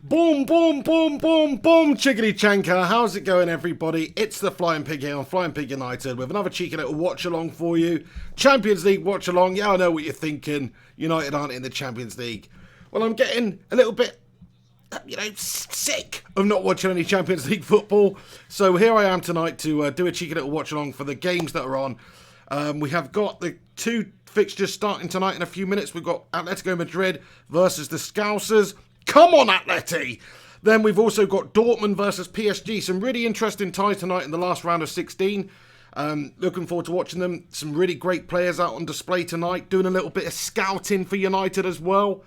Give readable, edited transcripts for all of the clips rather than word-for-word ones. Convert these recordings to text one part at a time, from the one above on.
Boom, boom, boom, boom, boom, chickadee chanker. How's it going, everybody? It's the Flying Pig here on Flying Pig United with another cheeky little watch along for you. Champions League watch along. Yeah, I know what you're thinking. United aren't in the Champions League. Well, I'm getting a little bit, sick of not watching any Champions League football. So here I am tonight to do a cheeky little watch along for the games that are on. We have got the two fixtures starting tonight in a few minutes. We've got Atletico Madrid versus the Scousers. Come on, Atleti! Then we've also got Dortmund versus PSG. Some really interesting ties tonight in the last round of 16. Looking forward to watching them. Some really great players out on display tonight. Doing a little bit of scouting for United as well.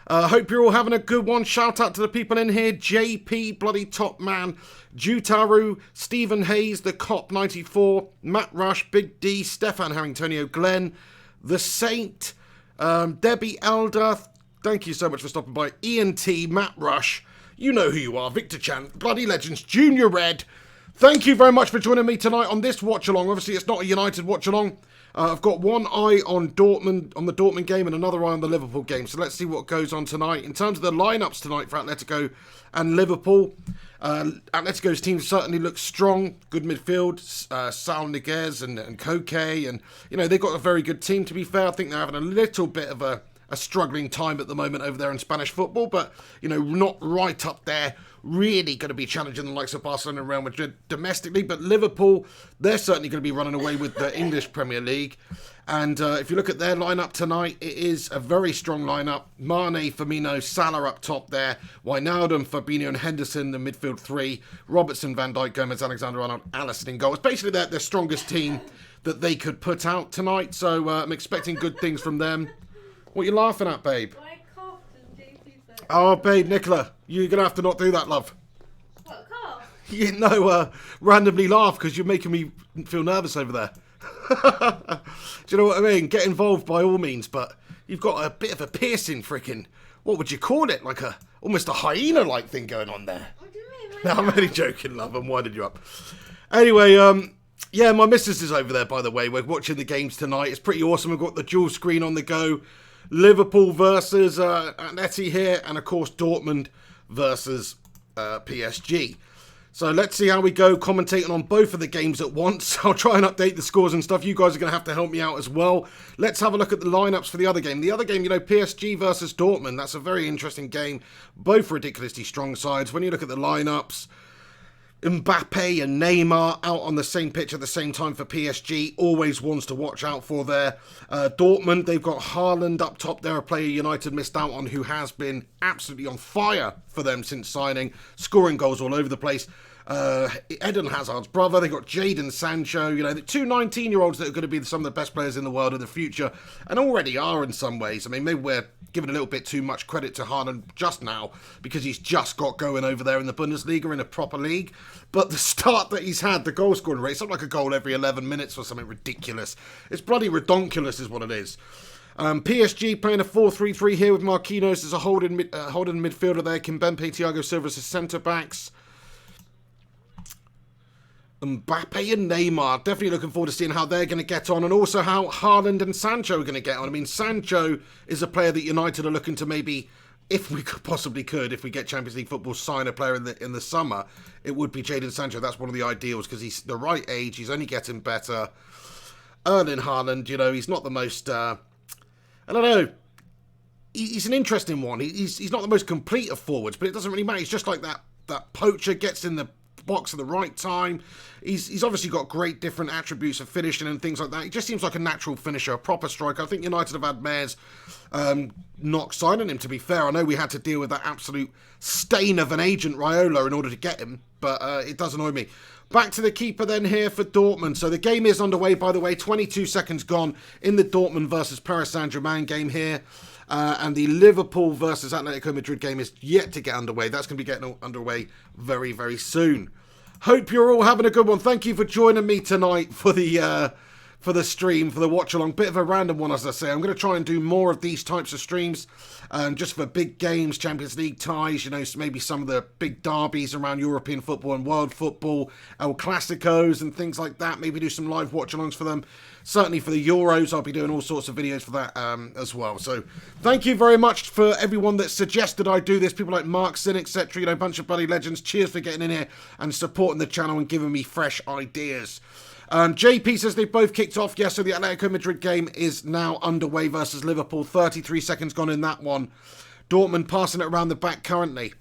Hope you're all having a good one. Shout out to the people in here. JP, Bloody Top Man, Jutaru, Stephen Hayes, The Cop 94, Matt Rush, Big D, Stefan Harringtonio, Glenn, The Saint, Debbie Elder. Thank you so much for stopping by. Ian T, Matt Rush, you know who you are. Victor Chan, Bloody Legends, Junior Red. Thank you very much for joining me tonight on this watch-along. Obviously, it's not a United watch-along. I've got one eye on Dortmund, on the Dortmund game, and another eye on the Liverpool game. So let's see what goes on tonight. In terms of the lineups tonight for Atletico and Liverpool, Atletico's team certainly looks strong. Good midfield, Saul Niguez and Koke, and they've got a very good team. To be fair, I think they're having a little bit of a struggling time at the moment over there in Spanish football, but not right up there. Really going to be challenging the likes of Barcelona and Real Madrid domestically, but Liverpool, they're certainly going to be running away with the English Premier League. And if you look at their lineup tonight, it is a very strong lineup. Mane, Firmino, Salah up top there. Wijnaldum, Fabinho and Henderson, the midfield three. Robertson, Van Dijk, Gomez, Alexander-Arnold, Alisson in goal. It's basically their strongest team that they could put out tonight, so I'm expecting good things from them. What are you laughing at, babe? I coughed and JP said... Oh, babe, Nicola, you're going to have to not do that, love. What, cough? Randomly laugh because you're making me feel nervous over there. Do you know what I mean? Get involved by all means, but you've got a bit of a piercing freaking, what would you call it? Like almost a hyena-like thing going on there. What do you mean? No, I'm only joking, love. I'm winding you up. Anyway, yeah, my missus is over there, by the way. We're watching the games tonight. It's pretty awesome. We've got the dual screen on the go. Liverpool versus Atleti here, and of course Dortmund versus PSG. So let's see how we go commentating on both of the games at once. I'll try and update the scores and stuff. You guys are going to have to help me out as well. Let's have a look at the lineups for the other game. The other game, PSG versus Dortmund. That's a very interesting game. Both ridiculously strong sides. When you look at the lineups, Mbappe and Neymar out on the same pitch at the same time for PSG. Always ones to watch out for there. Dortmund, they've got Haaland up top there, a player United missed out on who has been absolutely on fire for them since signing. Scoring goals all over the place. Eden Hazard's brother. They've got Jadon Sancho. The two 19-year-olds that are going to be some of the best players in the world in the future, and already are in some ways. I mean, maybe we're giving a little bit too much credit to Haaland just now because he's just got going over there in the Bundesliga in a proper league. But the start that he's had, the goal scoring rate, something like a goal every 11 minutes or something ridiculous. It's bloody redonkulous is what it is. PSG playing a 4-3-3 here with Marquinhos as a holding midfielder there. Kimpembe, Thiago Silva as centre-backs. Mbappe and Neymar, definitely looking forward to seeing how they're going to get on, and also how Haaland and Sancho are going to get on. I mean, Sancho is a player that United are looking to maybe, if we could, if we get Champions League football, sign a player in the summer, it would be Jadon Sancho. That's one of the ideals because he's the right age, he's only getting better. Erling Haaland, he's not the most, I don't know, he's an interesting one. He's not the most complete of forwards, but it doesn't really matter. He's just like that poacher, gets in the box at the right time. He's obviously got great different attributes of finishing and things like that. He just seems like a natural finisher, a proper striker. I think United have had mares not signing him, to be fair. I know we had to deal with that absolute stain of an agent, Raiola, in order to get him, but it does annoy me. Back to the keeper then here for Dortmund. So the game is underway, by the way. 22 seconds gone in the Dortmund versus Paris Saint-Germain game here. And the Liverpool versus Atletico Madrid game is yet to get underway. That's going to be getting underway very, very soon. Hope you're all having a good one. Thank you for joining me tonight for the for the stream, for the watch along. Bit of a random one, as I say. I'm going to try and do more of these types of streams, just for big games, Champions League ties, you know, maybe some of the big derbies around European football and world football, El Clasicos and things like that. Maybe do some live watch alongs for them. Certainly for the Euros, I'll be doing all sorts of videos for that as well. So thank you very much for everyone that suggested I do this. People like Mark Sin, etc. You know, a bunch of bloody legends. Cheers for getting in here and supporting the channel and giving me fresh ideas. JP says they've both kicked off. Yes, so the Atletico Madrid game is now underway versus Liverpool. 33 seconds gone in that one. Dortmund passing it around the back currently.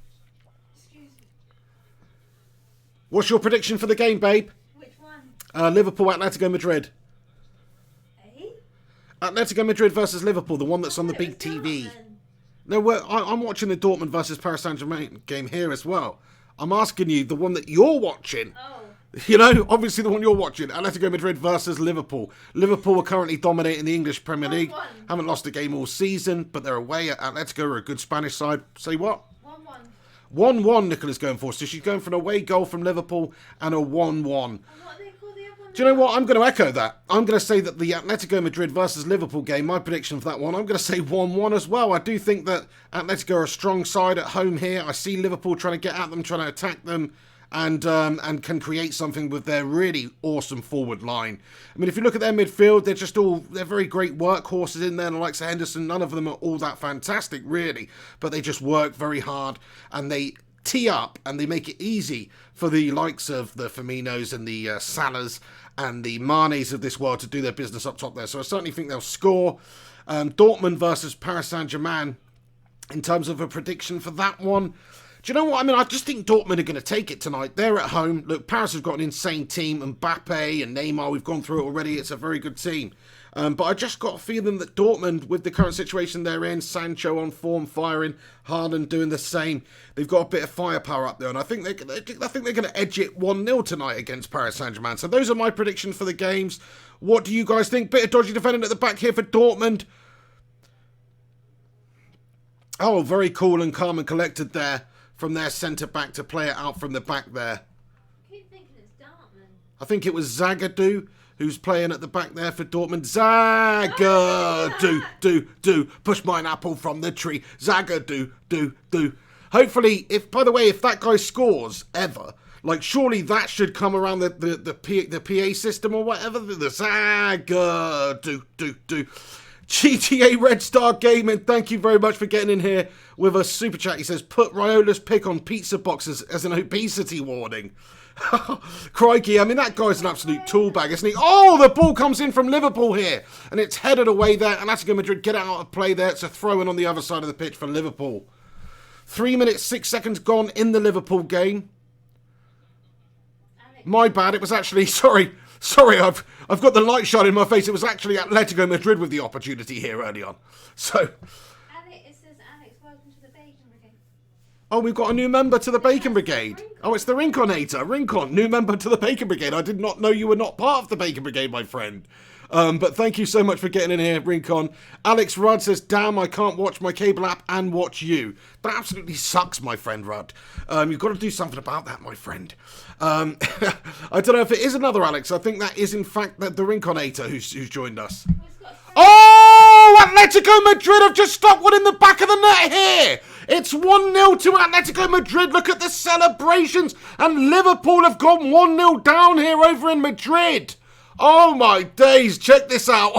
What's your prediction for the game, babe? Which one? Liverpool, Atletico Madrid. Eh? Atletico Madrid versus Liverpool, the one that's on the big TV. No, I'm watching the Dortmund versus Paris Saint-Germain game here as well. I'm asking you, the one that you're watching. Oh. You know, obviously the one you're watching. Atletico Madrid versus Liverpool. Liverpool are currently dominating the English Premier League. 1-1. Haven't lost a game all season, but they're away at Atletico, are a good Spanish side. Say what? 1-1. 1-1 Nicola's going for. So she's going for an away goal from Liverpool and a 1-1. And what do they call the other one? Do you know what? I'm going to echo that. I'm going to say that the Atletico Madrid versus Liverpool game, my prediction for that one, I'm going to say 1-1 as well. I do think that Atletico are a strong side at home here. I see Liverpool trying to get at them, trying to attack them, and can create something with their really awesome forward line. I mean, if you look at their midfield, they're very great workhorses in there, the likes of Henderson. None of them are all that fantastic, really, but they just work very hard, and they tee up, and they make it easy for the likes of the Firminos and the Salahs and the Manes of this world to do their business up top there. So I certainly think they'll score. Dortmund versus Paris Saint-Germain, in terms of a prediction for that one, do you know what? I mean, I just think Dortmund are going to take it tonight. They're at home. Look, Paris have got an insane team. Mbappe and Neymar, we've gone through it already. It's a very good team. But I just got a feeling that Dortmund, with the current situation they're in, Sancho on form, firing, Haaland doing the same, they've got a bit of firepower up there. And I think they're going to edge it 1-0 tonight against Paris Saint-Germain. So those are my predictions for the games. What do you guys think? Bit of dodgy defending at the back here for Dortmund. Oh, very cool and calm and collected there from their centre-back to play it out from the back there. I keep thinking it's Dortmund. I think it was Zagadou who's playing at the back there for Dortmund. Zagadou, push mine apple from the tree. Zagadou. Hopefully, by the way, if that guy scores ever, like, surely that should come around the PA system or whatever. The Zagadou. GTA Red Star Gaming, thank you very much for getting in here with a super chat. He says, put Raiola's pick on pizza boxes as an obesity warning. Crikey, I mean, that guy's an absolute tool bag, isn't he? Oh, the ball comes in from Liverpool here, and it's headed away there, and Atletico Madrid get out of play there. It's a throw-in on the other side of the pitch for Liverpool. 3 minutes, 6 seconds gone in the Liverpool game. My bad, it was actually, sorry, I've got the light shining in my face. It was actually Atletico Madrid with the opportunity here early on. So, It says Alex, welcome to the Bacon Brigade. oh, we've got a new member to the Bacon Brigade. Oh, it's the Rinconator. Rincon, new member to the Bacon Brigade. I did not know you were not part of the Bacon Brigade, my friend. But thank you so much for getting in here, Rincon. Alex Rudd says, damn, I can't watch my cable app and watch you. That absolutely sucks, my friend Rudd. You've got to do something about that, my friend. I don't know if it is another Alex. I think that is, in fact, the Rinconator who's joined us. Oh, Atletico Madrid have just stopped one in the back of the net here. It's 1-0 to Atletico Madrid. Look at the celebrations. And Liverpool have gone 1-0 down here over in Madrid. Oh my days, check this out.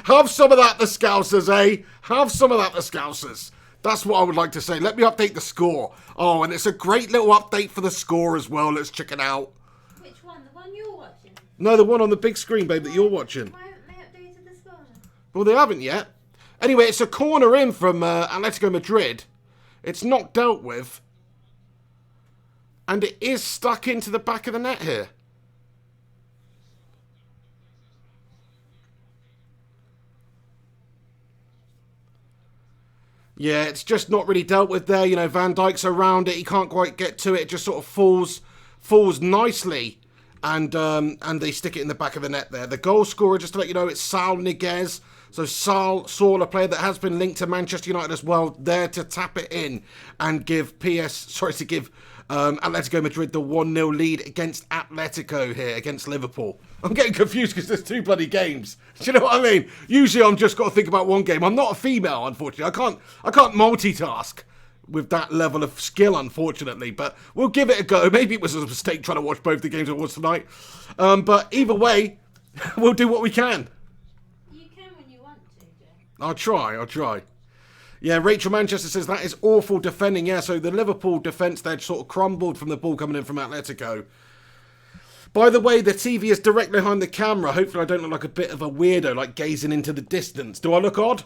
Have some of that, the Scousers, eh? Have some of that, the Scousers. That's what I would like to say. Let me update the score. Oh, and it's a great little update for the score as well. Let's check it out. Which one? The one you're watching? No, the one on the big screen, babe, that you're watching. Why haven't they updated the score then? Well, they haven't yet. Anyway, it's a corner in from Atletico Madrid. It's not dealt with. And it is stuck into the back of the net here. Yeah, it's just not really dealt with there. You know, Van Dijk's around it. He can't quite get to it. It just sort of falls nicely. And they stick it in the back of the net there. The goal scorer, just to let you know, it's Saul Niguez. So Saul, a player that has been linked to Manchester United as well, there to tap it in and give Atletico Madrid the 1-0 lead against Atletico here, against Liverpool. I'm getting confused because there's 2 bloody games. Do you know what I mean? Usually I'm just got to think about one game. I'm not a female, unfortunately. I can't multitask with that level of skill, unfortunately. But we'll give it a go. Maybe it was a mistake trying to watch both the games at once tonight. But either way, we'll do what we can. You can when you want to, Jay. I'll try. Yeah, Rachel Manchester says that is awful defending. Yeah, so the Liverpool defence, they'd sort of crumbled from the ball coming in from Atletico. By the way, the TV is directly behind the camera. Hopefully I don't look like a bit of a weirdo, like gazing into the distance. Do I look odd?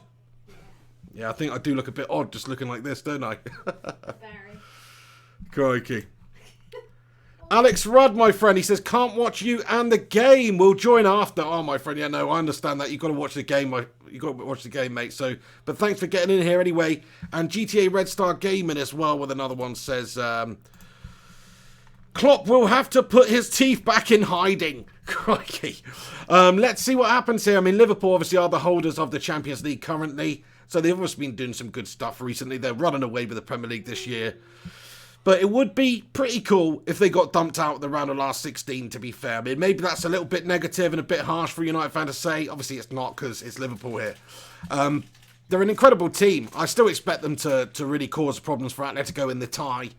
Yeah, I think I do look a bit odd just looking like this, don't I? Very. Crikey. Alex Rudd, my friend, he says, can't watch you and the game. We'll join after. Oh, my friend, yeah, no, I understand that. You've got to watch the game. You've got to watch the game, mate. So, but thanks for getting in here anyway. And GTA Red Star Gaming as well, with another one says, Klopp will have to put his teeth back in hiding. Crikey. Let's see what happens here. I mean, Liverpool obviously are the holders of the Champions League currently. So they've obviously been doing some good stuff recently. They're running away with the Premier League this year. But it would be pretty cool if they got dumped out at the round of last 16, to be fair. I mean, maybe that's a little bit negative and a bit harsh for a United fan to say. Obviously, it's not because it's Liverpool here. They're an incredible team. I still expect them to really cause problems for Atletico in the tie.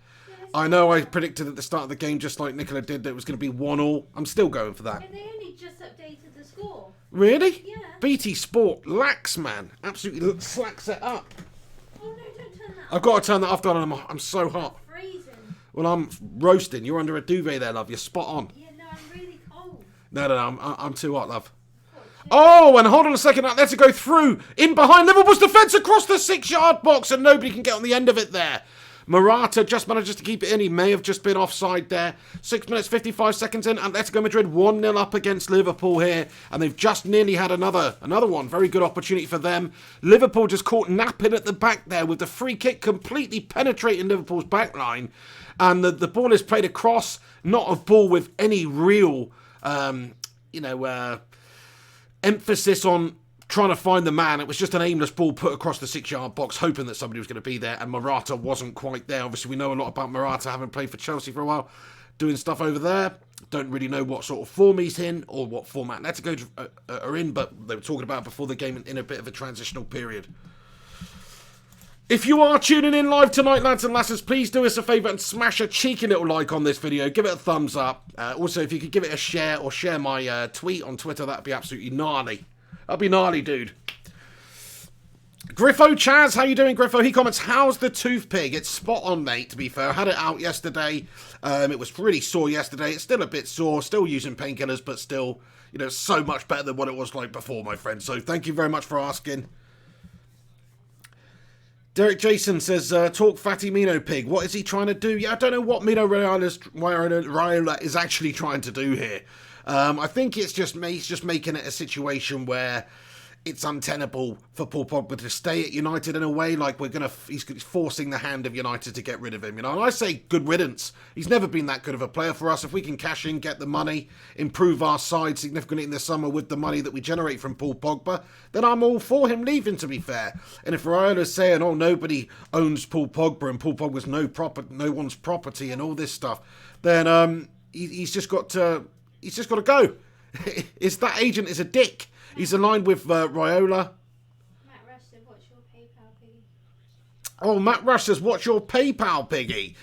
I know I predicted at the start of the game, just like Nicola did, that it was going to be 1-1. I'm still going for that. And they only just updated the score. Really? Yeah. BT Sport lacks, man. Absolutely slacks it up. Oh no, don't turn that I've got to turn that off, darling. I'm so hot. freezing. Well, I'm roasting. You're under a duvet there, love. You're spot on. Yeah, no, I'm really cold. No, I'm too hot, love. Oh, and hold on a second. Let's go through. In behind Liverpool's defence across the 6-yard box, and nobody can get on the end of it there. Morata just manages to keep it in. He may have just been offside there. 6 minutes, 55 seconds in. Atletico Madrid 1-0 up against Liverpool here. And they've just nearly had another one. Very good opportunity for them. Liverpool just caught napping at the back there with the free kick completely penetrating Liverpool's back line. And the ball is played across. Not a ball with any real, emphasis on trying to find the man. It was just an aimless ball put across the 6-yard box, hoping that somebody was going to be there, and Morata wasn't quite there. Obviously, we know a lot about Morata, having played for Chelsea for a while, doing stuff over there. Don't really know what sort of form he's in, or what form Atletico are in, but they were talking about before the game in a bit of a transitional period. If you are tuning in live tonight, lads and lasses, please do us a favour and smash a cheeky little like on this video. Give it a thumbs up. Also, if you could give it a share, or share my tweet on Twitter, that'd be absolutely gnarly. That'd be gnarly, dude. Griffo Chaz, how you doing, Griffo? He comments, how's the toothpick? It's spot on, mate, to be fair. I had it out yesterday. It was pretty sore yesterday. It's still a bit sore. Still using painkillers, but still, so much better than what it was like before, my friend. So thank you very much for asking. Derek Jason says, talk fatty Mino Pig. What is he trying to do? Yeah, I don't know what Mino Raiola is actually trying to do here. I think he's just making it a situation where it's untenable for Paul Pogba to stay at United in a way. Like he's forcing the hand of United to get rid of him. And I say good riddance. He's never been that good of a player for us. If we can cash in, get the money, improve our side significantly in the summer with the money that we generate from Paul Pogba, then I'm all for him leaving, to be fair. And if Raiola's saying, oh, nobody owns Paul Pogba and Paul Pogba's no one's property and all this stuff, then he's just got to go. That agent is a dick. He's aligned with Raiola. Matt Rush said, what's your PayPal, Piggy? Oh, Matt Rush says, what's your PayPal, Piggy?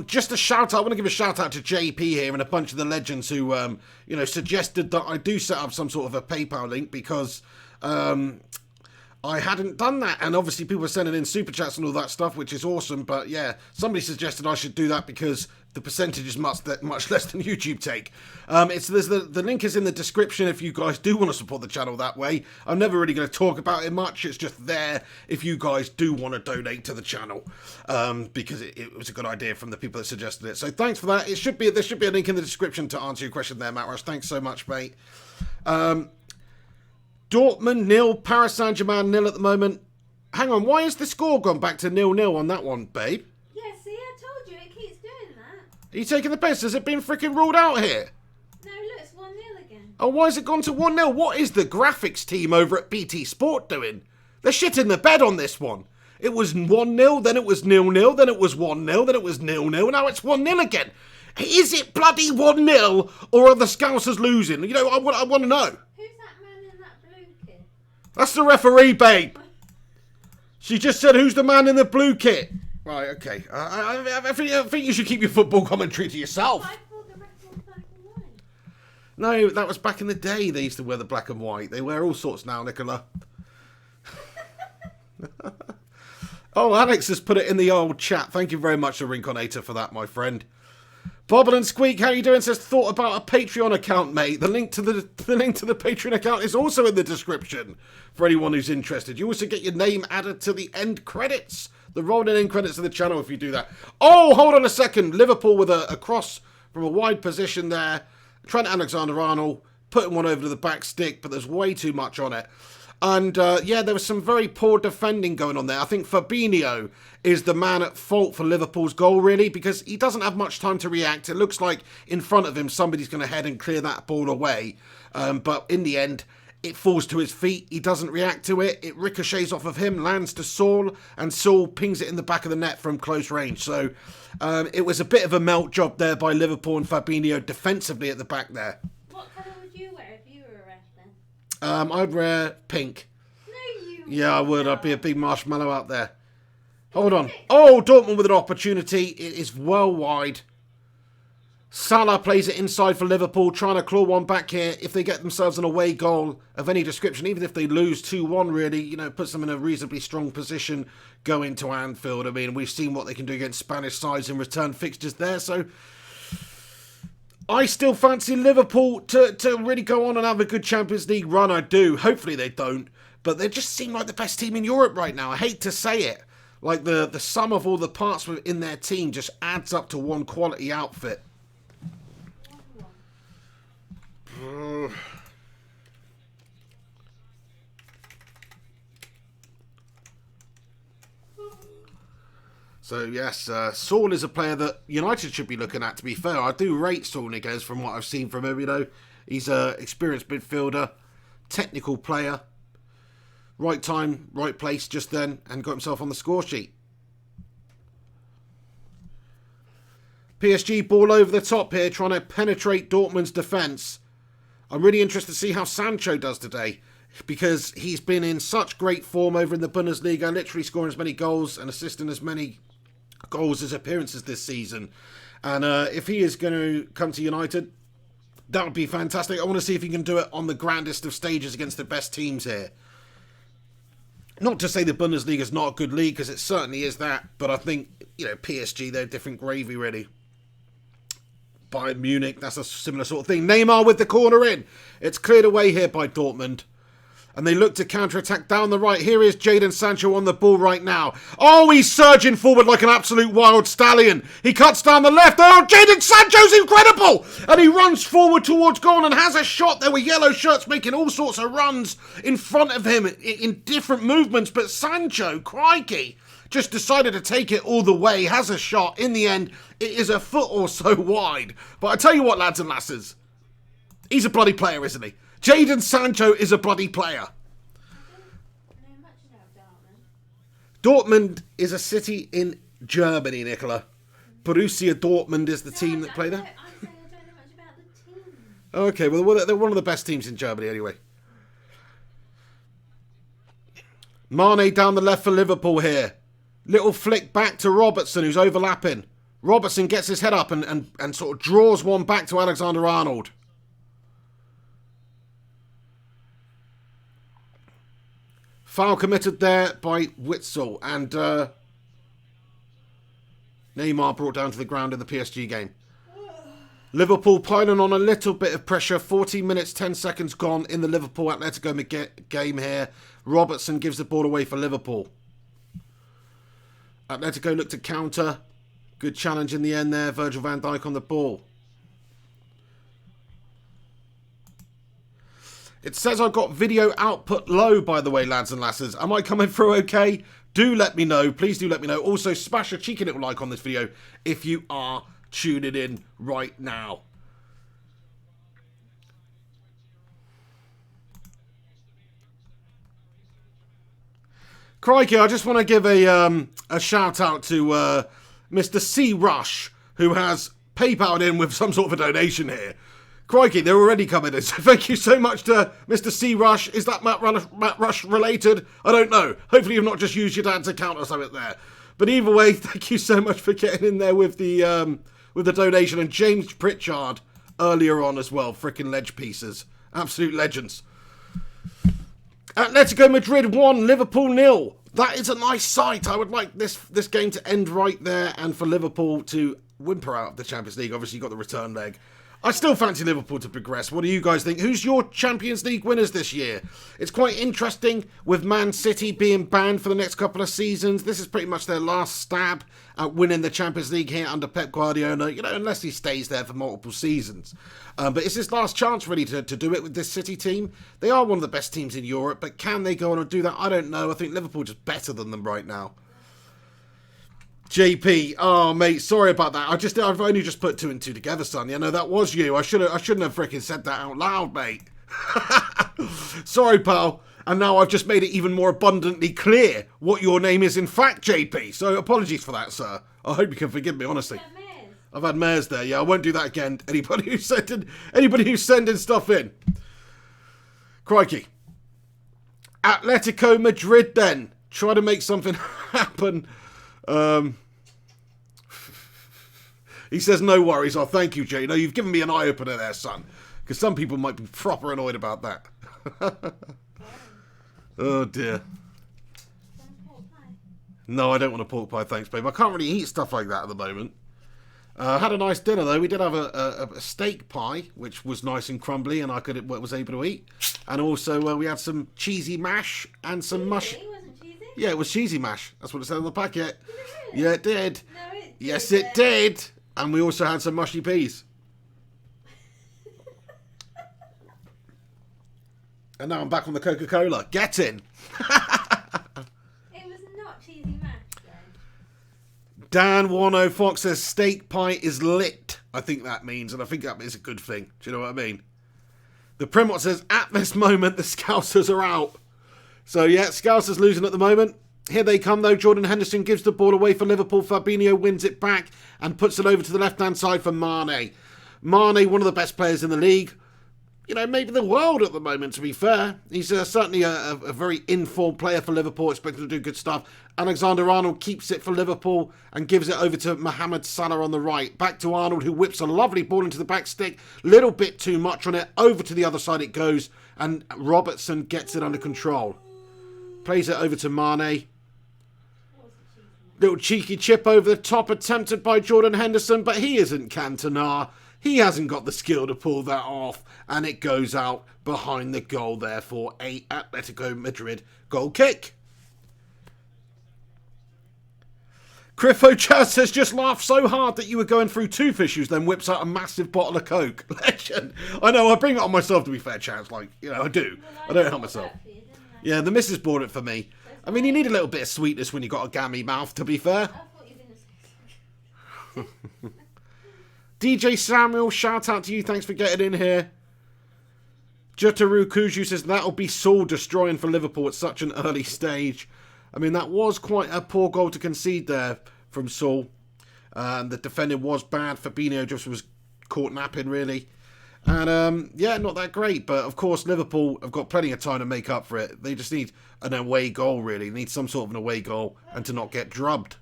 Just a shout out. I want to give a shout out to JP here and a bunch of the legends who, suggested that I do set up some sort of a PayPal link because I hadn't done that. And obviously people are sending in super chats and all that stuff, which is awesome. But yeah, somebody suggested I should do that because the percentage is much less than YouTube take. The link is in the description if you guys do want to support the channel that way. I'm never really going to talk about it much. It's just there if you guys do want to donate to the channel, because it was a good idea from the people that suggested it. So thanks for that. There should be a link in the description to answer your question there, Matt Rush. Thanks so much, mate. Dortmund 0, Paris Saint-Germain 0 at the moment. Hang on, why has the score gone back to 0-0 on that one, babe? Yeah, see, I told you it keeps doing that. Are you taking the piss? Has it been freaking ruled out here? No, look, it's 1-0 again. Oh, why has it gone to 1-0? What is the graphics team over at BT Sport doing? They're shitting the bed on this one. It was 1-0, then it was 0-0, then it was 1-0, then it was 0-0, now it's 1-0 again. Is it bloody 1-0, or are the Scousers losing? You know, I want to know. Who's that man in that blue kit? That's the referee, babe. She just said, who's the man in the blue kit? Right, okay. I think you should keep your football commentary to yourself. I thought the rest was black and white. No, that was back in the day. They used to wear the black and white. They wear all sorts now, Nicola. Oh, Alex has put it in the old chat. Thank you very much, Rinconator, for that, my friend. Bobble and Squeak, how you doing? Says, thought about a Patreon account, mate. The link to the Patreon account is also in the description for anyone who's interested. You also get your name added to the end credits, the rolling in credits of the channel if you do that. Oh, hold on a second. Liverpool with a cross from a wide position there. Trent Alexander-Arnold putting one over to the back stick, but there's way too much on it. And, yeah, there was some very poor defending going on there. I think Fabinho is the man at fault for Liverpool's goal, really, because he doesn't have much time to react. It looks like in front of him somebody's going to head and clear that ball away. But in the end, it falls to his feet. He doesn't react to it. It ricochets off of him, lands to Saul, and Saul pings it in the back of the net from close range. So it was a bit of a melt job there by Liverpool and Fabinho defensively at the back there. What colour would you wear if you were a ref then? I'd wear pink. No, you Yeah, I would. not. I'd be a big marshmallow out there. Hold on. Oh, Dortmund with an opportunity. It is well wide. Salah plays it inside for Liverpool, trying to claw one back here. If they get themselves an away goal of any description, even if they lose 2-1, really, you know, puts them in a reasonably strong position going to Anfield. I mean, we've seen what they can do against Spanish sides in return fixtures there, so I still fancy Liverpool to really go on and have a good Champions League run. I do. Hopefully they don't. But they just seem like the best team in Europe right now. I hate to say it. Like the sum of all the parts in their team just adds up to one quality outfit. So, yes, Saul is a player that United should be looking at, to be fair. I do rate Saul Niguez from what I've seen from him, you know. He's an experienced midfielder, technical player. Right time, right place just then, and got himself on the score sheet. PSG ball over the top here, trying to penetrate Dortmund's defence. I'm really interested to see how Sancho does today, because he's been in such great form over in the Bundesliga, literally scoring as many goals and assisting as many goals as appearances this season. And if he is going to come to United, that would be fantastic. I want to see if he can do it on the grandest of stages against the best teams here. Not to say the Bundesliga is not a good league, because it certainly is that, but I think, you know, PSG, they're different gravy, really. Bayern Munich, that's a similar sort of thing. Neymar with the corner in. It's cleared away here by Dortmund. And they look to counter-attack down the right. Here is Jadon Sancho on the ball right now. Oh, he's surging forward like an absolute wild stallion. He cuts down the left. Oh, Jadon Sancho's incredible! And he runs forward towards goal and has a shot. There were yellow shirts making all sorts of runs in front of him in different movements. But Sancho, crikey, just decided to take it all the way. Has a shot. In the end, it is a foot or so wide. But I tell you what, lads and lasses, he's a bloody player, isn't he? Jadon Sancho is a bloody player. I don't know much about Dortmund. Dortmund is a city in Germany, Nicola. Borussia Dortmund is the team that play there. I'm saying I don't know much about the team. Okay, well, they're one of the best teams in Germany anyway. Mane down the left for Liverpool here. Little flick back to Robertson, who's overlapping. Robertson gets his head up and sort of draws one back to Alexander-Arnold. Foul committed there by Witsel, and Neymar brought down to the ground in the PSG game. Liverpool piling on a little bit of pressure. 14 minutes, 10 seconds gone in the Liverpool Atletico game here. Robertson gives the ball away for Liverpool. Atletico look to counter. Good challenge in the end there. Virgil van Dijk on the ball. It says I've got video output low, by the way, lads and lasses. Am I coming through okay? Do let me know. Please do let me know. Also, smash a cheeky little like on this video if you are tuning in right now. Crikey, I just want to give a shout out to Mr. C. Rush, who has PayPal'd in with some sort of a donation here. Crikey, they're already coming in. So thank you so much to Mr. C. Rush. Is that Matt Rush related? I don't know. Hopefully you've not just used your dad's account or something there. But either way, thank you so much for getting in there with the donation. And James Pritchard earlier on as well. Frickin' ledge pieces. Absolute legends. Atletico Madrid 1, Liverpool 0. That is a nice sight. I would like this game to end right there and for Liverpool to whimper out of the Champions League. Obviously, you've got the return leg. I still fancy Liverpool to progress. What do you guys think? Who's your Champions League winners this year? It's quite interesting with Man City being banned for the next couple of seasons. This is pretty much their last stab at winning the Champions League here under Pep Guardiola, unless he stays there for multiple seasons. But it's his last chance, really, to do it with this City team. They are one of the best teams in Europe, but can they go on and do that? I don't know. I think Liverpool are just better than them right now. JP, oh mate, sorry about that. I've only just put 2 and 2 together, son. No, that was you. I shouldn't have freaking said that out loud, mate. Sorry, pal. And now I've just made it even more abundantly clear what your name is in fact, JP. So apologies for that, sir. I hope you can forgive me, honestly. I've had mares there. Yeah, I won't do that again. Anybody who's sending stuff in. Crikey. Atletico Madrid then. Try to make something happen. He says, no worries. Oh, thank you, Jay. No, you've given me an eye-opener there, son. Because some people might be proper annoyed about that. Oh, dear. No, I don't want a pork pie, thanks, babe. I can't really eat stuff like that at the moment. Had a nice dinner, though. We did have a steak pie, which was nice and crumbly, and I was able to eat. And also, we had some cheesy mash and some mush. Yeah, it was cheesy mash. That's what it said on the packet. Yeah, it did. No, it yes, it did. And we also had some mushy peas. And now I'm back on the Coca-Cola. Get in. It was not cheesy mash, though. Dan Wano Fox says steak pie is lit. I think that means, and I think that is a good thing. Do you know what I mean? The Primot says, at this moment, the Scousers are out. So, yeah, Scousers losing at the moment. Here they come, though. Jordan Henderson gives the ball away for Liverpool. Fabinho wins it back and puts it over to the left-hand side for Mane. Mane, one of the best players in the league. Maybe the world at the moment, to be fair. He's certainly a very in-form player for Liverpool, expected to do good stuff. Alexander-Arnold keeps it for Liverpool and gives it over to Mohamed Salah on the right. Back to Arnold, who whips a lovely ball into the back stick. Little bit too much on it. Over to the other side it goes. And Robertson gets it under control. Plays it over to Mane. Little cheeky chip over the top attempted by Jordan Henderson, but he isn't Cantona. He hasn't got the skill to pull that off, and it goes out behind the goal there for a Atletico Madrid goal kick. Criffo Chaz says, just laughed so hard that you were going through tooth issues, then whips out a massive bottle of Coke. Legend. I know, I bring it on myself, to be fair, Chaz. I do. I don't help myself. Yeah, the missus bought it for me. I mean, you need a little bit of sweetness when you've got a gammy mouth, to be fair. I thought you were going to say DJ Samuel, shout out to you. Thanks for getting in here. Jotaru Kuju says, that'll be soul destroying for Liverpool at such an early stage. I mean, that was quite a poor goal to concede there from Saul. And the defending was bad. Fabinho just was caught napping, really. And, yeah, not that great. But, of course, Liverpool have got plenty of time to make up for it. They just need an away goal, really. They need some sort of an away goal and to not get drubbed.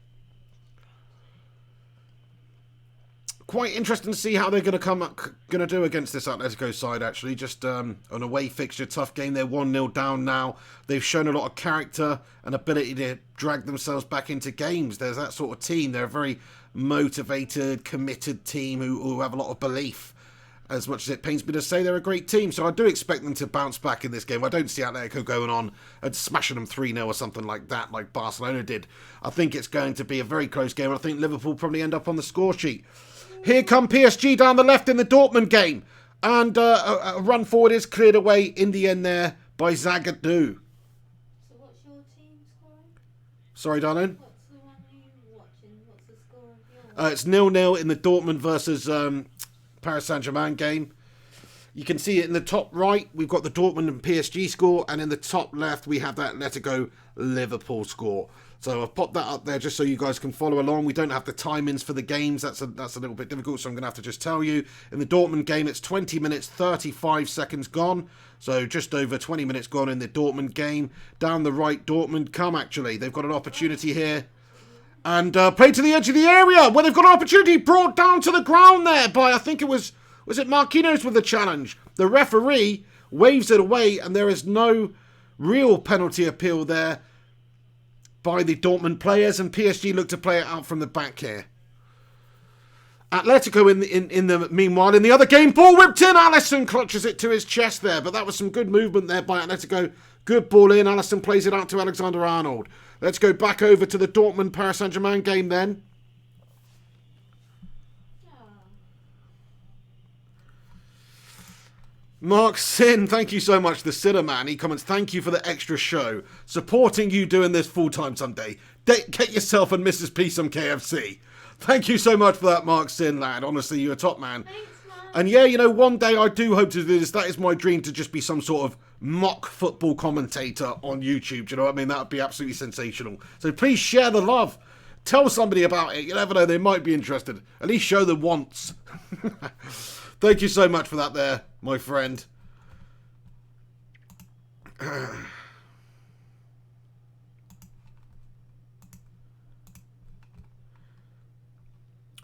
Quite interesting to see how they're going to do against this Atletico side, actually. Just an away fixture, tough game. They're 1-0 down now. They've shown a lot of character and ability to drag themselves back into games. There's that sort of team. They're a very motivated, committed team who have a lot of belief. As much as it pains me to say, they're a great team. So I do expect them to bounce back in this game. I don't see Atletico going on and smashing them 3-0 or something like that, like Barcelona did. I think it's going to be a very close game. I think Liverpool probably end up on the score sheet. Here come PSG down the left in the Dortmund game. And a run forward is cleared away in the end there by Zagadou. So what's your team scoring? Sorry, darling? What's the one you're watching? What's the score of yours? It's 0-0 in the Dortmund versus Paris Saint-Germain game. You can see it in the top right. We've got the Dortmund and PSG score. And in the top left, we have that Atletico Liverpool score. So I've popped that up there just so you guys can follow along. We don't have the timings for the games. That's a little bit difficult, so I'm going to have to just tell you. In the Dortmund game, it's 20 minutes, 35 seconds gone. So just over 20 minutes gone in the Dortmund game. Down the right, Dortmund come, actually. They've got an opportunity here. And play to the edge of the area, where they've got an opportunity brought down to the ground there by, I think it was it Marquinhos with the challenge? The referee waves it away, and there is no real penalty appeal there by the Dortmund players, and PSG look to play it out from the back here. Atletico in the meanwhile, in the other game, ball whipped in. Alisson clutches it to his chest there, but that was some good movement there by Atletico. Good ball in. Alisson plays it out to Alexander-Arnold. Let's go back over to the Dortmund Paris Saint-Germain game then. Mark Sin, thank you so much, the Sinner Man. He comments, thank you for the extra show. Supporting you doing this full-time someday. Get yourself and Mrs. P some KFC. Thank you so much for that, Mark Sin, lad. Honestly, you're a top man. Thanks, Mark. And yeah, you know, one day I do hope to do this. That is my dream, to just be some sort of mock football commentator on YouTube. Do you know what I mean? That would be absolutely sensational. So please share the love. Tell somebody about it. You never know, they might be interested. At least show them once. Thank you so much for that there, my friend.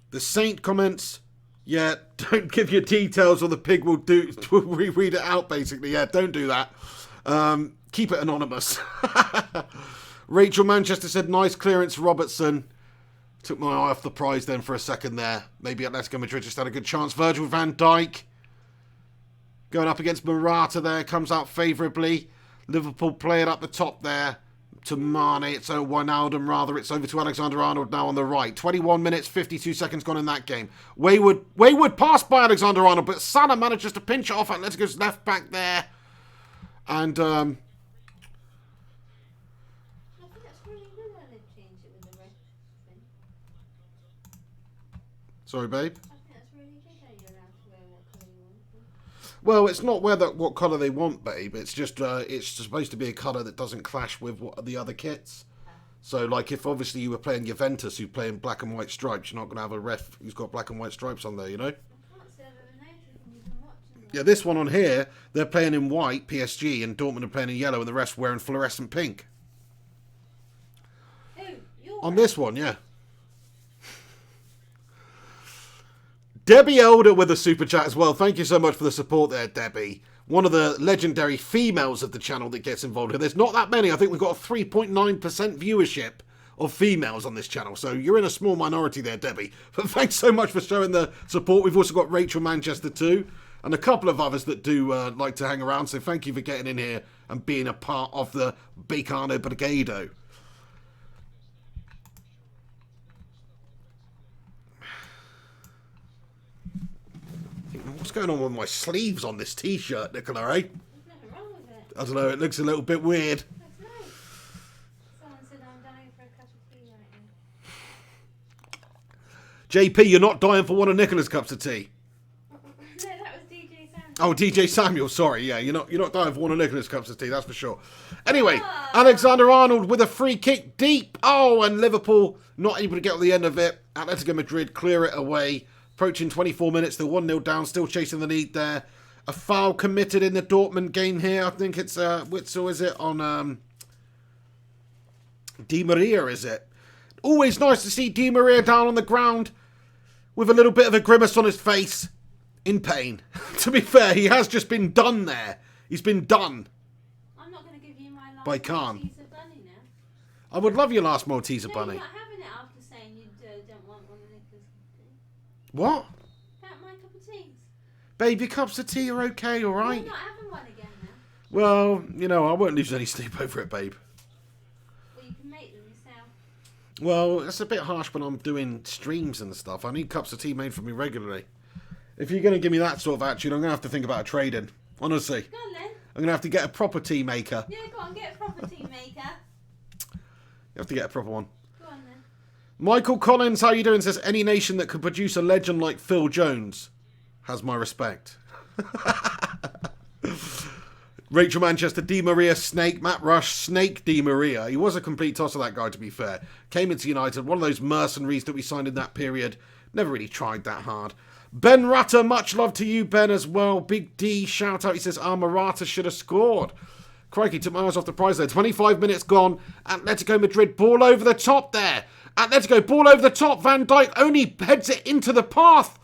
The Saint comments, yeah, don't give your details or the pig will reread it out, basically. Yeah, don't do that. Keep it anonymous. Rachel Manchester said, nice clearance, Robertson. Took my eye off the prize then for a second there. Maybe Atletico Madrid just had a good chance. Virgil van Dijk going up against Morata there. Comes out favourably. Liverpool play it up the top there to Mane. It's Wijnaldum rather. It's over to Alexander-Arnold now on the right. 21 minutes, 52 seconds gone in that game. Wayward pass by Alexander-Arnold, but Salah manages to pinch it off Atletico's left back there. And sorry, babe. I think that's really good how you're allowed to wear what colour you want. Well, it's not what colour they want, babe. It's just it's supposed to be a colour that doesn't clash with the other kits. So, like, if obviously you were playing Juventus, who play in black and white stripes, you're not going to have a ref who's got black and white stripes on there, you know? I can't say I've ever noticed when you've been watching that. Yeah, this one on here, they're playing in white, PSG, and Dortmund are playing in yellow, and the rest wearing fluorescent pink. Who? You're On this one, yeah. Debbie Elder with a super chat as well. Thank you so much for the support there, Debbie. One of the legendary females of the channel that gets involved here. There's not that many. I think we've got a 3.9% viewership of females on this channel. So you're in a small minority there, Debbie. But thanks so much for showing the support. We've also got Rachel Manchester too, and a couple of others that do like to hang around. So thank you for getting in here and being a part of the Bacano Brigado. What's going on with my sleeves on this t-shirt, Nicola, eh? There's nothing wrong with it. I don't know, it looks a little bit weird. That's nice. Someone said I'm dying for a cup of tea right now. JP, you're not dying for one of Nicola's cups of tea. No, that was DJ Sam. Oh, DJ Samuel, sorry, yeah, you're not dying for one of Nicola's cups of tea, that's for sure. Anyway, Alexander-Arnold with a free kick deep. Oh, and Liverpool not able to get on the end of it. Atletico Madrid clear it away. Approaching 24 minutes, they're 1-0 down, still chasing the lead there. A foul committed in the Dortmund game here. I think it's, Witzel, is it? On Di Maria, is it? Always nice to see Di Maria down on the ground with a little bit of a grimace on his face. In pain. To be fair, he has just been done there. He's been done. I'm not going to give you my last By Khan. Malteser bunny now. I would love your last Malteser No, bunny. you're not having it after saying you don't want one of Nicholas' cup of tea. What? About my cup of teas. Babe, your cups of tea are okay, alright? You're not having one again now. Well, you know, I won't lose any sleep over it, babe. Well, you can make them yourself. Well, that's a bit harsh when I'm doing streams and stuff. I need cups of tea made for me regularly. If you're going to give me that sort of attitude, I'm going to have to think about a trade-in. Honestly. Go on then. I'm going to have to get a proper tea maker. Yeah, go on, get a proper tea maker. You have to get a proper one. Go on then. Michael Collins, how you doing? Says, any nation that could produce a legend like Phil Jones has my respect. Rachel Manchester, Di Maria, Snake. Matt Rush, Snake, Di Maria. He was a complete tosser, that guy, to be fair. Came into United, one of those mercenaries that we signed in that period. Never really tried that hard. Ben Rutter, much love to you, Ben, as well. Big D, shout out. He says, Morata should have scored. Crikey, took my eyes off the prize there. 25 minutes gone. Atletico Madrid, ball over the top there. Atletico, ball over the top. Van Dijk only heads it into the path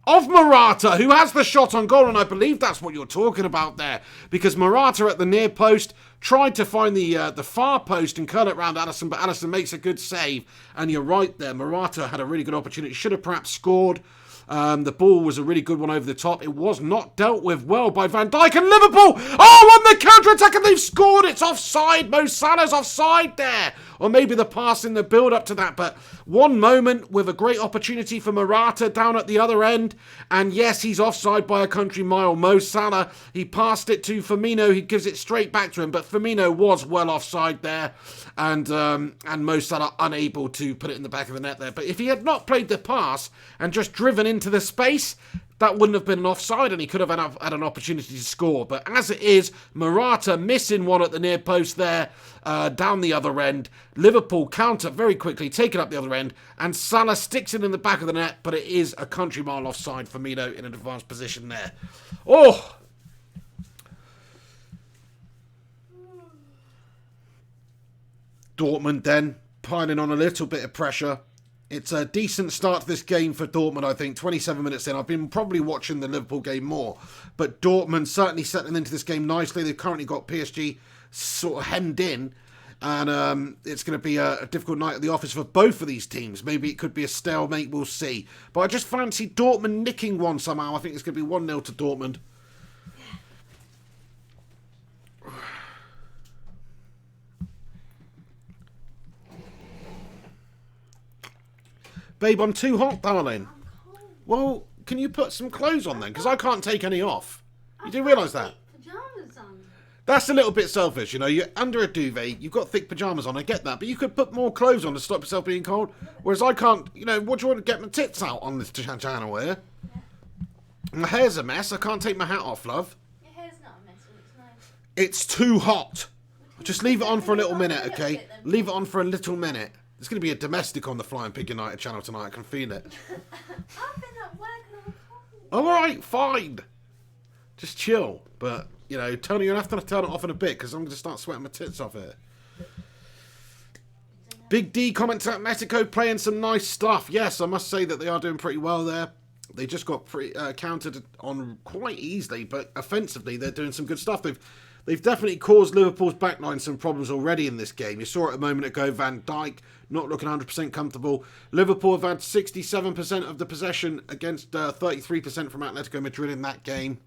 of Morata, who has the shot on goal, and I believe that's what you're talking about there, because Morata at the near post tried to find the far post and curl it round Alisson, but Alisson makes a good save, and you're right there, Morata had a really good opportunity, should have perhaps scored. The ball was a really good one over the top. It was not dealt with well by Van Dijk, and Liverpool, on the counter-attack, and they've scored. It's offside. Mo Salah's offside there. Or maybe the pass in the build-up to that. But one moment with a great opportunity for Morata down at the other end. And yes, he's offside by a country mile. Mo Salah, he passed it to Firmino. He gives it straight back to him. But Firmino was well offside there. And Mo Salah unable to put it in the back of the net there. But if he had not played the pass and just driven into the space, that wouldn't have been an offside, and he could have had an opportunity to score. But as it is, Morata missing one at the near post there, down the other end. Liverpool counter very quickly, take it up the other end, and Salah sticks it in the back of the net, but it is a country mile offside. Firmino in an advanced position there. Oh! Dortmund then, piling on a little bit of pressure. It's a decent start to this game for Dortmund, I think. 27 minutes in. I've been probably watching the Liverpool game more. But Dortmund certainly settling into this game nicely. They've currently got PSG sort of hemmed in. And it's going to be a difficult night at the office for both of these teams. Maybe it could be a stalemate. We'll see. But I just fancy Dortmund nicking one somehow. I think it's going to be 1-0 to Dortmund. Babe, I'm too hot, darling. Well, can you put some clothes on then? Because I can't take any off. You do realise that? Pajamas on. That's a little bit selfish, you know. You're under a duvet, you've got thick pyjamas on, I get that. But you could put more clothes on to stop yourself being cold. Whereas I can't, you know, what do you want to get my tits out on this channel here? Yeah. My hair's a mess, I can't take my hat off, love. Your hair's not a mess, it looks nice. It's too hot. Just leave it on for a little minute, okay? Leave it on for a little minute. There's going to be a domestic on the Flying Pig United channel tonight. I can feel it. I've been at work and I'm cold. All right, fine. Just chill. But, you know, Tony, you'll have to turn it off in a bit because I'm going to start sweating my tits off here. Big D comments at Atletico playing some nice stuff. Yes, I must say that they are doing pretty well there. They just got countered on quite easily, but offensively they're doing some good stuff. They've definitely caused Liverpool's backline some problems already in this game. You saw it a moment ago, Van Dijk not looking 100% comfortable. Liverpool have had 67% of the possession against 33% from Atletico Madrid in that game.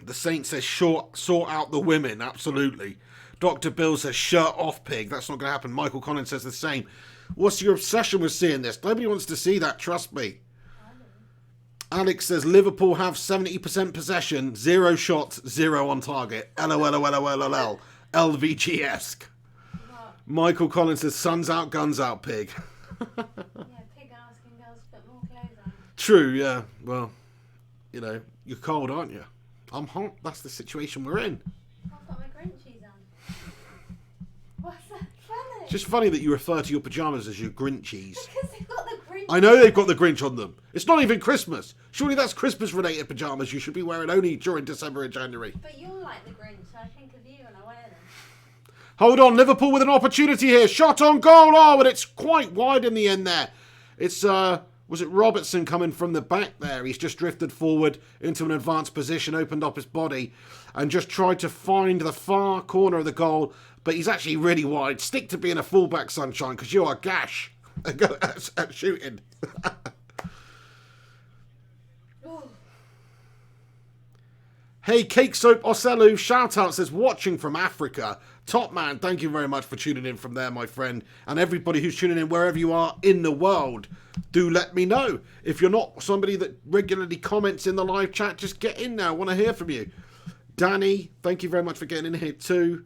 The Saint says, sort out the women. Absolutely. Dr. Bill says, shirt off, pig. That's not going to happen. Michael Collins says the same. What's your obsession with seeing this? Nobody wants to see that, trust me. Alex says, Liverpool have 70% possession, 0 shots, 0 on target. LOL. LVG-esque. Michael Collins says, sun's out, guns out, pig. Yeah, pig asking girls to put more clothes on. True, yeah. Well, you know, you're cold, aren't you? I'm hot. That's the situation we're in. I've got my Grinchies on. What's that funny? It's just funny that you refer to your pyjamas as your Grinchies. Because they've got the Grinch. I know they've got the Grinch on them. It's not even Christmas. Surely that's Christmas-related pyjamas you should be wearing only during December and January. But you're like the Grinch, so I think of you when I wear them. Hold on, Liverpool with an opportunity here. Shot on goal. Oh, but it's quite wide in the end there. It's, was it Robertson coming from the back there? He's just drifted forward into an advanced position, opened up his body, and just tried to find the far corner of the goal. But he's actually really wide. Stick to being a fullback, Sunshine, because you are gash at shooting. Hey, Cake Soap Oselu, shout out, says, watching from Africa. Top man, thank you very much for tuning in from there, my friend. And everybody who's tuning in wherever you are in the world, do let me know. If you're not somebody that regularly comments in the live chat, just get in there. I want to hear from you. Danny, thank you very much for getting in here too.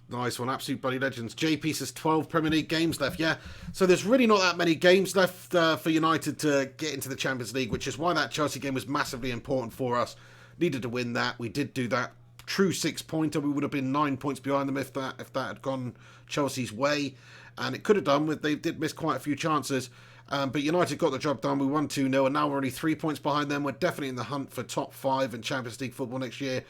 Nice one, absolute bloody legends. JP says 12 Premier League games left. Yeah, so there's really not that many games left for United to get into the Champions League, which is why that Chelsea game was massively important for us. Needed to win that. We did do that. True 6-pointer. We would have been 9 points behind them if that had gone Chelsea's way, and it could have done. They did miss quite a few chances, but United got the job done. We won 2-0, and now we're only 3 points behind them. We're definitely in the hunt for top 5 in Champions League football next year,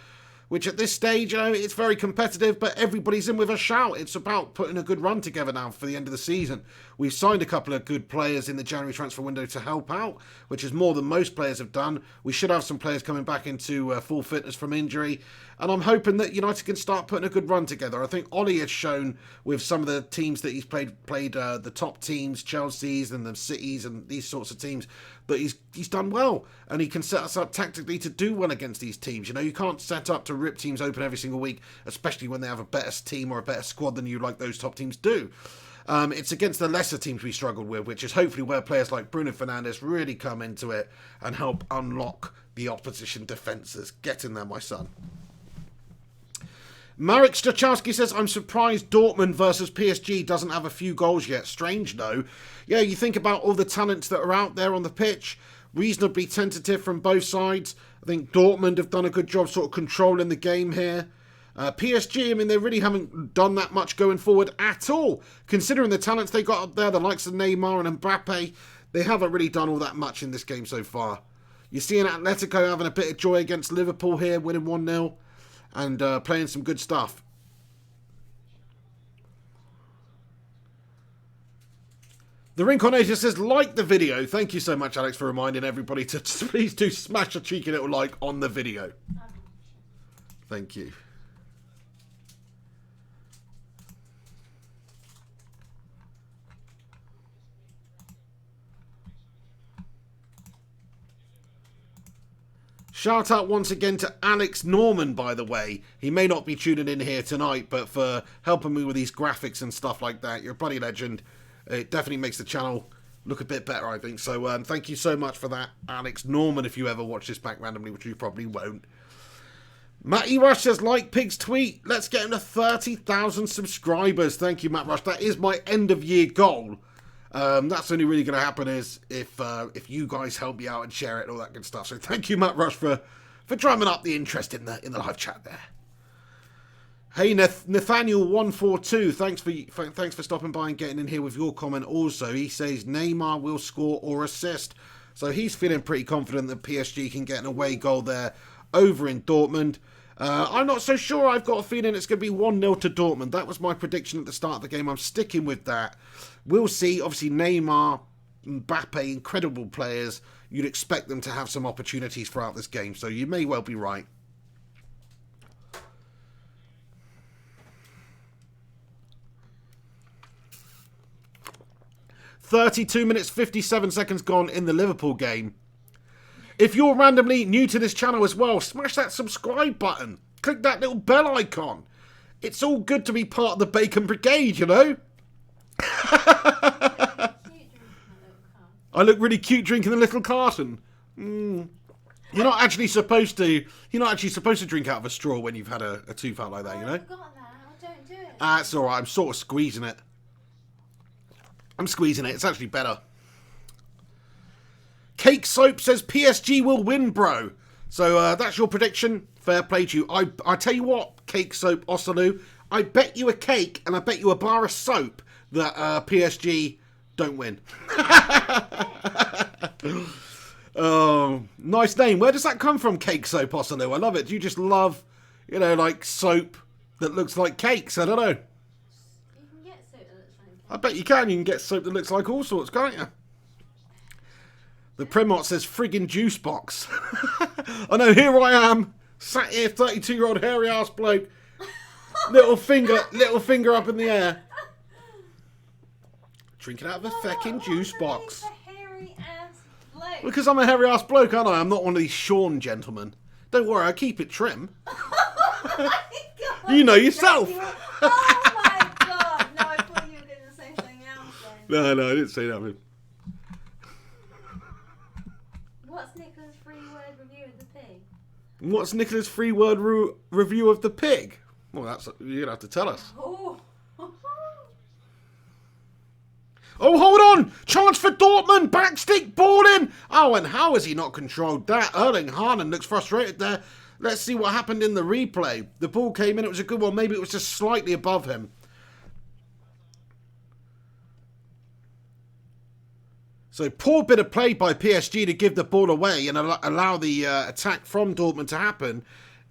which at this stage, it's very competitive, but everybody's in with a shout. It's about putting a good run together now for the end of the season. We've signed a couple of good players in the January transfer window to help out, which is more than most players have done. We should have some players coming back into full fitness from injury, and I'm hoping that United can start putting a good run together. I think Ollie has shown with some of the teams that he's played the top teams, Chelsea's and the Cities and these sorts of teams, that he's done well, and he can set us up tactically to do well against these teams. You can't set up to rip teams open every single week, especially when they have a better team or a better squad than you like those top teams do. It's against the lesser teams we struggled with, which is hopefully where players like Bruno Fernandes really come into it and help unlock the opposition defences. Get in there, my son. Marek Stachowski says, I'm surprised Dortmund versus PSG doesn't have a few goals yet. Strange, no. Yeah, you think about all the talents that are out there on the pitch, reasonably tentative from both sides. I think Dortmund have done a good job sort of controlling the game here. PSG, they really haven't done that much going forward at all. Considering the talents they got up there, the likes of Neymar and Mbappe, they haven't really done all that much in this game so far. You're seeing Atletico having a bit of joy against Liverpool here, winning 1-0 and playing some good stuff. The Rincarnator says, like the video. Thank you so much, Alex, for reminding everybody to please do smash a cheeky little like on the video. Thank you. Shout out once again to Alex Norman, by the way. He may not be tuning in here tonight, but for helping me with these graphics and stuff like that, you're a bloody legend. It definitely makes the channel look a bit better, I think. So thank you so much for that, Alex Norman, if you ever watch this back randomly, which you probably won't. Matty Rush says, like Pig's tweet, let's get him to 30,000 subscribers. Thank you, Matt Rush. That is my end-of-year goal. That's only really going to happen is if you guys help me out and share it and all that good stuff. So thank you, Matt Rush, for drumming up the interest in the live chat there. Hey, Nathaniel142, thanks for stopping by and getting in here with your comment also. He says Neymar will score or assist. So he's feeling pretty confident that PSG can get an away goal there over in Dortmund. I'm not so sure. I've got a feeling it's going to be 1-0 to Dortmund. That was my prediction at the start of the game. I'm sticking with that. We'll see. Obviously, Neymar, Mbappe, incredible players. You'd expect them to have some opportunities throughout this game, so you may well be right. "32 minutes, 57 seconds gone in the Liverpool game. If you're randomly new to this channel as well, smash that subscribe button. Click that little bell icon. It's all good to be part of the Bacon Brigade, you know? I look really cute drinking a little carton. You're not actually supposed to drink out of a straw when you've had a tooth out like that, you know? I've forgotten that. I don't do it. It's alright. I'm sort of squeezing it. It's actually better. Cake Soap says PSG will win, bro. So that's your prediction. Fair play to you. I tell you what, Cake Soap Osalu, I bet you a cake and I bet you a bar of soap that PSG don't win. Oh, nice name. Where does that come from, Cake Soap Osalu? I love it. Do you just love, like soap that looks like cakes? I don't know. You can get soap that looks like I bet you can. You can get soap that looks like all sorts, can't you? The Primot says friggin' juice box. I know, here I am, sat here, 32-year-old hairy ass bloke, little finger up in the air, drinking out of a feckin' juice box. Because I'm a hairy ass bloke, aren't I? I'm not one of these Sean gentlemen. Don't worry, I keep it trim. Oh my God. You know yourself. Oh my God. No, I thought you were going to say something else then. No, I didn't say that. What's Nicola's free word review of the pig? What's Nicola's free word review of the pig? Well, you're gonna have to tell us. Oh. Oh, hold on! Chance for Dortmund! Backstick ball in! Oh, and how has he not controlled that? Erling Haaland looks frustrated there. Let's see what happened in the replay. The ball came in, it was a good one. Maybe it was just slightly above him. So, poor bit of play by PSG to give the ball away and allow the attack from Dortmund to happen.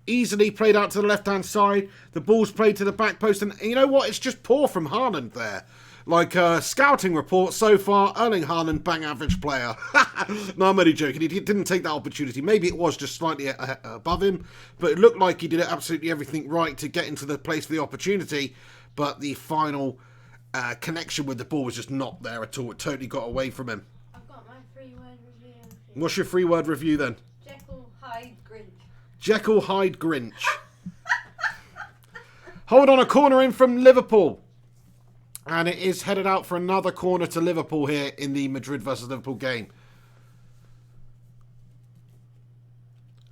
Easily played out to the left-hand side. The ball's played to the back post. And you know what? It's just poor from Haaland there. Like scouting report so far, Erling Haaland, bang average player. No, I'm only joking. He didn't take that opportunity. Maybe it was just slightly above him, but it looked like he did absolutely everything right to get into the place for the opportunity. But the final connection with the ball was just not there at all. It totally got away from him. I've got my 3-word review. What's your 3-word review then? Jekyll, Hyde, Grinch. Jekyll, Hyde, Grinch. Hold on, a corner in from Liverpool. And it is headed out for another corner to Liverpool here in the Madrid versus Liverpool game.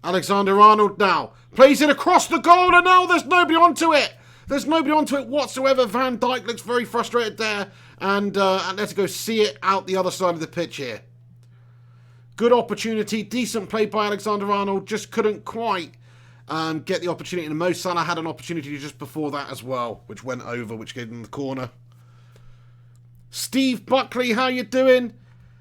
Alexander-Arnold now plays it across the goal, and now there's nobody onto it. There's nobody onto it whatsoever. Van Dijk looks very frustrated there. And let's go see it out the other side of the pitch here. Good opportunity. Decent play by Alexander-Arnold. Just couldn't quite get the opportunity. And Mo Salah had an opportunity just before that as well, which went over, which gave him the corner. Steve Buckley, how you doing?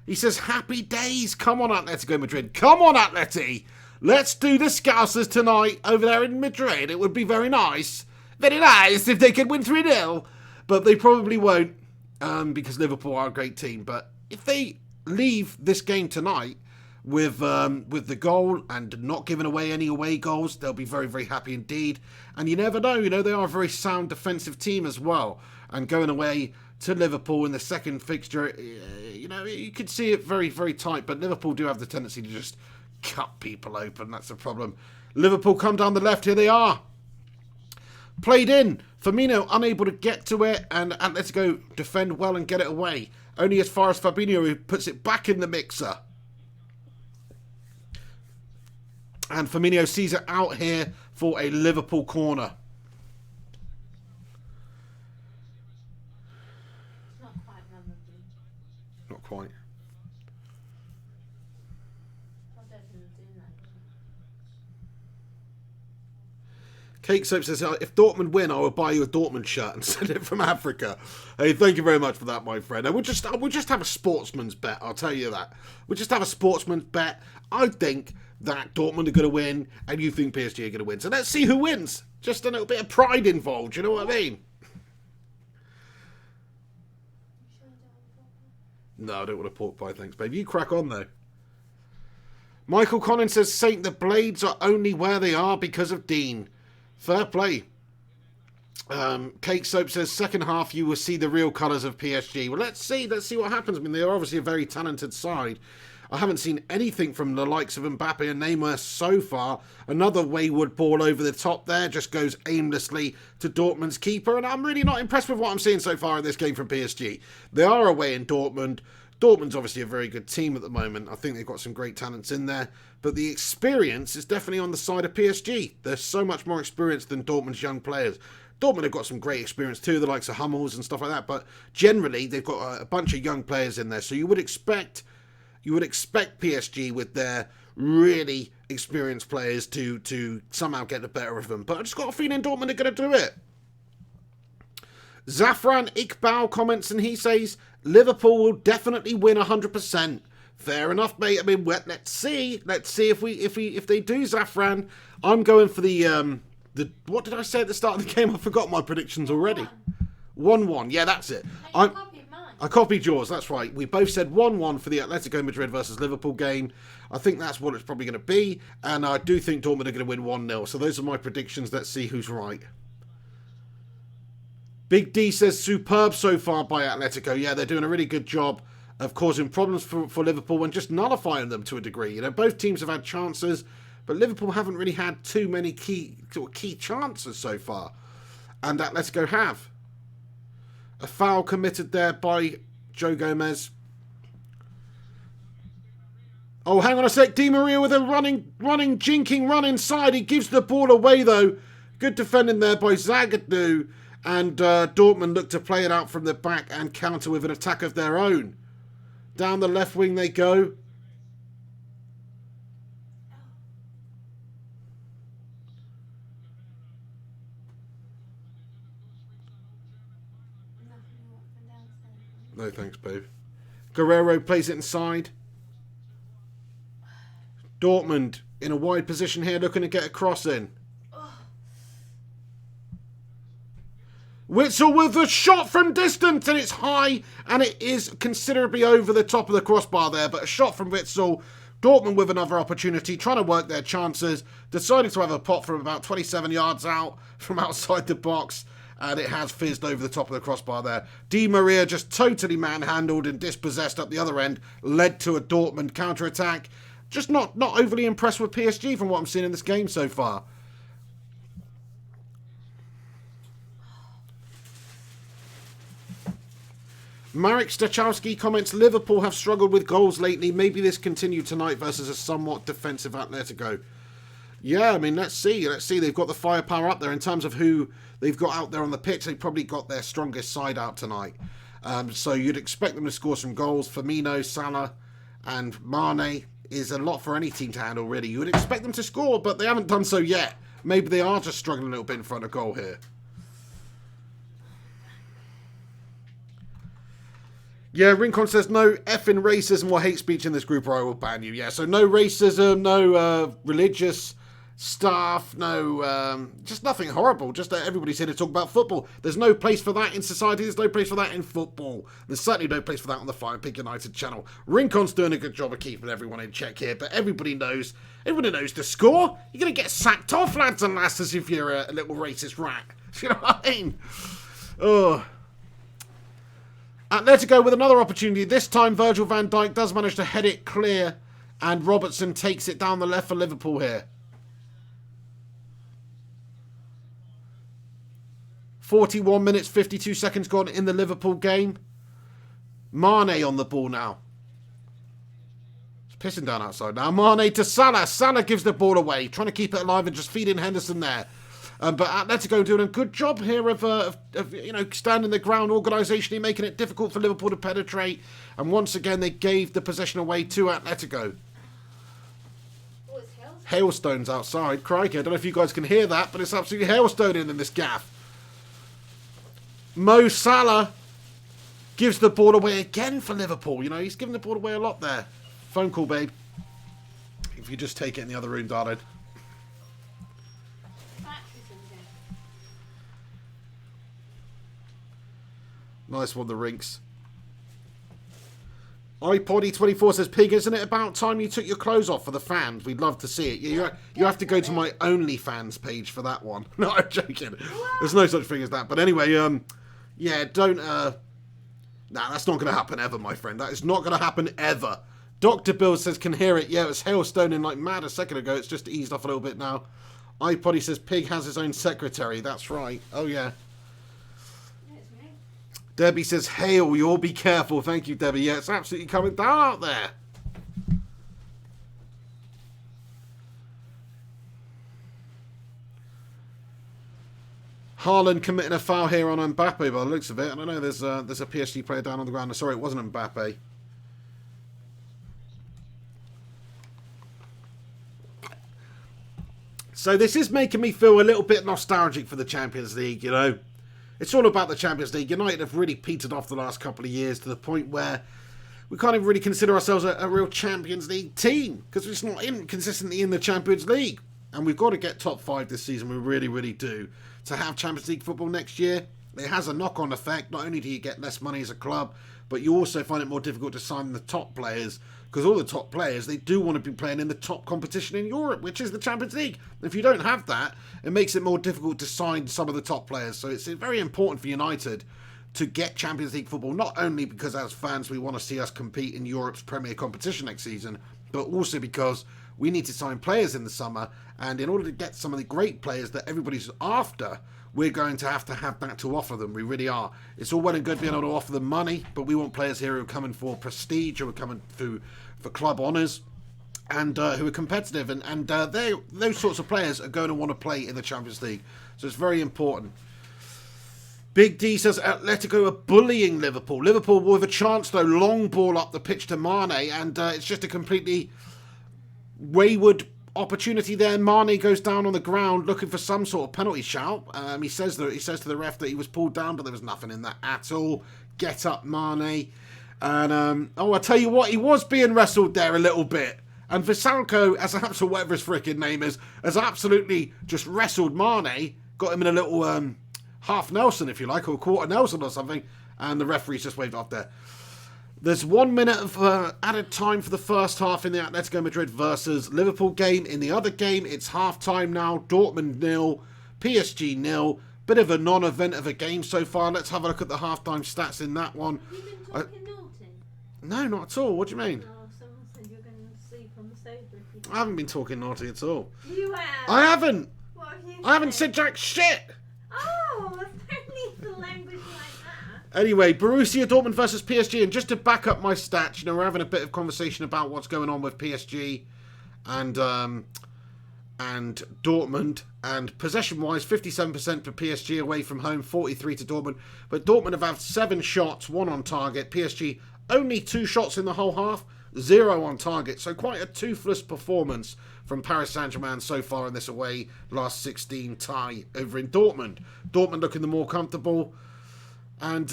He says, happy days. Come on, Atletico Madrid. Come on, Atleti. Let's do the Scousers tonight over there in Madrid. It would be very nice. Very nice if they could win 3-0. But they probably won't because Liverpool are a great team. But if they leave this game tonight with the goal and not giving away any away goals, they'll be very, very happy indeed. And you never know. You know, they are a very sound defensive team as well. And going away to Liverpool in the second fixture, you know, you could see it very, very tight, but Liverpool do have the tendency to just cut people open. That's the problem. Liverpool come down the left. Here they are. Played in. Firmino unable to get to it, and Atletico defend well and get it away. Only as far as Fabinho, who puts it back in the mixer. And Firmino sees it out here for a Liverpool corner. Not quite. Cake Soap says, if Dortmund win, I will buy you a Dortmund shirt and send it from Africa. Hey, thank you very much for that, my friend. We'll just have a sportsman's bet, I'll tell you that. We'll just have a sportsman's bet. I think that Dortmund are going to win, and you think PSG are going to win. So let's see who wins. Just a little bit of pride involved, you know what I mean? No, I don't want a pork pie, thanks, babe. You crack on, though. Michael Collins says, Saint, the Blades are only where they are because of Dean. Fair play. Cake Soap says, second half, you will see the real colours of PSG. Well, let's see what happens. I mean, they're obviously a very talented side. I haven't seen anything from the likes of Mbappe and Neymar so far. Another wayward ball over the top there, just goes aimlessly to Dortmund's keeper, and I'm really not impressed with what I'm seeing so far in this game from PSG. They are away in Dortmund. Dortmund's obviously a very good team at the moment. I think they've got some great talents in there. But the experience is definitely on the side of PSG. They're so much more experienced than Dortmund's young players. Dortmund have got some great experience too, the likes of Hummels and stuff like that. But generally, they've got a bunch of young players in there. So you would expect PSG with their really experienced players to somehow get the better of them. But I just got a feeling Dortmund are going to do it. Zafran Iqbal comments and he says, Liverpool will definitely win 100%. Fair enough, mate. I mean, let's see. Let's see if they do, Zafran. I'm going for the what did I say at the start of the game? I forgot my predictions already. 1-1. Yeah, that's it. I copied yours. That's right. We both said 1-1 for the Atletico Madrid versus Liverpool game. I think that's what it's probably going to be, and I do think Dortmund are going to win 1-0. So those are my predictions. Let's see who's right. Big D says superb so far by Atletico. Yeah, they're doing a really good job of causing problems for Liverpool and just nullifying them to a degree. You know, both teams have had chances, but Liverpool haven't really had too many key chances so far. And Atletico have. A foul committed there by Joe Gomez. Oh, hang on a sec. Di Maria with a running, jinking run inside. He gives the ball away, though. Good defending there by Zagadou. And Dortmund look to play it out from the back and counter with an attack of their own. Down the left wing they go. No thanks, babe. Guerrero plays it inside. Dortmund in a wide position here, looking to get a cross in. Witsel with a shot from distance, and it's high, and it is considerably over the top of the crossbar there, but a shot from Witsel. Dortmund with another opportunity, trying to work their chances, decided to have a pot from about 27 yards out, from outside the box, and it has fizzed over the top of the crossbar there. Di Maria just totally manhandled and dispossessed up the other end, led to a Dortmund counter-attack. Just not overly impressed with PSG from what I'm seeing in this game so far. Marek Stachowski comments, Liverpool have struggled with goals lately. Maybe this continued tonight versus a somewhat defensive Atletico. Yeah, I mean, let's see. Let's see. They've got the firepower up there in terms of who they've got out there on the pitch. They've probably got their strongest side out tonight. So you'd expect them to score some goals. Firmino, Salah and Mane is a lot for any team to handle, really. You would expect them to score, but they haven't done so yet. Maybe they are just struggling a little bit in front of goal here. Yeah, Rincon says no effing racism or hate speech in this group or I will ban you. Yeah, so no racism, no religious stuff, no, just nothing horrible. Just that everybody's here to talk about football. There's no place for that in society. There's no place for that in football. There's certainly no place for that on the Flying Pig United channel. Rincon's doing a good job of keeping everyone in check here, but everybody knows the score. You're going to get sacked off, lads and lasses, if you're a little racist rat. You know what I mean? Oh. Atletico with another opportunity. This time Virgil van Dijk does manage to head it clear and Robertson takes it down the left for Liverpool here. 41 minutes, 52 seconds gone in the Liverpool game. Mane on the ball now. It's pissing down outside now. Mane to Salah. Salah gives the ball away, trying to keep it alive and just feed in Henderson there. But Atletico doing a good job here of standing the ground organisationally, making it difficult for Liverpool to penetrate. And once again, they gave the possession away to Atletico. Hailstones outside. Crikey, I don't know if you guys can hear that, but it's absolutely hailstoning in this gaff. Mo Salah gives the ball away again for Liverpool. You know, he's given the ball away a lot there. Phone call, babe. If you just take it in the other room, darling. Nice one, the Rinks. iPoddy24 says, Pig, isn't it about time you took your clothes off for the fans? We'd love to see it. You have to go to my OnlyFans page for that one. No, I'm joking. There's no such thing as that. But anyway, yeah, don't... Nah, that's not going to happen ever, my friend. That is not going to happen ever. Dr. Bill says, can hear it. Yeah, it was hailstoning like mad a second ago. It's just eased off a little bit now. iPoddy says, Pig has his own secretary. That's right. Oh, yeah. Debbie says, hail, you all be careful. Thank you, Debbie. Yeah, it's absolutely coming down out there. Haaland committing a foul here on Mbappe by the looks of it. I don't know, there's a PSG player down on the ground. Sorry, it wasn't Mbappe. So this is making me feel a little bit nostalgic for the Champions League, you know. It's all about the Champions League. United have really petered off the last couple of years to the point where we can't even really consider ourselves a real Champions League team because we're just not consistently in the Champions League. And we've got to get top 5 this season. We really, really do. To have Champions League football next year, it has a knock-on effect. Not only do you get less money as a club, but you also find it more difficult to sign the top players because all the top players, they do want to be playing in the top competition in Europe, which is the Champions League. If you don't have that, it makes it more difficult to sign some of the top players. So it's very important for United to get Champions League football, not only because as fans we want to see us compete in Europe's premier competition next season, but also because we need to sign players in the summer, and in order to get some of the great players that everybody's after, we're going to have that to offer them. We really are. It's all well and good being able to offer them money, but we want players here who are coming for prestige, who are coming for club honours, and who are competitive. And those sorts of players are going to want to play in the Champions League. So it's very important. Big D says Atletico are bullying Liverpool. Liverpool with a chance though, long ball up the pitch to Mane, and it's just a completely wayward opportunity there. Mane goes down on the ground looking for some sort of penalty shout. He says to the ref that he was pulled down, but there was nothing in that at all. Get up, Mane. And I tell you what, he was being wrestled there a little bit. And Visalco, as or whatever his freaking name is, has absolutely just wrestled Mane, got him in a little half Nelson, if you like, or quarter Nelson or something, and the referee's just waved off there. There's 1 minute of added time for the first half in the Atletico Madrid versus Liverpool game. In the other game, it's half-time now. Dortmund 0, PSG 0. Bit of a non-event of a game so far. Let's have a look at the half-time stats in that one. Have you been talking naughty? No, not at all. What do you mean? Oh, someone said you're going to sleep on the sofa if you I haven't been talking naughty at all. You have. I haven't. What have you I haven't said jack shit. Oh, apparently the language like that. Anyway, Borussia Dortmund versus PSG, and just to back up my stats, you know, we're having a bit of conversation about what's going on with PSG and Dortmund, and possession-wise, 57% for PSG away from home, 43 to Dortmund. But Dortmund have had 7 shots, 1 on target. PSG only 2 shots in the whole half, 0 on target. So quite a toothless performance from Paris Saint-Germain so far in this away last 16 tie over in Dortmund. Dortmund looking the more comfortable. And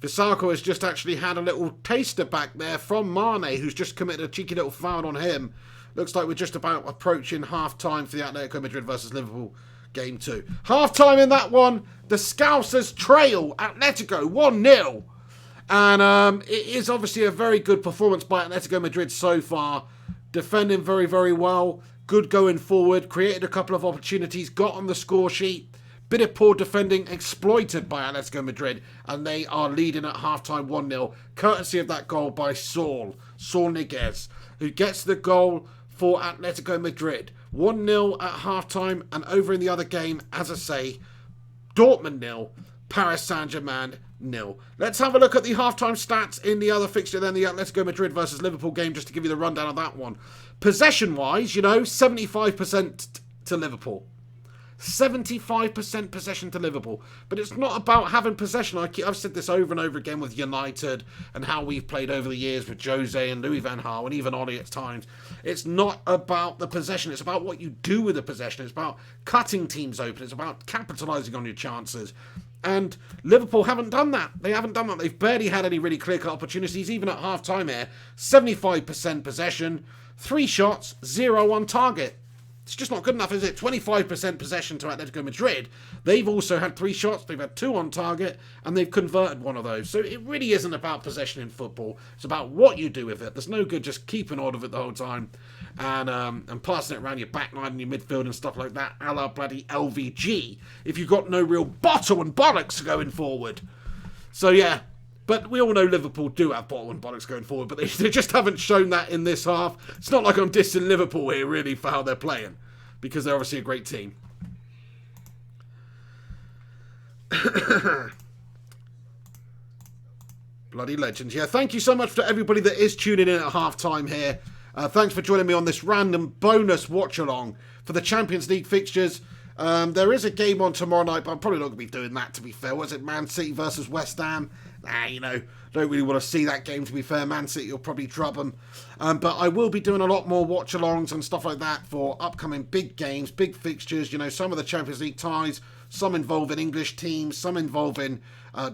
Visalco has just actually had a little taster back there from Mane, who's just committed a cheeky little foul on him. Looks like we're just about approaching half-time for the Atletico Madrid versus Liverpool game 2. Half-time in that one, the Scousers trail Atletico 1-0. And it is obviously a very good performance by Atletico Madrid so far. Defending very, very well. Good going forward. Created a couple of opportunities. Got on the score sheet. Bit of poor defending exploited by Atletico Madrid. And they are leading at halftime 1-0. Courtesy of that goal by Saul Niguez, who gets the goal for Atletico Madrid. 1-0 at halftime. And over in the other game, as I say, Dortmund 0. Paris Saint-Germain 0. Let's have a look at the halftime stats in the other fixture then, the Atletico Madrid versus Liverpool game, just to give you the rundown of that one. Possession-wise, 75% to Liverpool. 75% possession to Liverpool. But it's not about having possession. I've said this over and over again with United and how we've played over the years with Jose and Louis van Gaal and even Ollie at times. It's not about the possession. It's about what you do with the possession. It's about cutting teams open. It's about capitalising on your chances. And Liverpool haven't done that. They haven't done that. They've barely had any really clear-cut opportunities, even at half-time here. 75% possession, 3 shots, 0 on target. It's just not good enough, is it? 25% possession to Atletico Madrid. They've also had 3 shots, they've had 2 on target, and they've converted 1 of those. So it really isn't about possession in football. It's about what you do with it. There's no good just keeping hold of it the whole time and passing it around your back line and your midfield and stuff like that, a la bloody LVG, if you've got no real bottle and bollocks going forward. So yeah, but we all know Liverpool do have bottle and bollocks going forward, but they just haven't shown that in this half. It's not like I'm dissing Liverpool here, really, for how they're playing, because they're obviously a great team. Bloody legends. Yeah, thank you so much to everybody that is tuning in at half-time here. Thanks for joining me on this random bonus watch-along for the Champions League fixtures. There is a game on tomorrow night, but I'm probably not going to be doing that, to be fair. Was it Man City versus West Ham? Don't really want to see that game, to be fair. Man City will probably drub them. But I will be doing a lot more watch-alongs and stuff like that for upcoming big games, big fixtures. Some of the Champions League ties, some involving English teams, some involving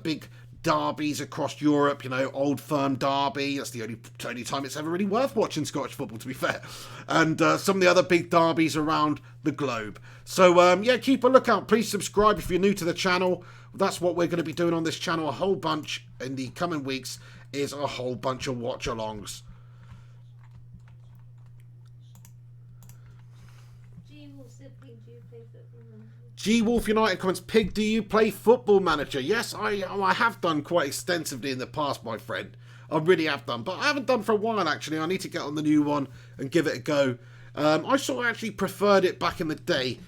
big derbies across Europe, Old Firm derby. That's the only time it's ever really worth watching Scottish football, to be fair. And some of the other big derbies around the globe. So, yeah, keep a lookout. Please subscribe if you're new to the channel. That's what we're going to be doing on this channel. A whole bunch in the coming weeks is a whole bunch of watch-alongs. G-Wolf United comments, Pig, do you play Football Manager? Yes, I have done quite extensively in the past, my friend. I really have done. But I haven't done for a while, actually. I need to get on the new one and give it a go. I sort of actually preferred it back in the day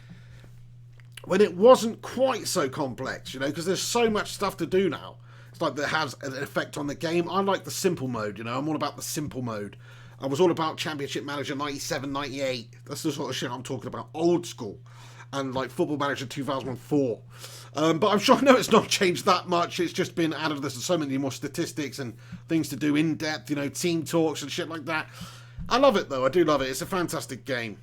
when it wasn't quite so complex, because there's so much stuff to do now. It's like that has an effect on the game. I like the simple mode, I'm all about the simple mode. I was all about Championship Manager 97, 98. That's the sort of shit I'm talking about. Old school. and like Football Manager 2004. But I'm sure I know it's not changed that much. It's just been added. There's so many more statistics and things to do in depth, you know, team talks and shit like that. I love it though. I do love it. It's a fantastic game.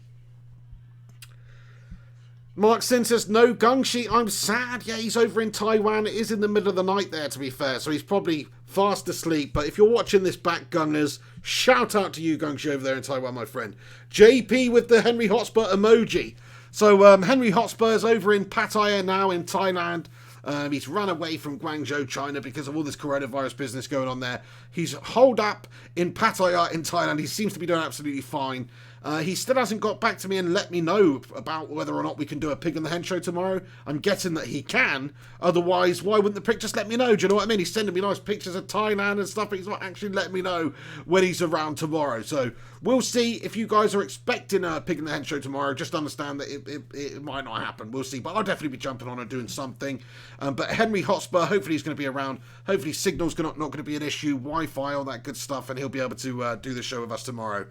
Mark Sin says, no Gungshi, I'm sad. Yeah, he's over in Taiwan. It is in the middle of the night there, to be fair, so he's probably fast asleep. But if you're watching this back, Gungers, shout out to you, Gungshi, over there in Taiwan, my friend. JP with the Henry Hotspur emoji. So Henry Hotspur is over in Pattaya now in Thailand. He's run away from Guangzhou, China, because of all this coronavirus business going on there. He's holed up in Pattaya in Thailand. He seems to be doing absolutely fine. He still hasn't got back to me and let me know about whether or not we can do a Pig in the Hen show tomorrow. I'm guessing that he can. Otherwise, why wouldn't the prick just let me know? Do you know what I mean? He's sending me nice pictures of Thailand and stuff, but he's not actually letting me know when he's around tomorrow. So we'll see. If you guys are expecting a Pig in the Hen show tomorrow, just understand that it might not happen. We'll see. But I'll definitely be jumping on and doing something. But Henry Hotspur, hopefully he's going to be around. Hopefully signal's not going to be an issue. Wi-Fi, all that good stuff. And he'll be able to do the show with us tomorrow.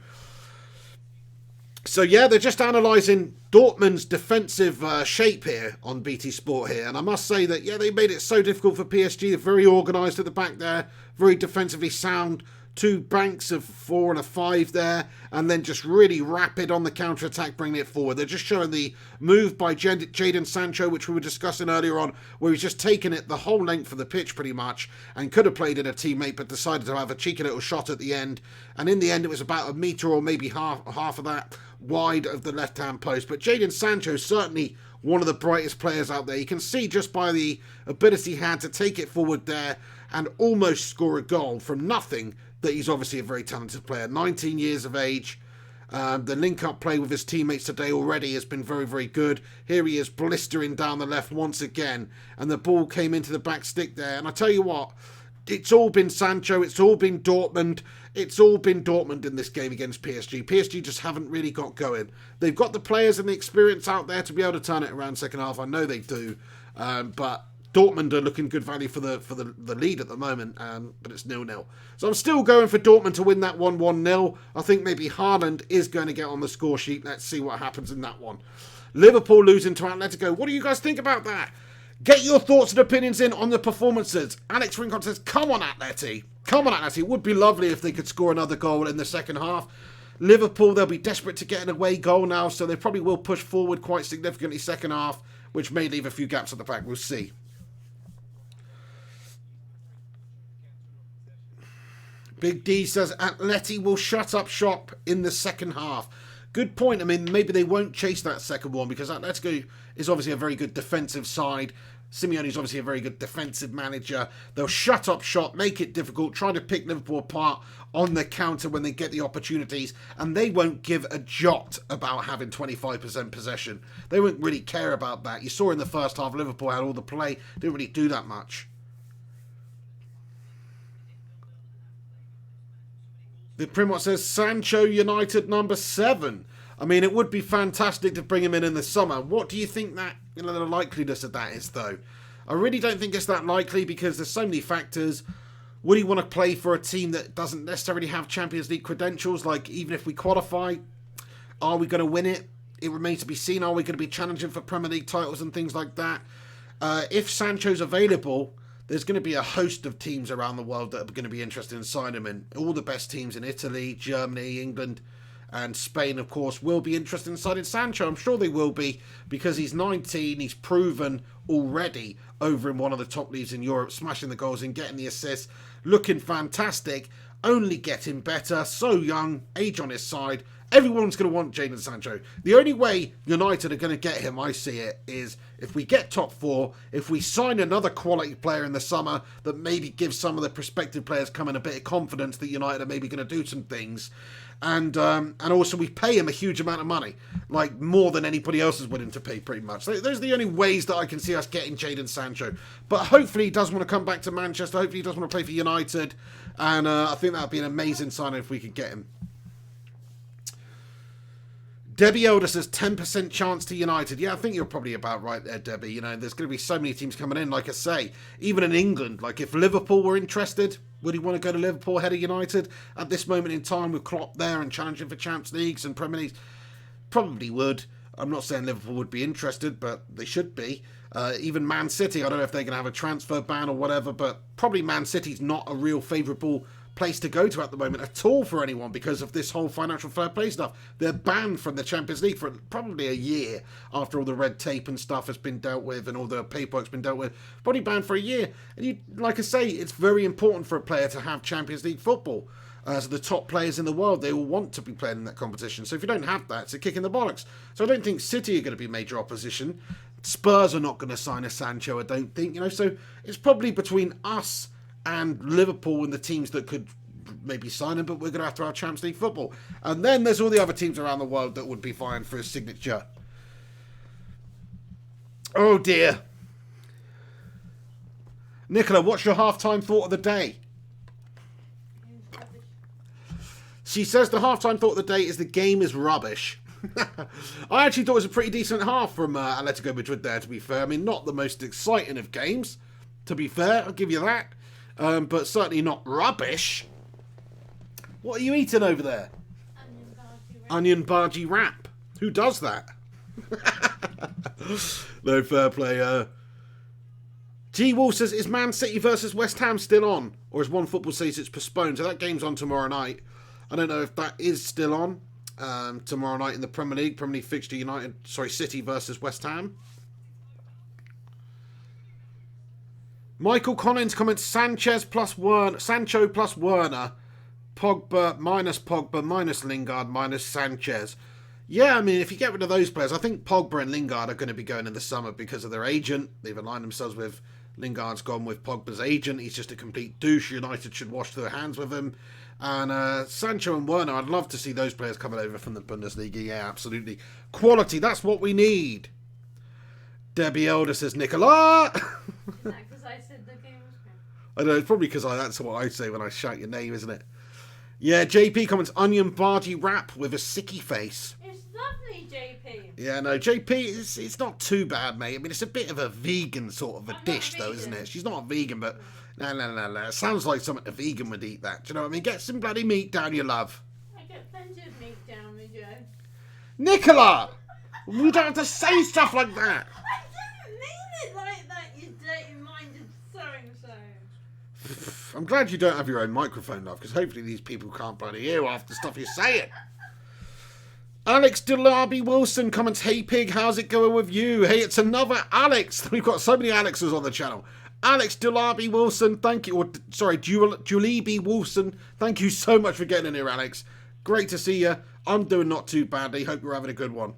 So yeah, they're just analysing Dortmund's defensive shape here on BT Sport here. And I must say that, yeah, they made it so difficult for PSG. They're very organised at the back there, very defensively sound. 2 banks of 4 and a 5 there, and then just really rapid on the counter-attack, bringing it forward. They're just showing the move by Jadon Sancho, which we were discussing earlier on, where he's just taken it the whole length of the pitch pretty much, and could have played in a teammate, but decided to have a cheeky little shot at the end. And in the end, it was about a metre or maybe half of that wide of the left-hand post. But Jadon Sancho certainly one of the brightest players out there. You can see just by the ability he had to take it forward there and almost score a goal from nothing that he's obviously a very talented player. 19 years of age. The link-up play with his teammates today already has been very, very good. Here he is blistering down the left once again. And the ball came into the back stick there. And I tell you what, it's all been Sancho. It's all been Dortmund. It's all been Dortmund in this game against PSG. PSG just haven't really got going. They've got the players and the experience out there to be able to turn it around second half. I know they do. But Dortmund are looking good value for the lead at the moment, but it's 0-0. So I'm still going for Dortmund to win that 1-1-0. I think maybe Haaland is going to get on the score sheet. Let's see what happens in that one. Liverpool losing to Atletico. What do you guys think about that? Get your thoughts and opinions in on the performances. Alex Rincon says, come on Atleti. Come on Atleti. It would be lovely if they could score another goal in the second half. Liverpool, they'll be desperate to get an away goal now, so they probably will push forward quite significantly second half, which may leave a few gaps at the back. We'll see. Big D says Atleti will shut up shop in the second half. Good point. I mean, maybe they won't chase that second one because Atletico is obviously a very good defensive side. Simeone's obviously a very good defensive manager. They'll shut up shop, make it difficult, try to pick Liverpool apart on the counter when they get the opportunities, and they won't give a jot about having 25% possession. They won't really care about that. You saw in the first half, Liverpool had all the play, didn't really do that much. The Primot says, Sancho United number 7. I mean, it would be fantastic to bring him in the summer. What do you think that, the likeliness of that is, though? I really don't think it's that likely because there's so many factors. Would he want to play for a team that doesn't necessarily have Champions League credentials? Like, even if we qualify, are we going to win it? It remains to be seen. Are we going to be challenging for Premier League titles and things like that? If Sancho's available, there's going to be a host of teams around the world that are going to be interested in signing him. And all the best teams in Italy, Germany, England, and Spain, of course, will be interested in signing Sancho. I'm sure they will be because he's 19. He's proven already over in one of the top leagues in Europe, smashing the goals and getting the assists, looking fantastic, only getting better. So young, age on his side. Everyone's going to want Jadon Sancho. The only way United are going to get him, I see it, is if we get top 4, if we sign another quality player in the summer that maybe gives some of the prospective players coming a bit of confidence that United are maybe going to do some things. And also we pay him a huge amount of money, like more than anybody else is willing to pay pretty much. Those are the only ways that I can see us getting Jadon Sancho. But hopefully he does want to come back to Manchester. Hopefully he does want to play for United. And I think that would be an amazing signing if we could get him. Debbie Elder says 10% chance to United. Yeah, I think you're probably about right there, Debbie. You know, there's going to be so many teams coming in. Like I say, even in England, like if Liverpool were interested, would he want to go to Liverpool ahead of United at this moment in time with Klopp there and challenging for Champions Leagues and Premier Leagues? Probably would. I'm not saying Liverpool would be interested, but they should be. Even Man City, I don't know if they're going to have a transfer ban or whatever, but probably Man City's not a real favourable place to go to at the moment at all for anyone because of this whole financial fair play stuff. They're banned from the Champions League for probably a year after all the red tape and stuff has been dealt with and all the paperwork's been dealt with. Probably banned for a year. And you, like I say, it's very important for a player to have Champions League football. So the top players in the world, they all want to be playing in that competition. So if you don't have that, it's a kick in the bollocks. So I don't think City are going to be major opposition. Spurs are not going to sign a Sancho, I don't think. So it's probably between us and Liverpool and the teams that could maybe sign him, but we're going to have to have Champions League football. And then there's all the other teams around the world that would be vying for his signature. Oh dear. Nicola, what's your halftime thought of the day? She says the halftime thought of the day is the game is rubbish. I actually thought it was a pretty decent half from Atletico Madrid there, to be fair. I mean, not the most exciting of games, to be fair. I'll give you that. But certainly not rubbish. What are you eating over there? Onion bhaji wrap. Who does that? No fair play. G. Wolf says, is Man City versus West Ham still on? Or is One Football says it's postponed? So that game's on tomorrow night. I don't know if that is still on. Tomorrow night in the Premier League fixture City versus West Ham. Michael Collins comments Sancho plus Werner, Pogba minus Lingard minus Sanchez. Yeah, I mean, if you get rid of those players, I think Pogba and Lingard are going to be going in the summer because of their agent. They've aligned themselves with Lingard's gone with Pogba's agent. He's just a complete douche. United should wash their hands with him. And Sancho and Werner, I'd love to see those players coming over from the Bundesliga. Yeah, absolutely. Quality, that's what we need. Debbie Elder says, Nicola! Because I said the game was good. I know, it's probably because that's what I say when I shout your name, isn't it? Yeah, JP comments, onion bhaji wrap with a sicky face. It's lovely, JP. Yeah, no, JP, it's not too bad, mate. I mean, it's a bit of a vegan sort of a dish, though, isn't it? She's not a vegan, but... No. It sounds like something a vegan would eat, that. Do you know what I mean? Get some bloody meat down your love. I get plenty of meat down me, Joe. Nicola! You don't have to say stuff like that. I didn't mean it like that, you dirty-minded so-and-so. I'm glad you don't have your own microphone, love, because hopefully these people can't bloody hear half the stuff you're saying. Alex Delaby Wilson comments, hey pig, how's it going with you? Hey, it's another Alex. We've got so many Alexes on the channel. Alex Delaby Wilson, thank you. Julie B. Wilson, thank you so much for getting in here, Alex. Great to see you. I'm doing not too badly. Hope you're having a good one.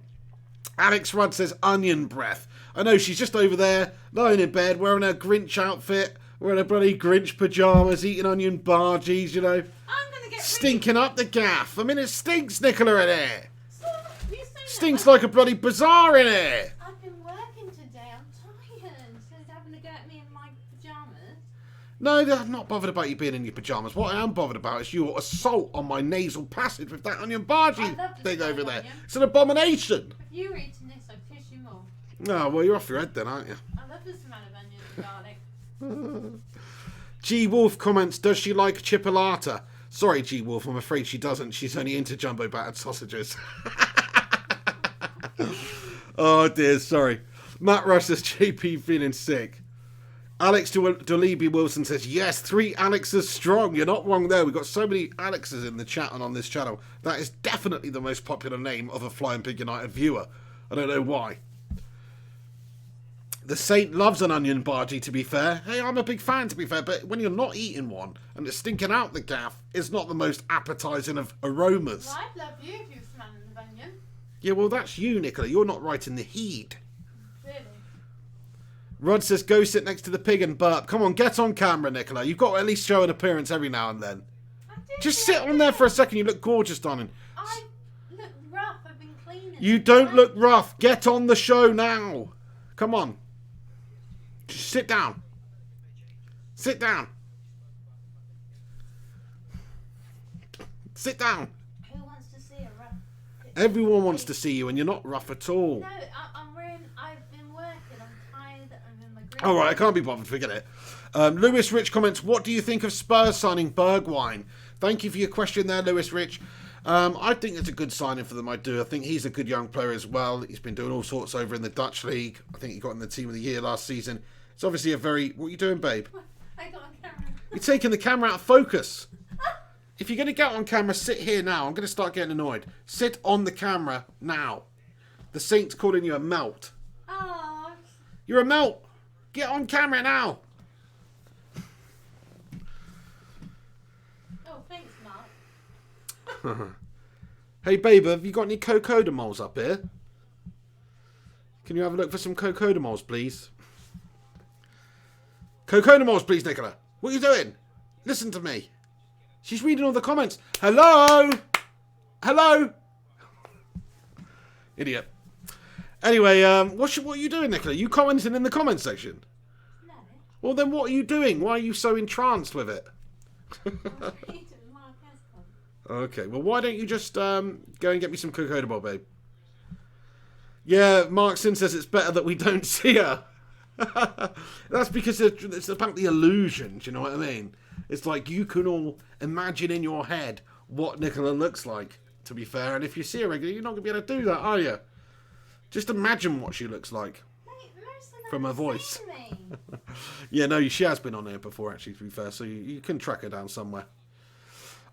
Alex Rudd says onion breath. I know, she's just over there, lying in bed, wearing her Grinch outfit, wearing her bloody Grinch pyjamas, eating onion bhajies, you know. I'm going to get stinking up the gaff. I mean, it stinks, Nicola, in here. Stinks that. like a bloody bazaar in here. I've been working today. I'm tired. So it's having to go at me in my pyjamas. No, I'm not bothered about you being in your pyjamas. What I am bothered about is your assault on my nasal passage with that onion bhaji thing over there. Onion. It's an abomination. If you were eating this, I'd piss you more. No, well, you're off your head then, aren't you? I love the smell of onion and garlic. G. Wolf comments, does she like chipolata? Sorry, G. Wolf, I'm afraid she doesn't. She's only into jumbo battered sausages. Oh dear, sorry. Matt Rush says, JP feeling sick. Alex Doliby Wilson says, yes, 3 Alexes strong. You're not wrong there. We've got so many Alexes in the chat and on this channel. That is definitely the most popular name of a Flying Pig United viewer. I don't know why. The Saint loves an onion bhaji, to be fair. Hey, I'm a big fan, to be fair, but when you're not eating one and it's stinking out the gaff, it's not the most appetising of aromas. Well, I'd love you if you were smelling the onion. Yeah, well, that's you, Nicola. You're not right in the heat. Really? Rod says, go sit next to the pig and burp. Come on, get on camera, Nicola. You've got to at least show an appearance every now and then. Just sit on there for a second. You look gorgeous, darling. I look rough. I've been cleaning. You don't look rough. Get on the show now. Come on. Just sit down. Sit down. Sit down. Who wants to see a rough? Everyone wants to see you, and you're not rough at all. No, I've been working. I'm tired. I'm in my green. All right, I can't be bothered. Forget it. Lewis Rich comments, what do you think of Spurs signing Bergwijn? Thank you for your question there, Lewis Rich. I think it's a good signing for them. I do. I think he's a good young player as well. He's been doing all sorts over in the Dutch league. I think he got in the team of the year last season. It's obviously a very... What are you doing, babe? I got on camera. You're taking the camera out of focus. If you're going to get on camera, sit here now. I'm going to start getting annoyed. Sit on the camera now. The Saint's calling you a melt. Oh. You're a melt. Get on camera now. Oh, thanks, Mark. Hey, babe, have you got any cocodamols up here? Can you have a look for some cocodamols, please? Cocodamols, please, Nicola. What are you doing? Listen to me. She's reading all the comments. Hello? Hello? Idiot. Anyway, what are you doing, Nicola? You commenting in the comment section? No. Well, then what are you doing? Why are you so entranced with it? Okay, well, why don't you just go and get me some cocodamol, babe? Yeah, Mark Sin says it's better that we don't see her. That's because it's about the illusion, do you know what I mean? It's like you can all imagine in your head what Nicola looks like, to be fair. And if you see her regularly, you're not going to be able to do that, are you? Just imagine what she looks like. From her voice. Yeah, no, she has been on here before, actually, to be fair. So you can track her down somewhere.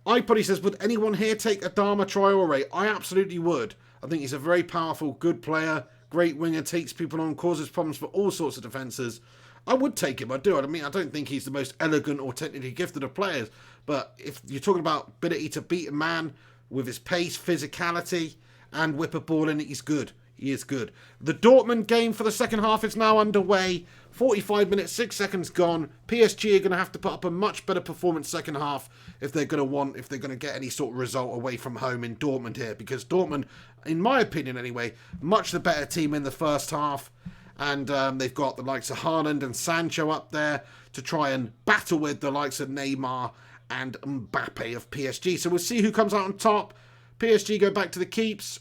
iPoddy says, would anyone here take Adama Traore? I absolutely would. I think he's a very powerful, good player. Great winger, takes people on, causes problems for all sorts of defences. I would take him, I do. I mean, I don't think he's the most elegant or technically gifted of players. But if you're talking about ability to beat a man with his pace, physicality, and whip a ball in, he's good. He is good. The Dortmund game for the second half is now underway. 45 minutes, 6 seconds gone. PSG are going to have to put up a much better performance second half if they're going to get any sort of result away from home in Dortmund here. Because Dortmund, in my opinion anyway, much the better team in the first half. And they've got the likes of Haaland and Sancho up there to try and battle with the likes of Neymar and Mbappe of PSG. So we'll see who comes out on top. PSG go back to the keeps.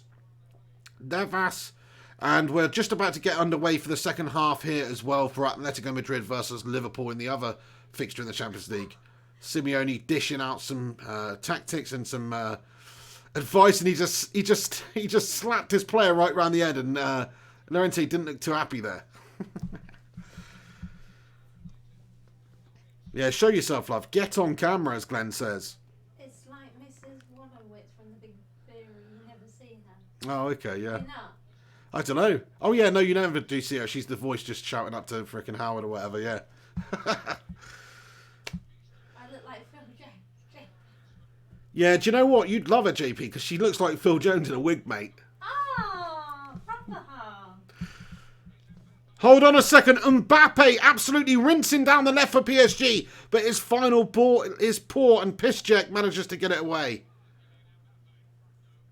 Navas. And we're just about to get underway for the second half here as well for Atletico Madrid versus Liverpool in the other fixture in the Champions League. Simeone dishing out some tactics and some advice, and he just slapped his player right round the head, and Llorente didn't look too happy there. Yeah, show yourself, love. Get on camera, as Glenn says. It's like Mrs. Wallowitz from The Big Fairy. You never see her. Oh, okay, yeah. You're not. I don't know. Oh, yeah, no, you never do see her. She's the voice just shouting up to frickin' Howard or whatever, yeah. I look like Phil Jones. Yeah, do you know what? You'd love her, JP, because she looks like Phil Jones in a wig, mate. Oh, proper hard. Hold on a second. Mbappe absolutely rinsing down the left for PSG, but his final ball is poor, and Piszczek manages to get it away.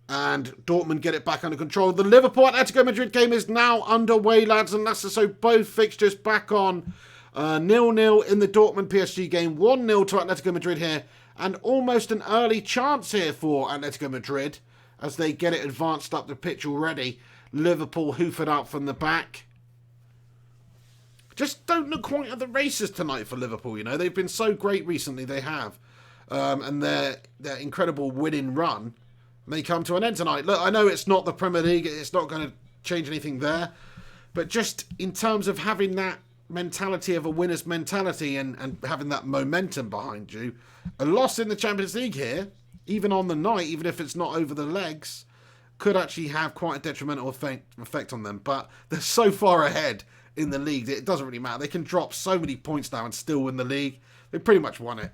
And Dortmund get it back under control. The Liverpool-Atletico Madrid game is now underway, lads and lasses. So both fixtures back on. 0-0 in the Dortmund-PSG game. 1-0 to Atletico Madrid here. And almost an early chance here for Atletico Madrid as they get it advanced up the pitch already. Liverpool hoof it out from the back. Just don't look quite at the races tonight for Liverpool, you know. They've been so great recently, they have. And their incredible winning run may come to an end tonight. Look, I know it's not the Premier League. It's not going to change anything there. But just in terms of having that mentality of a winner's mentality and having that momentum behind you, a loss in the Champions League here, even on the night, even if it's not over the legs, could actually have quite a detrimental effect on them. But they're so far ahead in the league that it doesn't really matter. They can drop so many points now and still win the league. They pretty much won it.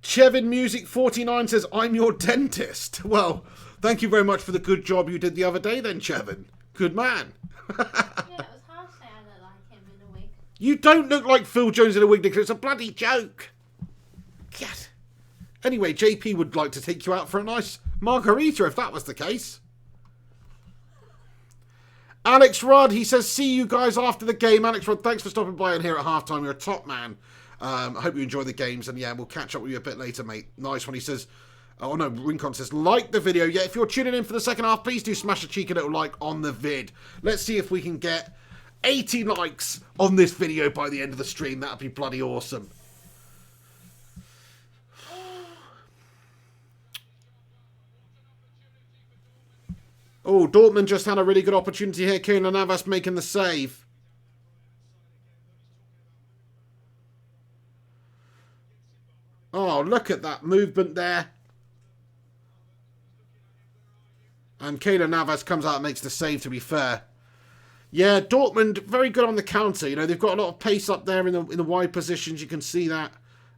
Chevin Music 49 says, I'm your dentist. Well, thank you very much for the good job you did the other day then, Chevin. Good man. Yeah, it was hard to say I look like him in a wig. You don't look like Phil Jones in a wig, Nicola. It's a bloody joke. God. Anyway, JP would like to take you out for a nice margarita if that was the case. Alex Rudd, he says, see you guys after the game. Alex Rudd, thanks for stopping by in here at halftime. You're a top man. I hope you enjoy the games, and yeah, we'll catch up with you a bit later, mate. Nice one. He says, oh no, Rincon says, like the video. Yeah, if you're tuning in for the second half, please do smash a cheeky little like on the vid. Let's see if we can get 80 likes on this video by the end of the stream. That'd be bloody awesome. Oh, Dortmund just had a really good opportunity here. Keylor Navas making the save. Oh, look at that movement there. And Keylor Navas comes out and makes the save, to be fair. Yeah, Dortmund, very good on the counter. You know, they've got a lot of pace up there in the wide positions. You can see that.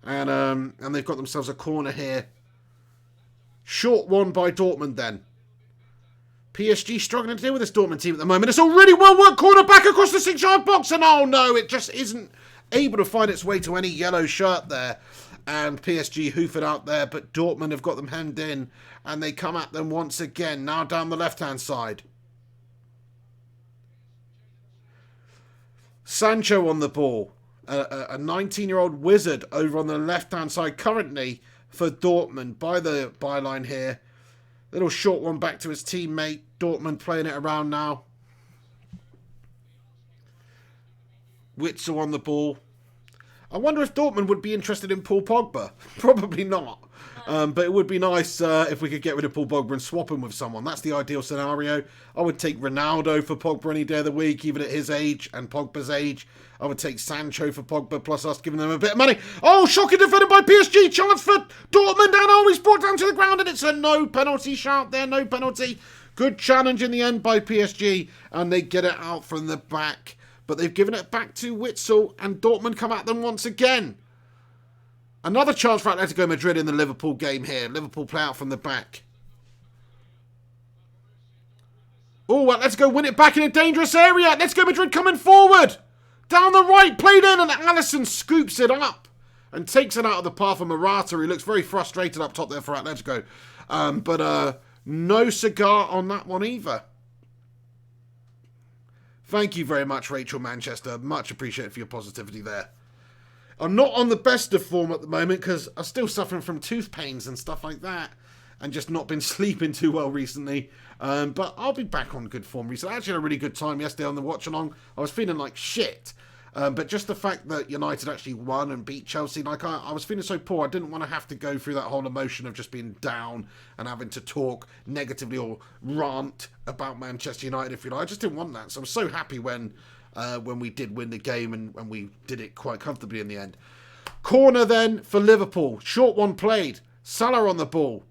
And they've got themselves a corner here. Short one by Dortmund then. PSG struggling to deal with this Dortmund team at the moment. It's a really well-worked corner back across the 6-yard box. And oh no, it just isn't able to find its way to any yellow shirt there. And PSG hoof it out there. But Dortmund have got them hemmed in. And they come at them once again. Now down the left-hand side. Sancho on the ball. A 19-year-old wizard over on the left-hand side currently for Dortmund by the byline here. Little short one back to his teammate. Dortmund playing it around now. Witzel on the ball. I wonder if Dortmund would be interested in Paul Pogba. Probably not. But it would be nice if we could get rid of Paul Pogba and swap him with someone. That's the ideal scenario. I would take Ronaldo for Pogba any day of the week, even at his age and Pogba's age. I would take Sancho for Pogba, plus us giving them a bit of money. Oh, shocking defended by PSG. Chance for Dortmund. And oh, he's brought down to the ground. And it's a no penalty shout there. No penalty. Good challenge in the end by PSG. And they get it out from the back. But they've given it back to Witzel. And Dortmund come at them once again. Another chance for Atletico Madrid in the Liverpool game here. Liverpool play out from the back. Oh, Atletico win it back in a dangerous area. Atletico Madrid coming forward. Down the right, played in, and Alisson scoops it up and takes it out of the path of Morata. He looks very frustrated up top there for Atletico. But no cigar on that one either. Thank you very much, Rachel Manchester. Much appreciated for your positivity there. I'm not on the best of form at the moment because I'm still suffering from tooth pains and stuff like that. And just not been sleeping too well recently. But I'll be back on good form recently. I actually had a really good time yesterday on the watch along. I was feeling like shit. But just the fact that United actually won and beat Chelsea, like I was feeling so poor, I didn't want to have to go through that whole emotion of just being down and having to talk negatively or rant about Manchester United, if you like. I just didn't want that. So I was so happy when we did win the game and we did it quite comfortably in the end. Corner then for Liverpool. Short one played. Salah on the ball.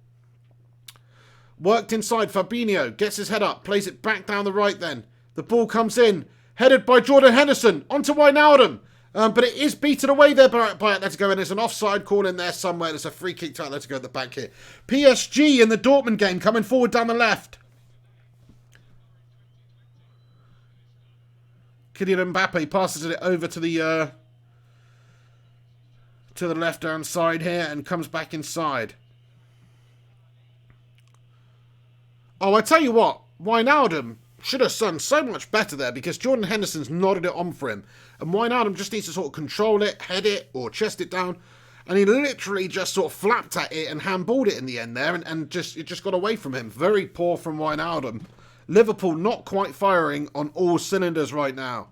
Worked inside. Fabinho gets his head up. Plays it back down the right then. The ball comes in. Headed by Jordan Henderson. Onto Wijnaldum. But it is beaten away there by Atletico. And there's an offside call in there somewhere. There's a free kick to Atletico at the back here. PSG in the Dortmund game coming forward down the left. Kylian Mbappe passes it over to the left-hand side here and comes back inside. Oh, I tell you what, Wijnaldum should have done so much better there because Jordan Henderson's nodded it on for him. And Wijnaldum just needs to sort of control it, head it, or chest it down. And he literally just sort of flapped at it and handballed it in the end there. And it just got away from him. Very poor from Wijnaldum. Liverpool not quite firing on all cylinders right now.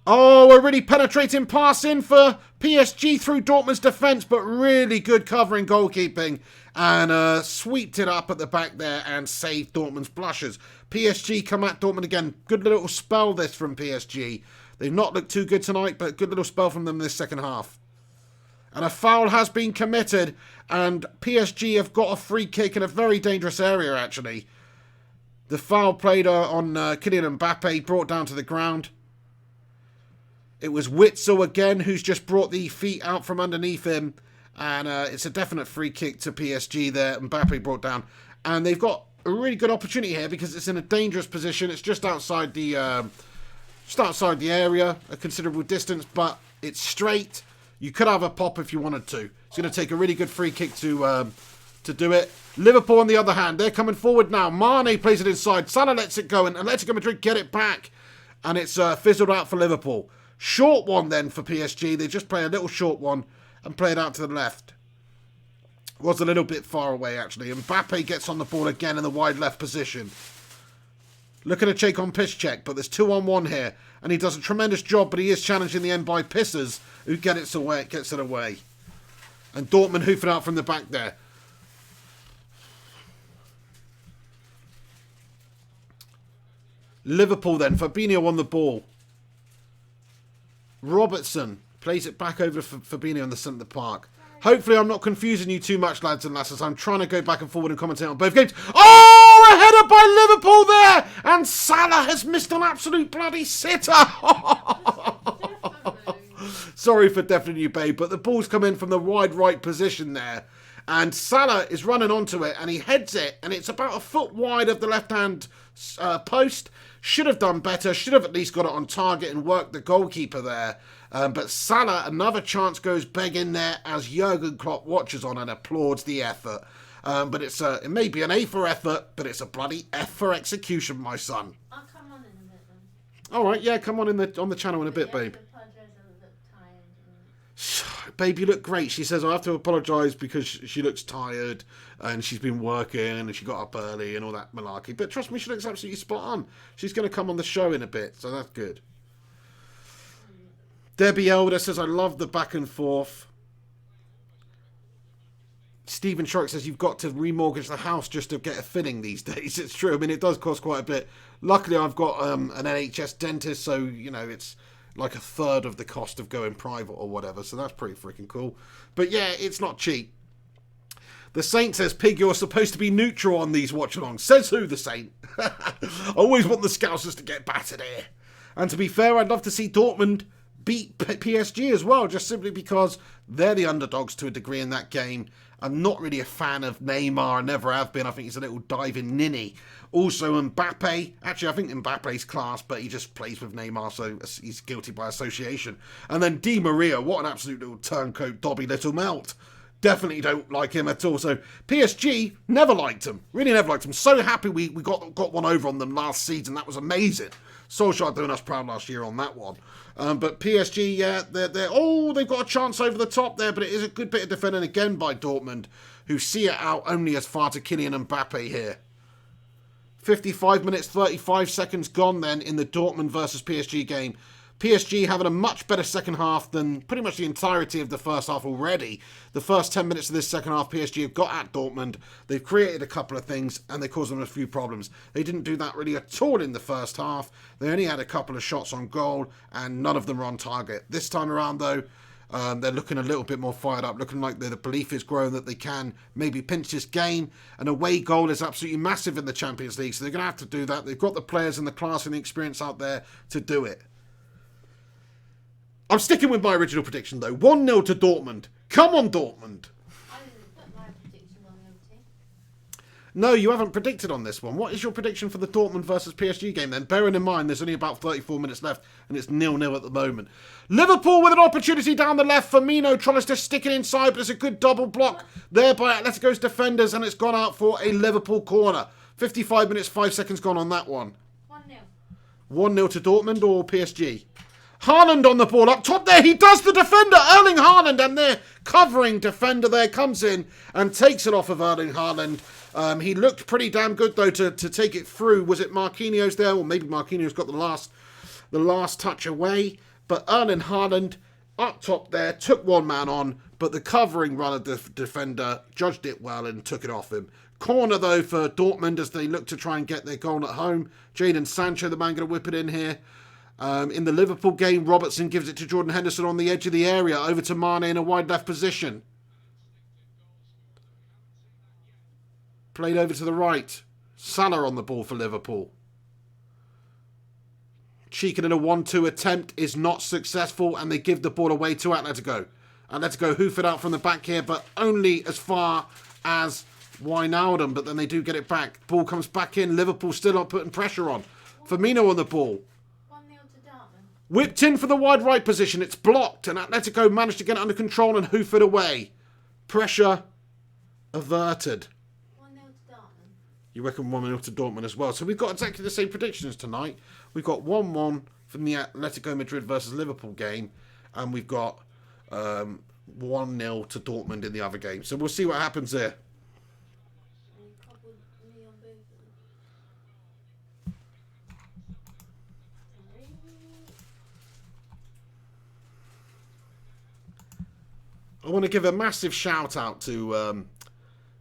Oh, a really penetrating pass in for PSG through Dortmund's defence, but really good covering goalkeeping. And sweeped it up at the back there and saved Dortmund's blushes. PSG come at Dortmund again. Good little spell this from PSG. They've not looked too good tonight, but good little spell from them this second half. And a foul has been committed, and PSG have got a free kick in a very dangerous area, actually. The foul played on Kylian Mbappe, brought down to the ground. It was Witzel again who's just brought the feet out from underneath him. And it's a definite free kick to PSG there. Mbappe brought down. And they've got a really good opportunity here because it's in a dangerous position. It's just outside the area, a considerable distance, but it's straight. You could have a pop if you wanted to. It's going to take a really good free kick to do it. Liverpool, on the other hand, they're coming forward now. Mane plays it inside. Salah lets it go, and Atletico Madrid get it back. And it's fizzled out for Liverpool. Short one then for PSG. They just play a little short one and play it out to the left. Was a little bit far away, actually. Mbappe gets on the ball again in the wide left position. Looking to check on Piszczek, but there's 2-on-1 here. And he does a tremendous job, but he is challenged in the end by Pissers, who gets it away. And Dortmund hoofing out from the back there. Liverpool then. Fabinho on the ball. Robertson plays it back over to Fabinho in the centre of the park. Hopefully I'm not confusing you too much, lads and lasses. I'm trying to go back and forward and commentate on both games. Oh, a header by Liverpool there! And Salah has missed an absolute bloody sitter. Sorry for deafening you, babe, but the ball's come in from the wide right position there. And Salah is running onto it, and he heads it, and it's about a foot wide of the left-hand post. Should have done better, should have at least got it on target and worked the goalkeeper there. But Salah, another chance goes begging there as Jurgen Klopp watches on and applauds the effort. But it may be an A for effort, but it's a bloody F for execution, my son. I'll come on in a bit then. All right, yeah, come on on the channel in a bit, Yeah, babe. I apologise, I look tired and... Babe, you look great. She says, I have to apologise because she looks tired and she's been working and she got up early and all that malarkey. But trust me, she looks absolutely spot on. She's going to come on the show in a bit, so that's good. Debbie Elder says, I love the back and forth. Stephen Shark says, you've got to remortgage the house just to get a filling these days. It's true. I mean, it does cost quite a bit. Luckily, I've got an NHS dentist, so, you know, it's like a third of the cost of going private or whatever. So that's pretty freaking cool. But yeah, it's not cheap. The Saint says, Pig, you're supposed to be neutral on these watch-alongs. Says who, the Saint? I always want the Scousers to get battered here. And to be fair, I'd love to see Dortmund beat PSG as well, just simply because they're the underdogs to a degree in that game. I'm not really a fan of Neymar, I never have been. I think he's a little diving ninny. Also Mbappe, actually I think Mbappe's class, but he just plays with Neymar, so he's guilty by association. And then Di Maria, what an absolute little turncoat, dobby little melt. Definitely don't like him at all. So PSG, never liked him. Really never liked him. So happy we got one over on them last season. That was amazing. Solskjaer doing us proud last year on that one. But PSG, yeah, they've got a chance over the top there, but it is a good bit of defending again by Dortmund, who see it out only as far to Kylian Mbappe here. 55 minutes, 35 seconds gone then in the Dortmund versus PSG game. PSG having a much better second half than pretty much the entirety of the first half already. The first 10 minutes of this second half, PSG have got at Dortmund. They've created a couple of things and they caused them a few problems. They didn't do that really at all in the first half. They only had a couple of shots on goal and none of them were on target. This time around, though, they're looking a little bit more fired up, looking like the belief is growing that they can maybe pinch this game. An away goal is absolutely massive in the Champions League, so they're going to have to do that. They've got the players and the class and the experience out there to do it. I'm sticking with my original prediction, though. 1-0 to Dortmund. Come on, Dortmund. I didn't put my prediction on the other team. No, you haven't predicted on this one. What is your prediction for the Dortmund versus PSG game, then? Bearing in mind, there's only about 34 minutes left, and it's 0-0 at the moment. Liverpool with an opportunity down the left. Firmino tries to stick it inside, but it's a good double block there by Atletico's defenders, and it's gone out for a Liverpool corner. 55 minutes, 5 seconds gone on that one. 1-0. 1-0 to Dortmund or PSG? Haaland on the ball up top there. He does the defender, Erling Haaland, and their covering defender there comes in and takes it off of Erling Haaland. He looked pretty damn good, though, to take it through. Was it Marquinhos there? Or maybe Marquinhos got the last touch away. But Erling Haaland up top there took one man on, but the covering runner defender judged it well and took it off him. Corner, though, for Dortmund as they look to try and get their goal at home. Jadon Sancho, the man, going to whip it in here. In the Liverpool game, Robertson gives it to Jordan Henderson on the edge of the area, over to Mane in a wide left position. Played over to the right. Salah on the ball for Liverpool. Cheeking in a 1-2 attempt is not successful, and they give the ball away to Atletico. Atletico hoof it out from the back here, but only as far as Wijnaldum, but then they do get it back. Ball comes back in. Liverpool still not putting pressure on. Firmino on the ball. Whipped in for the wide right position. It's blocked, and Atletico managed to get it under control and hoof it away. Pressure averted. 1-0 to Dortmund. You reckon 1-0 to Dortmund as well. So we've got exactly the same predictions tonight. We've got 1-1 from the Atletico Madrid versus Liverpool game, and we've got 1-0 to Dortmund in the other game. So we'll see what happens there. I want to give a massive shout out to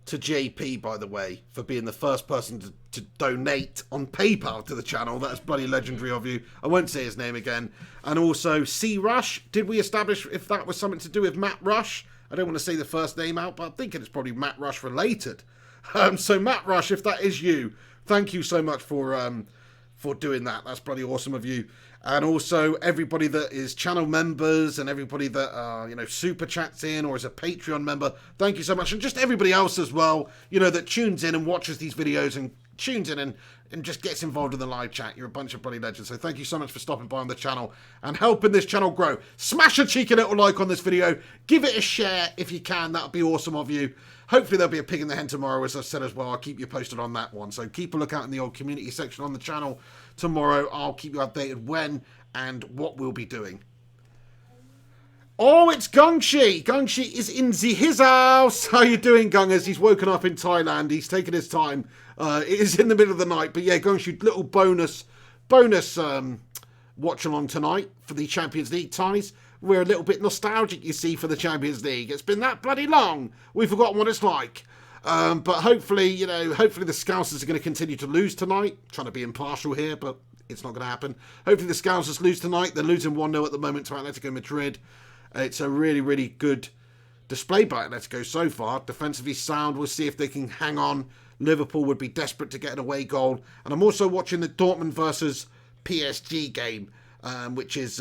JP, by the way, for being the first person to donate on PayPal to the channel. That's bloody legendary of you. I won't say his name again. And also C Rush. Did we establish if that was something to do with Matt Rush? I don't want to say the first name out, but I'm thinking it's probably Matt Rush related. So Matt Rush, if that is you, thank you so much for doing that. That's bloody awesome of you. And also everybody that is channel members and everybody that super chats in or is a Patreon member, thank you so much. And just everybody else as well, that tunes in and watches these videos and tunes in and just gets involved in the live chat. You're a bunch of bloody legends. So thank you so much for stopping by on the channel and helping this channel grow. Smash a cheeky little like on this video. Give it a share if you can. That would be awesome of you. Hopefully there'll be a pig in the hen tomorrow, as I said as well. I'll keep you posted on that one. So keep a lookout in the old community section on the channel tomorrow. I'll keep you updated when and what we'll be doing. Oh, it's Gungshi. Gungshi is in his house. How you doing, Gungers? He's woken up in Thailand. He's taken his time. It is in the middle of the night. But yeah, Gungshi, little bonus watch along tonight for the Champions League ties. We're a little bit nostalgic, you see, for the Champions League. It's been that bloody long. We've forgotten what it's like. But hopefully, hopefully the Scousers are going to continue to lose tonight. Trying to be impartial here, but it's not going to happen. Hopefully the Scousers lose tonight. They're losing 1-0 at the moment to Atletico Madrid. It's a really, really good display by Atletico so far. Defensively sound. We'll see if they can hang on. Liverpool would be desperate to get an away goal. And I'm also watching the Dortmund versus PSG game, which is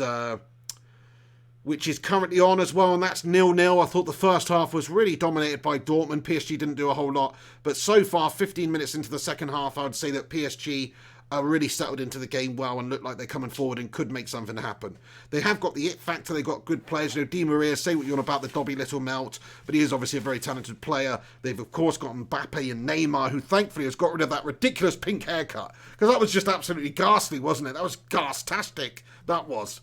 currently on as well, and that's 0-0. I thought the first half was really dominated by Dortmund. PSG didn't do a whole lot, but so far, 15 minutes into the second half, I would say that PSG are really settled into the game well and look like they're coming forward and could make something happen. They have got the it factor. They've got good players. Di Maria, say what you want about the Dobby Little Melt, but he is obviously a very talented player. They've, of course, got Mbappe and Neymar, who thankfully has got rid of that ridiculous pink haircut, because that was just absolutely ghastly, wasn't it? That was ghast-tastic. That was.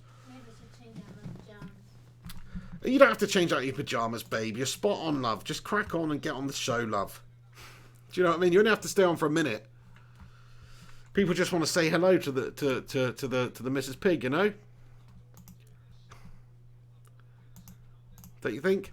You don't have to change out your pyjamas, babe. You're spot on, love. Just crack on and get on the show, love. Do you know what I mean? You only have to stay on for a minute. People just want to say hello to the Mrs. Pig, you know? Don't you think?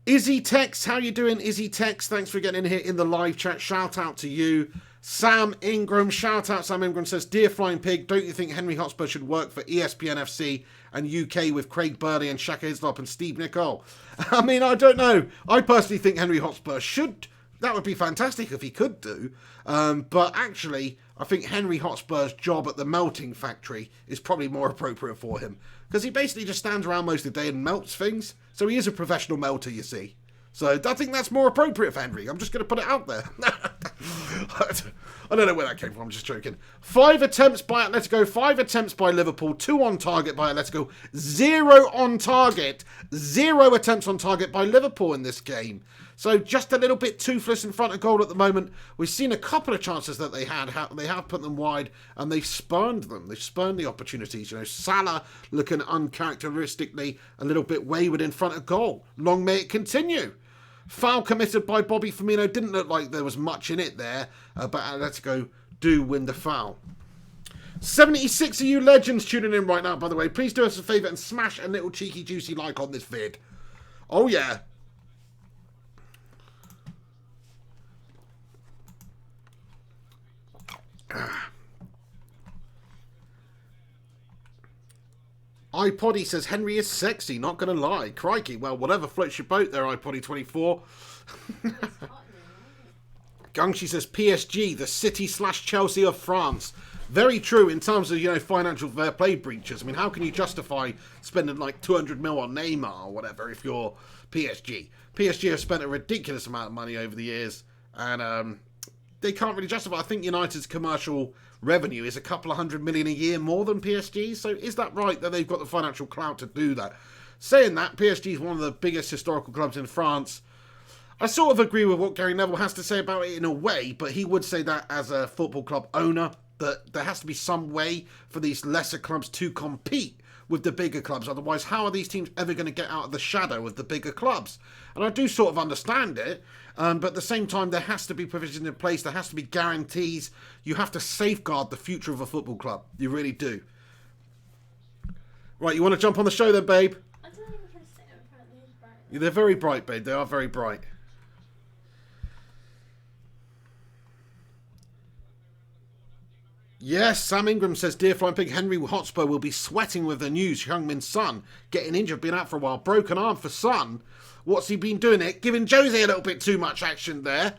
Izzy Tex, how you doing, Izzy Tex? Thanks for getting in here in the live chat. Shout out to you. Sam Ingram, shout out. Sam Ingram says, Dear Flying Pig, don't you think Henry Hotspur should work for ESPN FC and UK with Craig Burley and Shaka Hislop and Steve Nicol? I mean, I don't know. I personally think Henry Hotspur should. That would be fantastic if he could do. But actually, I think Henry Hotspur's job at the melting factory is probably more appropriate for him. Because he basically just stands around most of the day and melts things. So he is a professional melter, you see. So I think that's more appropriate for Henry. I'm just going to put it out there. I don't know where that came from. I'm just joking. 5 attempts by Atletico, 5 attempts by Liverpool, 2 on target by Atletico, 0 on target, 0 attempts on target by Liverpool in this game. So just a little bit toothless in front of goal at the moment. We've seen a couple of chances that they had. They have put them wide and they've spurned them. They've spurned the opportunities. Salah looking uncharacteristically a little bit wayward in front of goal. Long may it continue. Foul committed by Bobby Firmino. Didn't look like there was much in it there, but Atletico do win the foul. 76 of you legends tuning in right now, by the way. Please do us a favour and smash a little cheeky juicy like on this vid. Oh yeah. iPoddy says Henry is sexy, not gonna lie. Crikey, well, whatever floats your boat there, iPoddy24. Gungshi says PSG, the city/Chelsea of France. Very true in terms of, financial fair play breaches. I mean, how can you justify spending like 200 mil on Neymar or whatever if you're PSG? PSG have spent a ridiculous amount of money over the years, and they can't really justify. I think United's commercial revenue is a couple of $100 million a year more than PSG. So is that right that they've got the financial clout to do that? Saying that, PSG is one of the biggest historical clubs in France. I sort of agree with what Gary Neville has to say about it in a way, but he would say that as a football club owner, that there has to be some way for these lesser clubs to compete with the bigger clubs. Otherwise, how are these teams ever going to get out of the shadow of the bigger clubs? And I do sort of understand it, but at the same time, there has to be provisions in place. There has to be guarantees. You have to safeguard the future of a football club. You really do. Right, you want to jump on the show then, babe? I don't even try to sit in front of these bright. They're very bright, babe. They are very bright. Yes, Sam Ingram says, Dear Flying Pig, Henry Hotspur will be sweating with the news. Heung-Min Son getting injured, been out for a while. Broken arm for Son. What's he been doing it? Giving Jose a little bit too much action there.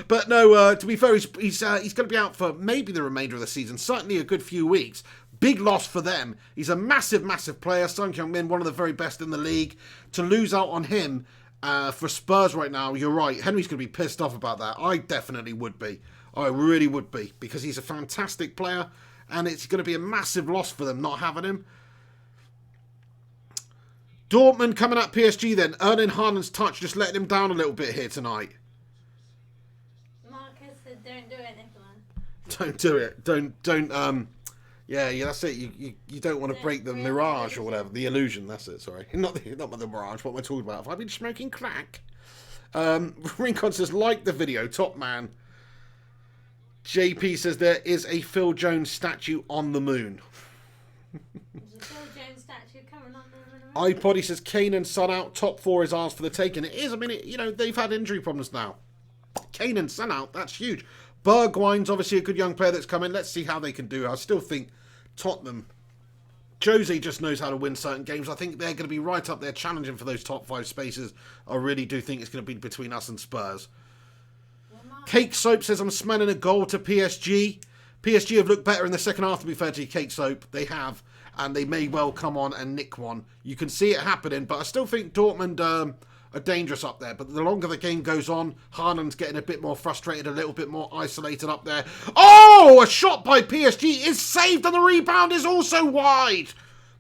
But no, to be fair, he's going to be out for maybe the remainder of the season. Certainly a good few weeks. Big loss for them. He's a massive, massive player. Son Heung-min, one of the very best in the league. To lose out on him for Spurs right now, you're right. Henry's going to be pissed off about that. I definitely would be. I really would be. Because he's a fantastic player. And it's going to be a massive loss for them not having him. Dortmund coming at PSG then. Erling Haaland's touch just letting him down a little bit here tonight. Marcus said, don't do it, Nicola. Don't do it. Yeah, that's it. You don't want to break the mirage or whatever. The illusion, that's it, sorry. Not the mirage, what am I talking about? Have I been smoking crack? Rincon says, like the video, top man. JP says, there is a Phil Jones statue on the moon. There's a Phil Jones statue coming on there. iPod, he says, Kane and Son out, top 4 is ours for the taking. It is, I mean, they've had injury problems now. Kane and Son out, that's huge. Bergwijn's obviously a good young player that's coming. Let's see how they can do. I still think Tottenham, Jose just knows how to win certain games. I think they're going to be right up there challenging for those top 5 spaces. I really do think it's going to be between us and Spurs. Cake Soap says, I'm smelling a goal to PSG. PSG have looked better in the second half, to be fair to you, Cake Soap. They have. And they may well come on and nick one. You can see it happening, but I still think Dortmund are dangerous up there. But the longer the game goes on, Haaland's getting a bit more frustrated, a little bit more isolated up there. Oh, a shot by PSG is saved and the rebound is also wide.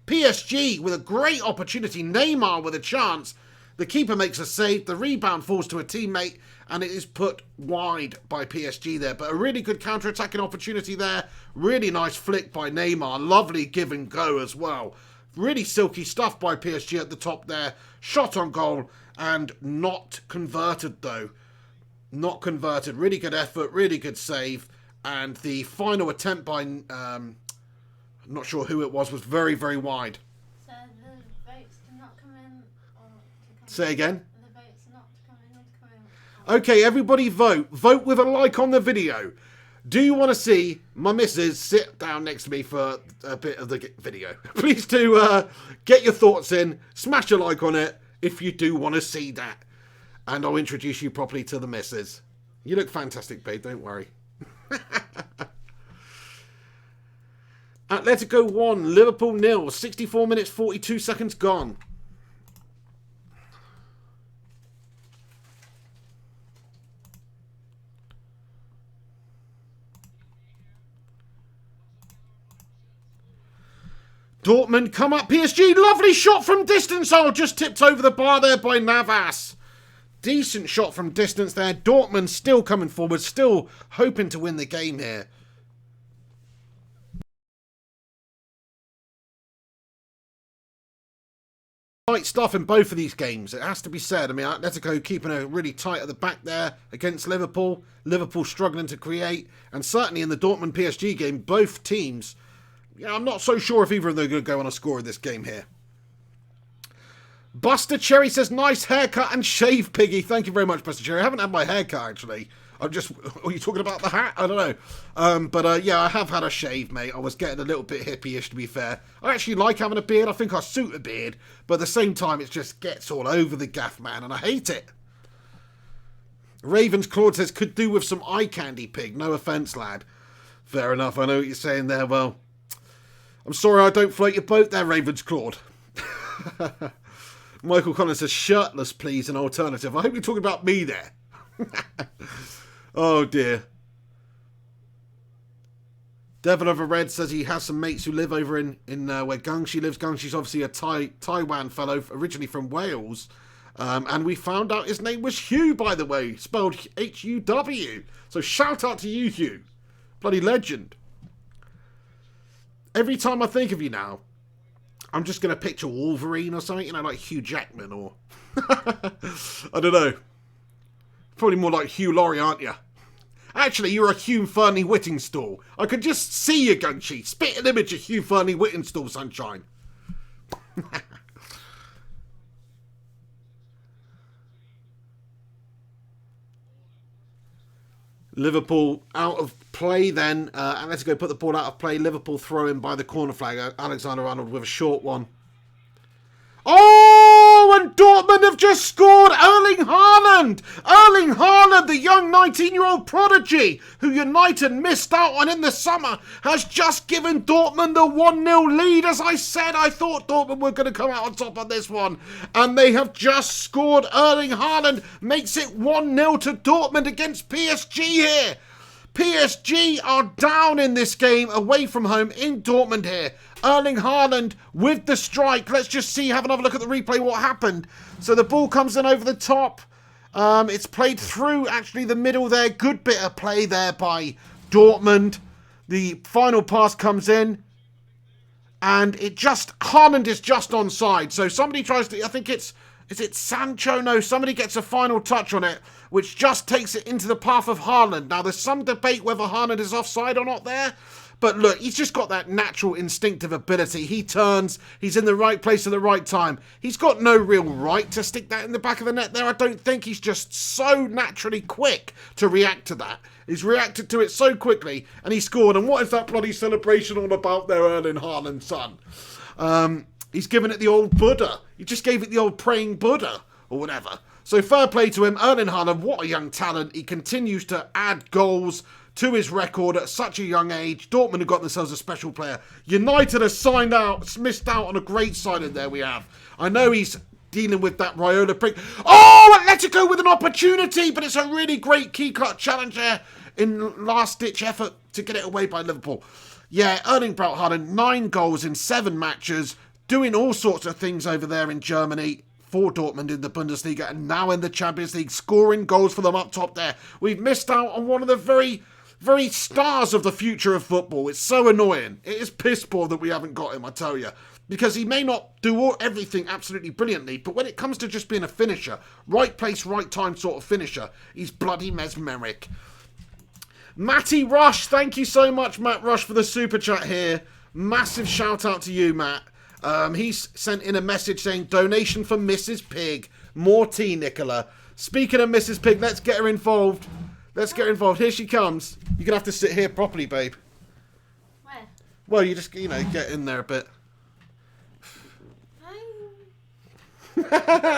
PSG with a great opportunity. Neymar with a chance. The keeper makes a save. The rebound falls to a teammate and it is put wide by PSG there. But a really good counter-attacking opportunity there. Really nice flick by Neymar. Lovely give and go as well. Really silky stuff by PSG at the top there. Shot on goal and not converted though. Not converted. Really good effort. Really good save. And the final attempt by, I'm not sure who it was very, very wide. So the votes do not come in? Or to come Say again? The votes not to come in or to come in? Okay, everybody vote. Vote with a like on the video. Do you want to see my missus sit down next to me for a bit of the video? Please do get your thoughts in. Smash a like on it if you do want to see that. And I'll introduce you properly to the missus. You look fantastic, babe. Don't worry. Atletico 1, Liverpool 0. 64 minutes, 42 seconds gone. Dortmund come up, PSG, lovely shot from distance. Oh, just tipped over the bar there by Navas. Decent shot from distance there. Dortmund still coming forward, still hoping to win the game here. Tight stuff in both of these games, it has to be said. I mean, Atletico keeping it really tight at the back there against Liverpool. Liverpool struggling to create. And certainly in the Dortmund PSG game, both teams... Yeah, I'm not so sure if either of them are going to go on a score in this game here. Buster Cherry says, nice haircut and shave, Piggy. Thank you very much, Buster Cherry. I haven't had my haircut, actually. Are you talking about the hat? I don't know. But yeah, I have had a shave, mate. I was getting a little bit hippie-ish, to be fair. I actually like having a beard. I think I suit a beard. But at the same time, it just gets all over the gaff, man. And I hate it. Ravens Claude says, could do with some eye candy, Pig. No offence, lad. Fair enough. I know what you're saying there. Well... I'm sorry I don't float your boat there, Ravens Claude. Michael Collins says, shirtless, please, an alternative. I hope you're talking about me there. Oh, dear. Devil of a Red says he has some mates who live over in where Gangshi lives. Gangshi's obviously a Taiwan fellow, originally from Wales. And we found out his name was Hugh, by the way, spelled H-U-W. So shout out to you, Hugh. Bloody legend. Every time I think of you now, I'm just going to picture Wolverine or something, like Hugh Jackman or... I don't know. Probably more like Hugh Laurie, aren't you? Actually, you're a Hugh Fernie Whittingstall. I could just see you, Gunshi. Spit an image of Hugh Fernie Whittingstall, sunshine. Liverpool out of play then. Atletico put the ball out of play. Liverpool throw in by the corner flag. Alexander-Arnold with a short one. Oh, and Dortmund have just scored. Erling Haaland. Erling Haaland, the young 19-year-old prodigy who United missed out on in the summer, has just given Dortmund a 1-0 lead. As I said, I thought Dortmund were going to come out on top on this one. And they have just scored. Erling Haaland makes it 1-0 to Dortmund against PSG here. PSG are down in this game away from home in Dortmund here. Erling Haaland with the strike. Let's just see, have another look at the replay, what happened. So the ball comes in over the top. It's played through actually the middle there. Good bit of play there by Dortmund. The final pass comes in. And Haaland is just onside. So somebody tries to, I think is it Sancho? No, somebody gets a final touch on it, which just takes it into the path of Haaland. Now, there's some debate whether Haaland is offside or not there. But look, he's just got that natural instinctive ability. He turns, he's in the right place at the right time. He's got no real right to stick that in the back of the net there. I don't think. He's just so naturally quick to react to that. He's reacted to it so quickly, and he scored. And what is that bloody celebration all about there, Erling Haaland, son? He's given it the old Buddha. He just gave it the old praying Buddha, or whatever. So fair play to him. Erling Haaland, what a young talent. He continues to add goals to his record at such a young age. Dortmund have got themselves a special player. United has missed out on a great signing there we have. I know he's dealing with that Raiola prick. Oh, Atletico with an opportunity, but it's a really great key cut challenge there in last-ditch effort to get it away by Liverpool. Yeah, Erling Braut Haaland, 9 goals in 7 matches, doing all sorts of things over there in Germany for Dortmund in the Bundesliga and now in the Champions League, scoring goals for them up top there. We've missed out on one of the very stars of the future of football. It's so annoying. It is piss poor that we haven't got him, I tell you. Because he may not do everything absolutely brilliantly, but when it comes to just being a finisher, right place, right time sort of finisher, he's bloody mesmeric. Matty Rush, thank you so much, Matt Rush, for the super chat here. Massive shout out to you, Matt. He's sent in a message saying, donation for Mrs. Pig. More tea, Nicola. Speaking of Mrs. Pig, let's get her involved. Let's get her involved. Here she comes. You're going to have to sit here properly, babe. Where? Well, you just, get in there a bit.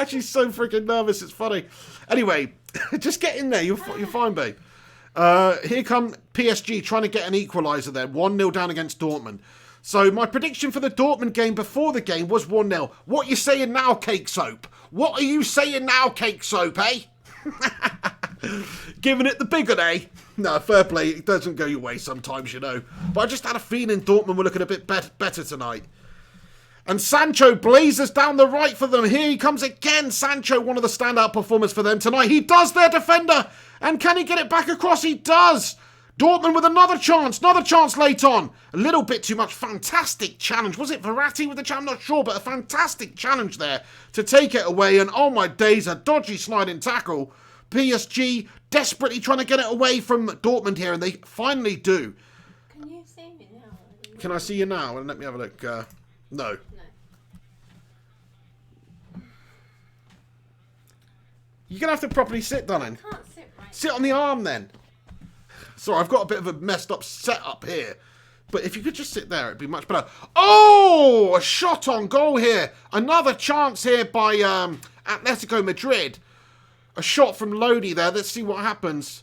She's so freaking nervous. It's funny. Anyway, just get in there. You're fine, babe. Here come PSG trying to get an equaliser there. 1-0 down against Dortmund. So my prediction for the Dortmund game before the game was 1-0. What are you saying now, Cake Soap? What are you saying now, Cake Soap, eh? Giving it the big one, eh? No, fair play. It doesn't go your way sometimes, But I just had a feeling Dortmund were looking a bit better tonight. And Sancho blazes down the right for them. Here he comes again. Sancho, one of the standout performers for them tonight. He does their defender. And can he get it back across? He does. Dortmund with another chance late on. A little bit too much. Fantastic challenge. Was it Verratti with the challenge? I'm not sure, but a fantastic challenge there to take it away. And oh my days, a dodgy sliding tackle. PSG desperately trying to get it away from Dortmund here, and they finally do. Can you see me now? Can I see you now? And let me have a look. No. You're going to have to properly sit, darling. I can't sit right. Sit on the arm then. Sorry, I've got a bit of a messed up setup here. But if you could just sit there, it'd be much better. Oh, a shot on goal here. Another chance here by Atletico Madrid. A shot from Lodi there. Let's see what happens.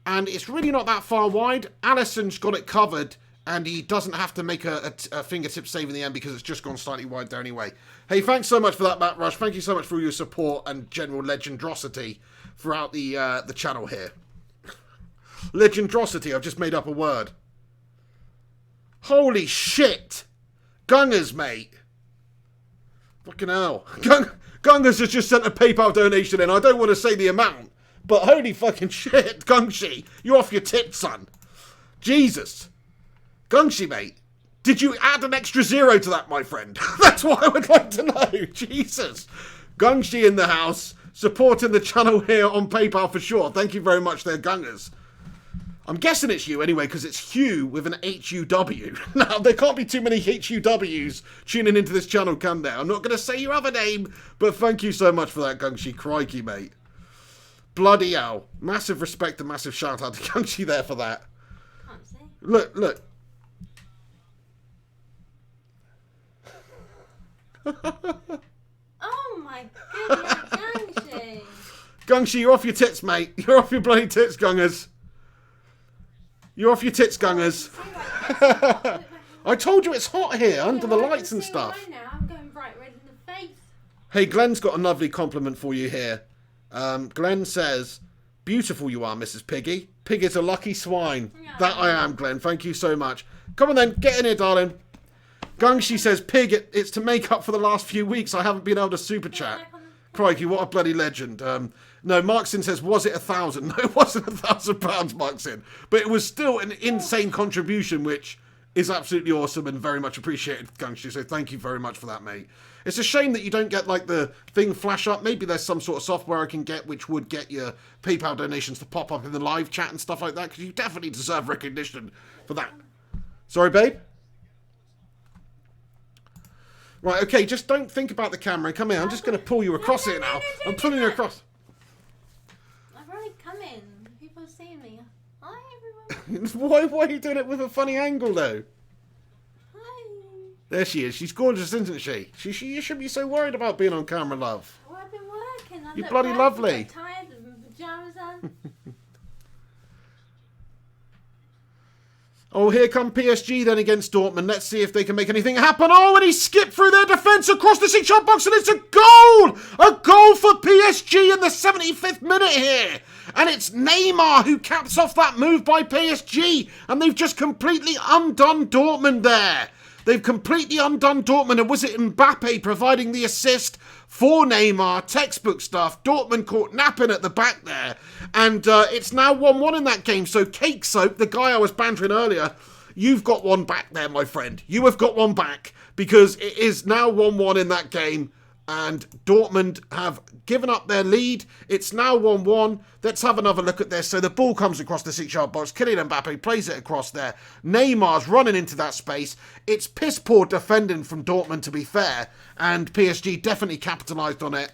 And it's really not that far wide. Alisson's got it covered. And he doesn't have to make a fingertip save in the end because it's just gone slightly wide there anyway. Hey, thanks so much for that, Matt Rush. Thank you so much for your support and general legendrosity throughout the channel here. Legendrosity, I've just made up a word. Holy shit. Gungers, mate. Fucking hell. Gungers has just sent a PayPal donation in. I don't want to say the amount, but holy fucking shit, Gungshi. You're off your tip, son. Jesus. Gungshi, mate, did you add an extra 0 to that, my friend? That's what I would like to know. Jesus. Gungshi in the house, supporting the channel here on PayPal for sure. Thank you very much there, Gungers. I'm guessing it's you anyway, because it's Hugh with an H-U-W. Now, there can't be too many H-U-Ws tuning into this channel, can there? I'm not going to say your other name, but thank you so much for that, Gungshi. Crikey, mate. Bloody hell. Massive respect and massive shout out to Gungshi there for that. Look, look. Oh my goodness, Gangshi. Gungshi, you're off your tits, mate. You're off your bloody tits, Gungers. You're off your tits, Gungers. I told you it's hot here, under the lights and stuff. Now. I'm going bright red in the face. Hey, Glenn's got a lovely compliment for you here. Glenn says, beautiful you are, Mrs. Piggy. Pig is a lucky swine. Yeah. That I am, Glenn. Thank you so much. Come on then, get in here, darling. Gungshi says, Pig, it's to make up for the last few weeks I haven't been able to super chat. Crikey, what a bloody legend. No, Markson says, was it 1,000? No, it wasn't £1,000, Markson. But it was still an insane contribution, which is absolutely awesome and very much appreciated, Gungshi. So thank you very much for that, mate. It's a shame that you don't get, like, the thing flash up. Maybe there's some sort of software I can get which would get your PayPal donations to pop up in the live chat and stuff like that, because you definitely deserve recognition for that. Sorry, babe? Right, okay, just don't think about the camera. Come here, I'm just going to pull you across here now. I'm pulling you across. I've already come in. People see me. Hi, everyone. Why are you doing it with a funny angle, though? Hi. There she is. She's gorgeous, isn't she? You shouldn't be so worried about being on camera, love. Well, I've been working. You're bloody lovely. I'm tired of my pajamas on. Oh, here come PSG then against Dortmund. Let's see if they can make anything happen. Oh, and he skipped through their defence across the 6-yard box, and it's a goal! A goal for PSG in the 75th minute here. And it's Neymar who caps off that move by PSG. And they've just completely undone Dortmund there. They've completely undone Dortmund. And was it Mbappe providing the assist for Neymar? Textbook stuff. Dortmund caught napping at the back there. And it's now 1-1 in that game. So Cake Soap, the guy I was bantering earlier, you've got one back there, my friend. You have got one back. Because it is now 1-1 in that game. And Dortmund have given up their lead. It's now 1-1. Let's have another look at this. So the ball comes across the 6-yard box. Kylian Mbappe plays it across there. Neymar's running into that space. It's piss poor defending from Dortmund, to be fair. And PSG definitely capitalised on it.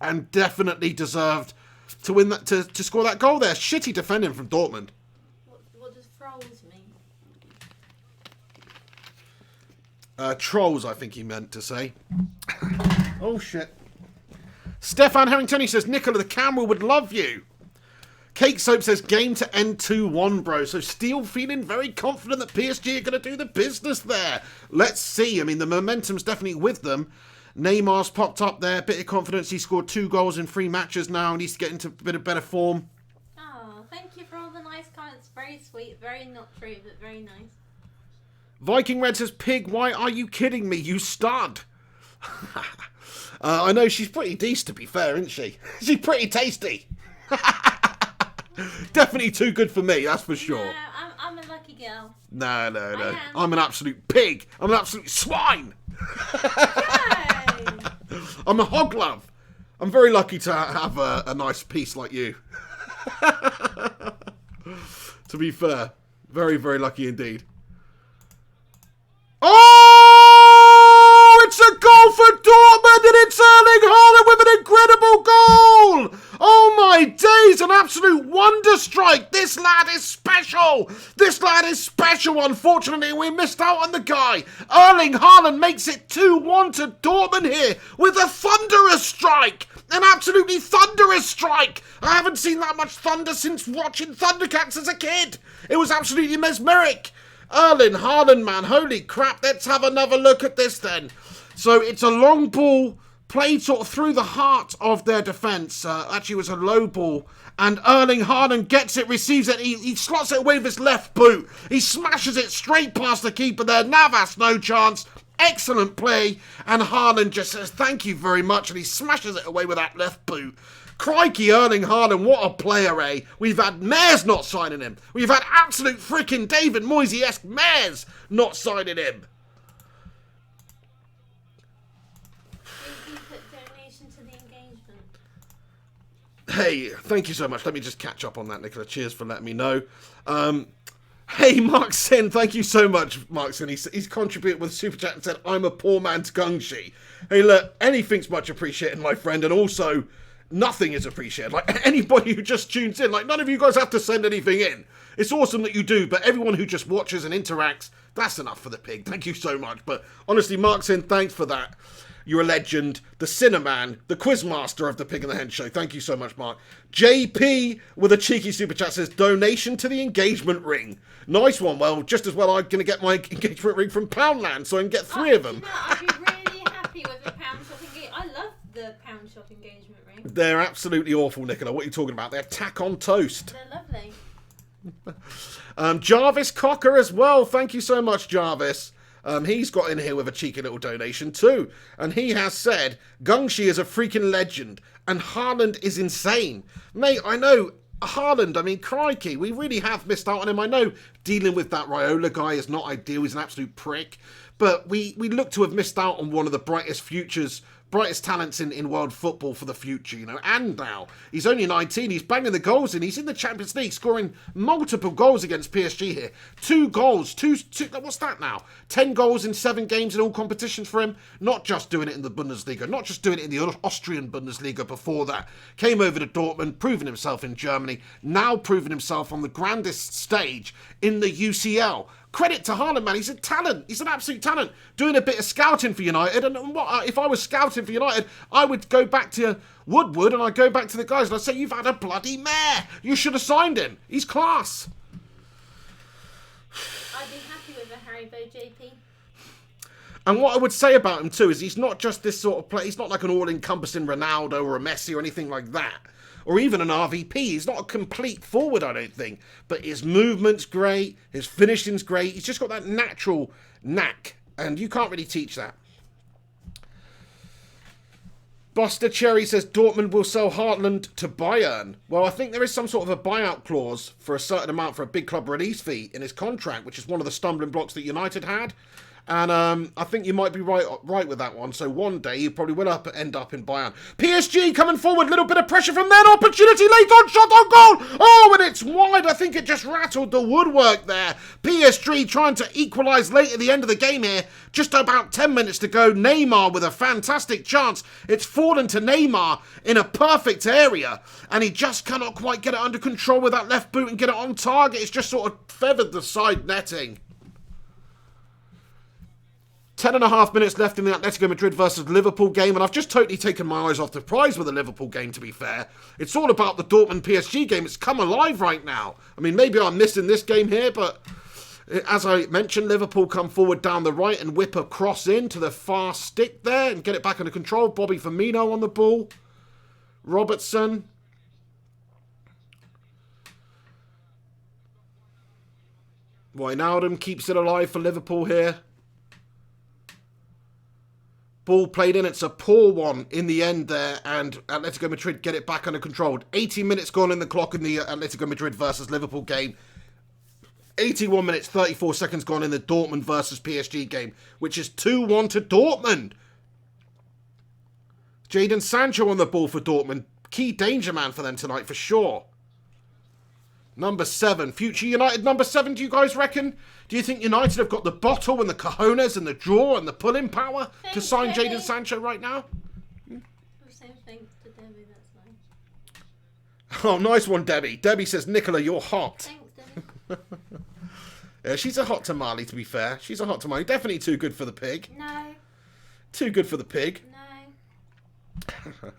And definitely deserved to win that, to score that goal there. Shitty defending from Dortmund. What does froze mean? Trolls, I think he meant to say. Oh, shit. Stefan Harrington, he says, Nicola, the camera would love you. Cake Soap says, game to end 2-1, bro. So still feeling very confident that PSG are going to do the business there. Let's see. I mean, the momentum's definitely with them. Neymar's popped up there. Bit of confidence. He scored 2 goals in 3 matches now. He needs to get into a bit of better form. Oh, thank you for all the nice comments. Very sweet. Very not true, but very nice. Viking Red says, Pig, why are you kidding me, you stud? I know, she's pretty decent, to be fair, isn't she? She's pretty tasty. Definitely too good for me, that's for sure. No, I'm a lucky girl. No. I'm an absolute pig. I'm an absolute swine. Yay! I'm a hog love. I'm very lucky to have a nice piece like you. To be fair. Very, very lucky indeed. Oh! It's a goal for Dortmund, and it's Erling Haaland with an incredible goal! Oh my days, an absolute wonder strike. This lad is special. This lad is special. Unfortunately, we missed out on the guy. Erling Haaland makes it 2-1 to Dortmund here with a thunderous strike. An absolutely thunderous strike. I haven't seen that much thunder since watching Thundercats as a kid. It was absolutely mesmeric. Erling Haaland, man, holy crap. Let's have another look at this then. So it's a long ball played sort of through the heart of their defence. Actually, it was a low ball. And Erling Haaland gets it, receives it. He slots it away with his left boot. He smashes it straight past the keeper there. Navas, no chance. Excellent play. And Haaland just says, thank you very much. And he smashes it away with that left boot. Crikey, Erling Haaland, what a player, eh? We've had Mares not signing him. We've had absolute freaking David Moyes-esque Mares not signing him. You put donation to the engagement. Hey, thank you so much. Let me just catch up on that, Nicola. Cheers for letting me know. Hey, Mark Sin, thank you so much, Mark Sin. He's contributed with a super chat and said, I'm a poor man's Gungshi. Hey, look, anything's much appreciated, my friend, and also nothing is appreciated. Like, anybody who just tunes in, like, none of you guys have to send anything in. It's awesome that you do, but everyone who just watches and interacts, that's enough for the pig. Thank you so much. But honestly, Mark's in, thanks for that. You're a legend, the Cinnamon, the Quizmaster of the Pig and the Hen Show. Thank you so much, Mark. JP with a cheeky super chat says, donation to the engagement ring. Nice one. Well, just as well I'm going to get my engagement ring from Poundland, so I can get 3 of them. You know, I'd be really happy with the Pound Shop engagement. I love the Pound Shop engagement ring. They're absolutely awful, Nicola. What are you talking about? They're tack on toast. They're lovely. Jarvis Cocker as well. Thank you so much, Jarvis. He's got in here with a cheeky little donation too. And he has said, Gungshi is a freaking legend. And Haaland is insane. Mate, I know, Haaland, I mean, crikey, we really have missed out on him. I know dealing with that Raiola guy is not ideal. He's an absolute prick. But we look to have missed out on one of the brightest talents in world football for the future, you know. And now, he's only 19, he's banging the goals in. He's in the Champions League, scoring multiple goals against PSG here. 2 goals, two, what's that now? 10 goals in 7 games in all competitions for him. Not just doing it in the Bundesliga, not just doing it in the Austrian Bundesliga before that. Came over to Dortmund, proving himself in Germany, now proving himself on the grandest stage in the UCL. Credit to Haaland, man. He's a talent. He's an absolute talent. Doing a bit of scouting for United. And if I was scouting for United, I would go back to Woodward and I'd go back to the guys and I'd say, you've had a bloody mare. You should have signed him. He's class. I'd be happy with a Haribo JP. And what I would say about him too is he's not just this sort of player. He's not like an all-encompassing Ronaldo or a Messi or anything like that. Or even an RVP. He's not a complete forward, I don't think. But his movement's great. His finishing's great. He's just got that natural knack. And you can't really teach that. Buster Cherry says Dortmund will sell Haaland to Bayern. Well, I think there is some sort of a buyout clause for a certain amount for a big club release fee in his contract, which is one of the stumbling blocks that United had. And I think you might be right with that one. So one day you probably will end up in Bayern. PSG coming forward, little bit of pressure from their opportunity, late on shot on goal. Oh, and it's wide. I think it just rattled the woodwork there. PSG trying to equalise late at the end of the game here. Just about 10 minutes to go. Neymar with a fantastic chance. It's fallen to Neymar in a perfect area. And he just cannot quite get it under control with that left boot and get it on target. It's just sort of feathered the side netting. 10.5 minutes left in the Atletico Madrid versus Liverpool game, and I've just totally taken my eyes off the prize with the Liverpool game, to be fair. It's all about the Dortmund PSG game. It's come alive right now. I mean, maybe I'm missing this game here, but as I mentioned, Liverpool come forward down the right and whip a cross in to the far stick there and get it back under control. Bobby Firmino on the ball. Robertson. Wijnaldum keeps it alive for Liverpool here. Ball played in, it's a poor one in the end there, and Atletico Madrid get it back under control. 80 minutes gone in the clock in the Atletico Madrid versus Liverpool game. 81 minutes, 34 seconds gone in the Dortmund versus PSG game, which is 2-1 to Dortmund. Jadon Sancho on the ball for Dortmund. Key danger man for them tonight, for sure. Number 7. Future United number 7, do you guys reckon? Do you think United have got the bottle and the cojones and the draw and the pulling power to sign Jadon Sancho right now? Same thing to Debbie, that's nice. Oh, nice one, Debbie. Debbie says, Nicola, you're hot. Thanks, Debbie. Yeah, she's a hot tamale, to be fair. She's a hot tamale. Definitely too good for the pig. No. Too good for the pig. No.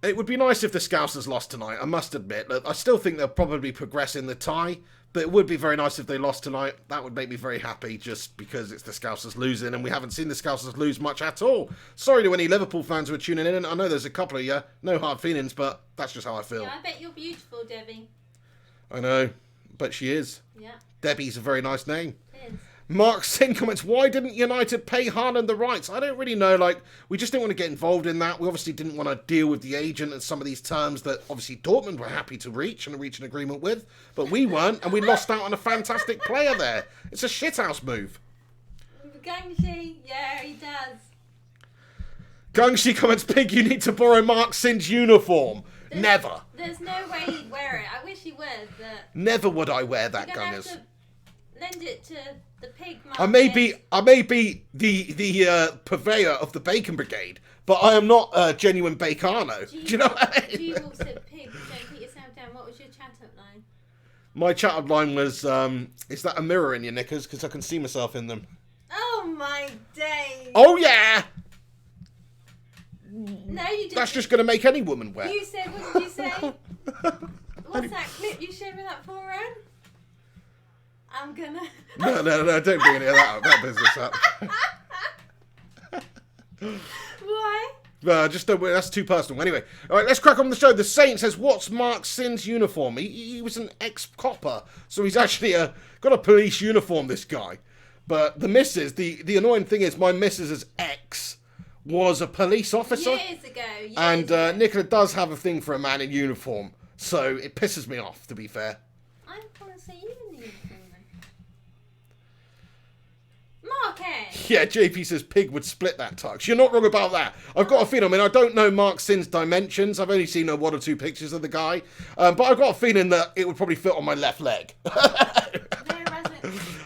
It would be nice if the Scousers lost tonight, I must admit. Look, I still think they'll probably progress in the tie, but it would be very nice if they lost tonight. That would make me very happy, just because it's the Scousers losing, and we haven't seen the Scousers lose much at all. Sorry to any Liverpool fans who are tuning in, and I know there's a couple of you. No hard feelings, but that's just how I feel. Yeah, I bet you're beautiful, Debbie. I know, but she is. Yeah. Debbie's a very nice name. It is. Mark Sin comments, why didn't United pay Haaland the rights? I don't really know. Like, we just didn't want to get involved in that. We obviously didn't want to deal with the agent and some of these terms that obviously Dortmund were happy to reach an agreement with. But we weren't, and we lost out on a fantastic player there. It's a shithouse move. Gangshi, yeah, he does. Gungshi comments, Pig, you need to borrow Mark Sin's uniform. Never. There's no way he'd wear it. I wish he would, but... Never would I wear that, you're gonna have Gunners. to lend it to The pig I may be the purveyor of the bacon brigade, but I am not a genuine bacano. Do you know what I mean? You all said pig. Don't put yourself down. What was your chat-up line? My chat-up line was, is that a mirror in your knickers? Because I can see myself in them. Oh my days. Oh yeah! No, you didn't. That's just going to make any woman wet. You said, what did you say? What's that clip you showed me that for, Ren? I'm gonna... No, don't bring any of that business up. Why? Just don't, that's too personal. Anyway, all right, let's crack on with the show. The Saint says, what's Mark Sin's uniform? He was an ex-copper, so he's actually got a police uniform, this guy. But the missus, the annoying thing is, my missus's ex was a police officer. Years ago. And Nicola does have a thing for a man in uniform, so it pisses me off, to be fair. I want to say you in the uniform then. Mark N. Yeah, JP says pig would split that tux. You're not wrong about that. I've got a feeling, I don't know Mark Sin's dimensions. I've only seen one or two pictures of the guy. But I've got a feeling that it would probably fit on my left leg.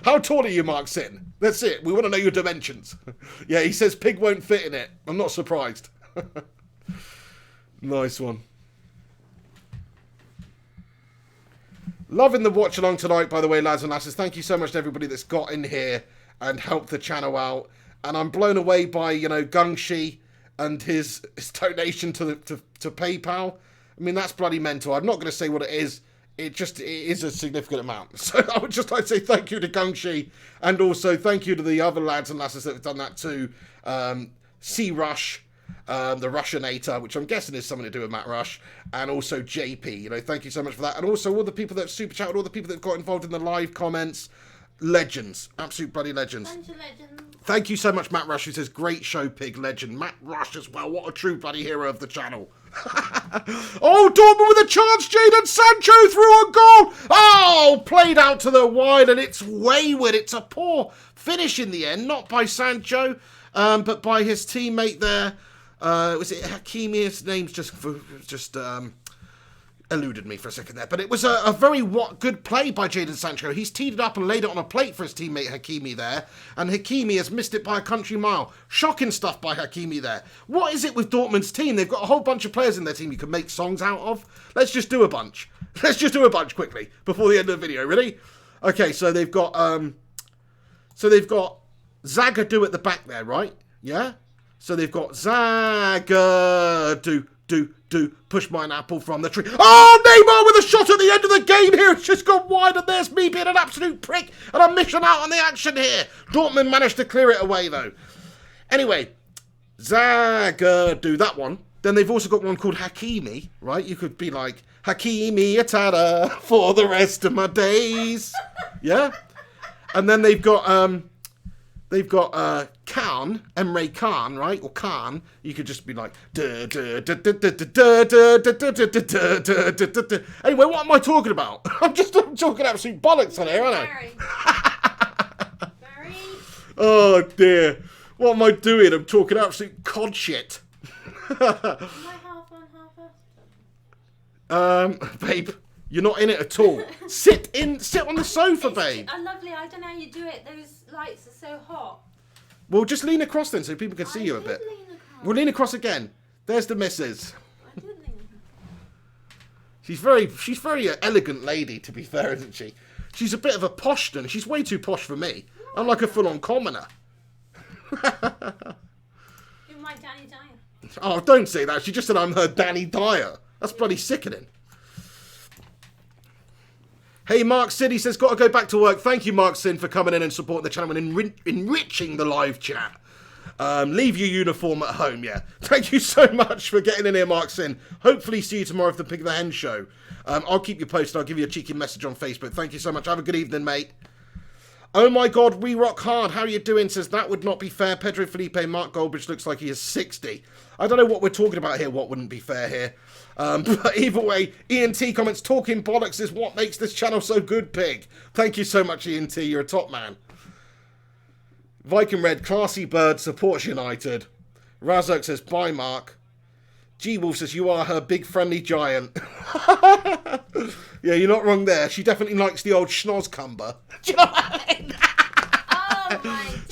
How tall are you, Mark Sin? That's it. We want to know your dimensions. Yeah, he says pig won't fit in it. I'm not surprised. Nice one. Loving the watch along tonight, by the way, lads and lasses. Thank you so much to everybody that's got in here and helped the channel out. And I'm blown away by, Gungshi and his donation to PayPal. I mean, that's bloody mental. I'm not going to say what it is. It is a significant amount. So I would just like to say thank you to Gungshi, and also thank you to the other lads and lasses that have done that too. C-Rush, the Russianator, which I'm guessing is something to do with Matt Rush, and also JP. Thank you so much for that. And also all the people that have super chatted, all the people that have got involved in the live comments. Legends. Absolute bloody legends. Bunch of legends. Thank you so much, Matt Rush, who says, great show, pig legend. Matt Rush as well. What a true bloody hero of the channel. Oh, Dortmund with a chance. Jadon Sancho through a goal. Oh, played out to the wide, and it's wayward. It's a poor finish in the end. Not by Sancho, but by his teammate there. Was it Hakimi? His name's just eluded me for a second there. But it was a very good play by Jadon Sancho. He's teed it up and laid it on a plate for his teammate Hakimi there. And Hakimi has missed it by a country mile. Shocking stuff by Hakimi there. What is it with Dortmund's team? They've got a whole bunch of players in their team you can make songs out of. Let's just do a bunch. Let's just do a bunch quickly before the end of the video. Ready? Okay, so they've got Zagadou at the back there, right? Yeah? So they've got Zagadou. Push my apple from the tree. Oh, Neymar with a shot at the end of the game here. It's just gone wide, and there's me being an absolute prick, and I'm missing out on the action here. Dortmund managed to clear it away, though. Anyway, Zagadou, that one. Then they've also got one called Hakimi, right? You could be like, Hakimi Atada for the rest of my days. Yeah? And then they've got Khan, Emre Khan, right? Or Khan. You could just be like... Anyway, what am I talking about? I'm talking absolute bollocks on here, aren't I? Barry. Oh, dear. What am I doing? I'm talking absolute cod shit. Am I half on, half off? Babe, you're not in it at all. Sit on the sofa, babe. Lovely. I don't know how you do it. Those lights are so hot. Well, just lean across then so people can see you a bit. We'll lean across again. There's the missus. I did lean across. She's very elegant lady, to be fair, isn't she? She's a bit of a poshton. She's way too posh for me. I'm like a full-on commoner. You're my Danny Dyer. Oh, don't say that. She just said I'm her Danny Dyer. That's bloody sickening. Hey, Mark City says, got to go back to work. Thank you, Mark Sin, for coming in and supporting the channel and enriching the live chat. Leave your uniform at home, yeah. Thank you so much for getting in here, Mark Sin. Hopefully see you tomorrow for the Pig of the Hen show. I'll keep you posted. I'll give you a cheeky message on Facebook. Thank you so much. Have a good evening, mate. Oh my God, we rock hard. How are you doing? Says, that would not be fair. Pedro Felipe, Mark Goldbridge looks like he is 60. I don't know what we're talking about here. What wouldn't be fair here? But either way, Ian T comments, talking bollocks is what makes this channel so good, pig. Thank you so much, Ian T. You're a top man. Viking Red, classy bird, supports United. Razok says, bye, Mark. G-Wolf says, you are her big friendly giant. Yeah, you're not wrong there. She definitely likes the old schnoz cumber. Do you know what I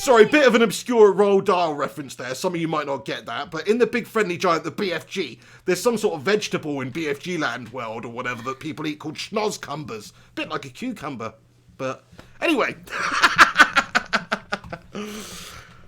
Sorry, bit of an obscure Roald Dahl reference there. Some of you might not get that. But in the Big Friendly Giant, the BFG, there's some sort of vegetable in BFG land world or whatever that people eat called schnozcumbers. Bit like a cucumber. But anyway.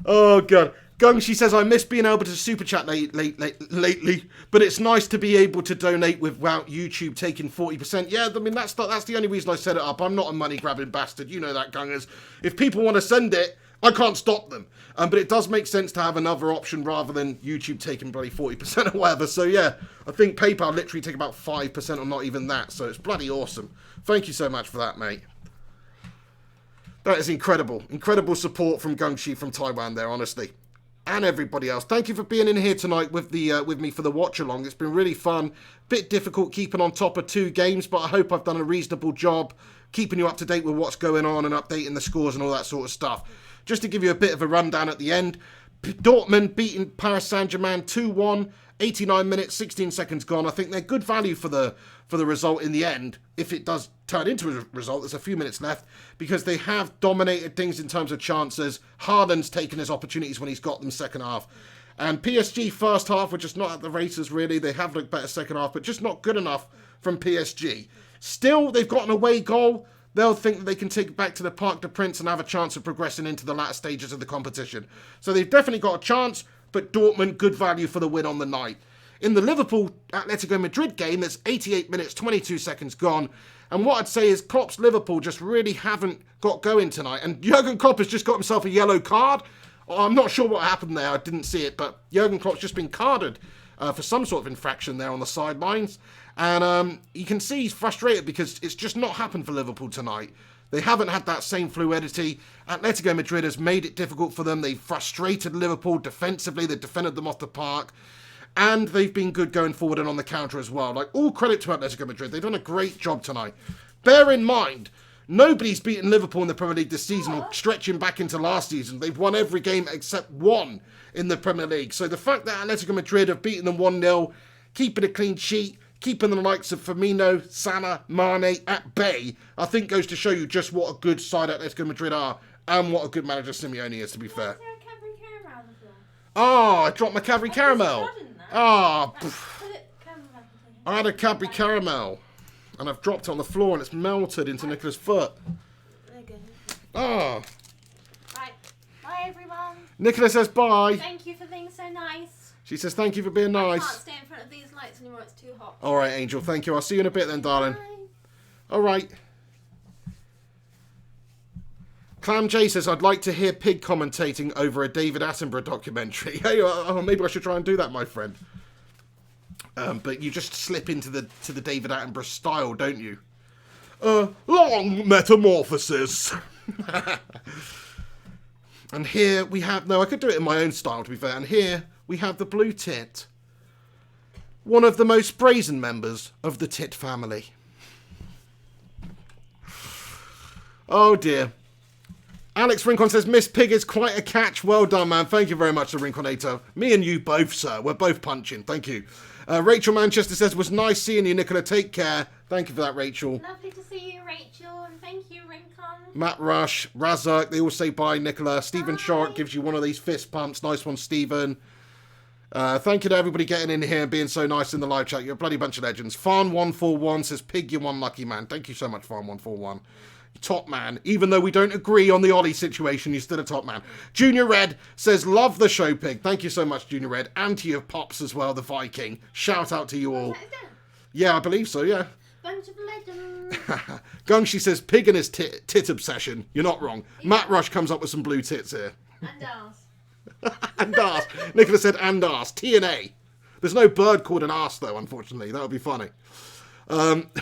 Oh, God. Gung, she says, I miss being able to super chat lately, but it's nice to be able to donate without YouTube taking 40%. Yeah, I mean, that's the only reason I set it up. I'm not a money-grabbing bastard. You know that, Gungers. If people want to send it, I can't stop them. But it does make sense to have another option rather than YouTube taking bloody 40% or whatever. So, yeah, I think PayPal literally take about 5% or not even that. So it's bloody awesome. Thank you so much for that, mate. That is incredible. Incredible support from Gungshi from Taiwan there, honestly. And everybody else. Thank you for being in here tonight with me for the watch along. It's been really fun. Bit difficult keeping on top of 2 games, but I hope I've done a reasonable job keeping you up to date with what's going on and updating the scores and all that sort of stuff. Just to give you a bit of a rundown at the end, Dortmund beating Paris Saint-Germain 2-1, 89 minutes, 16 seconds gone. I think they're good value for the result in the end. If it does turn into a result, there's a few minutes left, because they have dominated things in terms of chances. Haaland's taken his opportunities when he's got them second half. And PSG first half were just not at the races, really. They have looked better second half, but just not good enough from PSG. Still, they've got an away goal. They'll think that they can take it back to the Parc des Princes and have a chance of progressing into the latter stages of the competition. So they've definitely got a chance, but Dortmund, good value for the win on the night. In the Liverpool Atletico Madrid game, there's 88 minutes, 22 seconds gone. And what I'd say is Klopp's Liverpool just really haven't got going tonight. And Jurgen Klopp has just got himself a yellow card. I'm not sure what happened there. I didn't see it. But Jurgen Klopp's just been carded for some sort of infraction there on the sidelines. And you can see he's frustrated because it's just not happened for Liverpool tonight. They haven't had that same fluidity. Atletico Madrid has made it difficult for them. They've frustrated Liverpool defensively. They've defended them off the park. And they've been good going forward and on the counter as well. Like, all credit to Atletico Madrid. They've done a great job tonight. Bear in mind, nobody's beaten Liverpool in the Premier League this season or stretching back into last season. They've won every game except one in the Premier League. So the fact that Atletico Madrid have beaten them 1-0, keeping a clean sheet, keeping the likes of Firmino, Salah, Mane at bay, I think goes to show you just what a good side Atletico Madrid are and what a good manager Simeone is, to be fair. Oh, I dropped my Cadbury Caramel. Ah, I had a Cadbury Caramel, and I've dropped it on the floor, and it's melted into Nicola's foot. Ah. Right. Bye, everyone. Nicola says bye. Thank you for being so nice. She says thank you for being nice. I can't stay in front of these lights anymore. It's too hot. All right, Angel. Thank you. I'll see you in a bit then, darling. Bye. All right. Clam J says, I'd like to hear Pig commentating over a David Attenborough documentary. Hey, maybe I should try and do that, my friend. But you just slip into the David Attenborough style, don't you? Long metamorphosis. And here we have... No, I could do it in my own style, to be fair. And here we have the Blue Tit. One of the most brazen members of the Tit family. Oh, dear. Alex Rincon says, Miss Pig is quite a catch. Well done, man. Thank you very much, the Rinconator. Me and you both, sir. We're both punching. Thank you. Rachel Manchester says, was nice seeing you, Nicola. Take care. Thank you for that, Rachel. Lovely to see you, Rachel. And thank you, Rincon. Matt Rush, Razak, they all say bye, Nicola. Stephen Shark gives you one of these fist pumps. Nice one, Stephen. Thank you to everybody getting in here and being so nice in the live chat. You're a bloody bunch of legends. Farn141 says, Pig, you're one lucky man. Thank you so much, Farn141. Top man. Even though we don't agree on the Ollie situation, you're still a top man. Junior Red says, love the show, Pig. Thank you so much, Junior Red. And to your pops as well, the Viking. Shout out to you all. Yeah, I believe so, yeah. Bunch of legends. Gungshi says, Pig and his tit obsession. You're not wrong. Yeah. Matt Rush comes up with some blue tits here. And arse. And arse. Nicola said, and arse. T&A. There's no bird called an arse, though, unfortunately. That would be funny.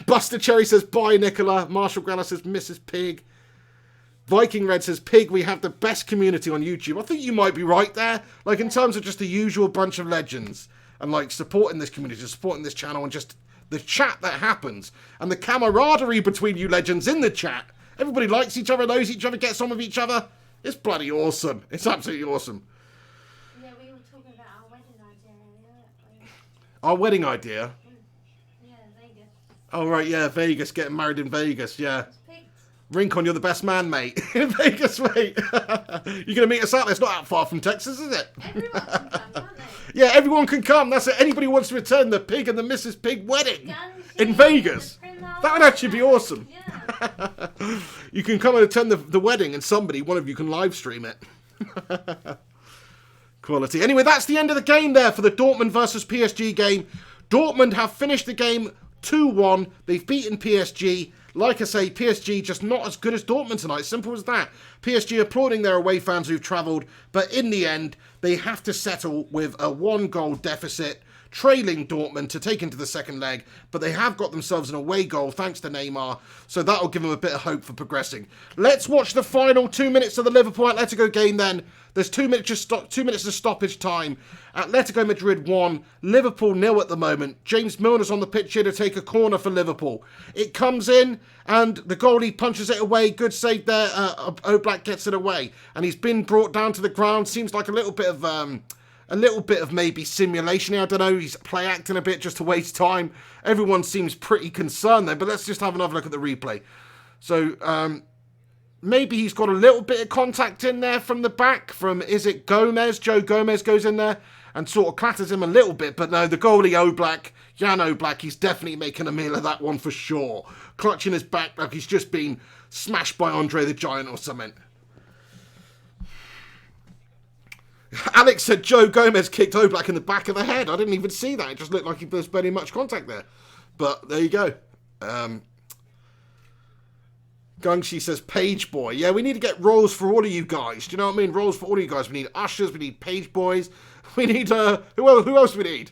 Buster Cherry says, bye, Nicola. Marshall Grella says, Mrs. Pig. Viking Red says, Pig, we have the best community on YouTube. I think you might be right there. Like, in terms of just the usual bunch of legends and, like, supporting this community, supporting this channel, and just the chat that happens and the camaraderie between you legends in the chat. Everybody likes each other, knows each other, gets on with each other. It's bloody awesome. It's absolutely awesome. Yeah, we were talking about our wedding idea earlier. Our wedding idea? Yeah, Vegas. Oh, right, yeah, Vegas. Getting married in Vegas, yeah. Rincon, you're the best man, mate. In Vegas, mate. You're going to meet us out there. It's not that far from Texas, is it? Everyone can come, can't they? Yeah, everyone can come. That's it. Anybody who wants to attend the Pig and the Mrs. Pig wedding in Vegas. That would actually be awesome. Yeah. You can come and attend the wedding and one of you can live stream it. Quality. Anyway, that's the end of the game there for the Dortmund versus PSG game. Dortmund have finished the game 2-1. They've beaten PSG. Like I say, PSG just not as good as Dortmund tonight. Simple as that. PSG applauding their away fans who've travelled. But in the end, they have to settle with a 1-goal deficit, trailing Dortmund to take into the second leg. But they have got themselves an away goal thanks to Neymar. So that'll give them a bit of hope for progressing. Let's watch the final 2 minutes of the Liverpool Atletico game then. There's 2 minutes, 2 minutes of stoppage time. Atletico Madrid 1, Liverpool 0 at the moment. James Milner's on the pitch here to take a corner for Liverpool. It comes in and the goalie punches it away. Good save there. Oblak gets it away. And he's been brought down to the ground. Seems like a little bit of maybe simulation here. I don't know. He's play acting a bit just to waste time. Everyone seems pretty concerned there. But let's just have another look at the replay. So, maybe he's got a little bit of contact in there from the back from, is it Gomez? Joe Gomez goes in there and sort of clatters him a little bit. But no, the goalie Oblak, Jan Oblak, he's definitely making a meal of that one for sure. Clutching his back like he's just been smashed by Andre the Giant or something. Alex said Joe Gomez kicked Oblak in the back of the head. I didn't even see that. It just looked like he was barely much contact there. But there you go. Gungshi says, Page Boy. Yeah, we need to get roles for all of you guys. Do you know what I mean? Roles for all of you guys. We need ushers. We need page boys. We need, who else do we need?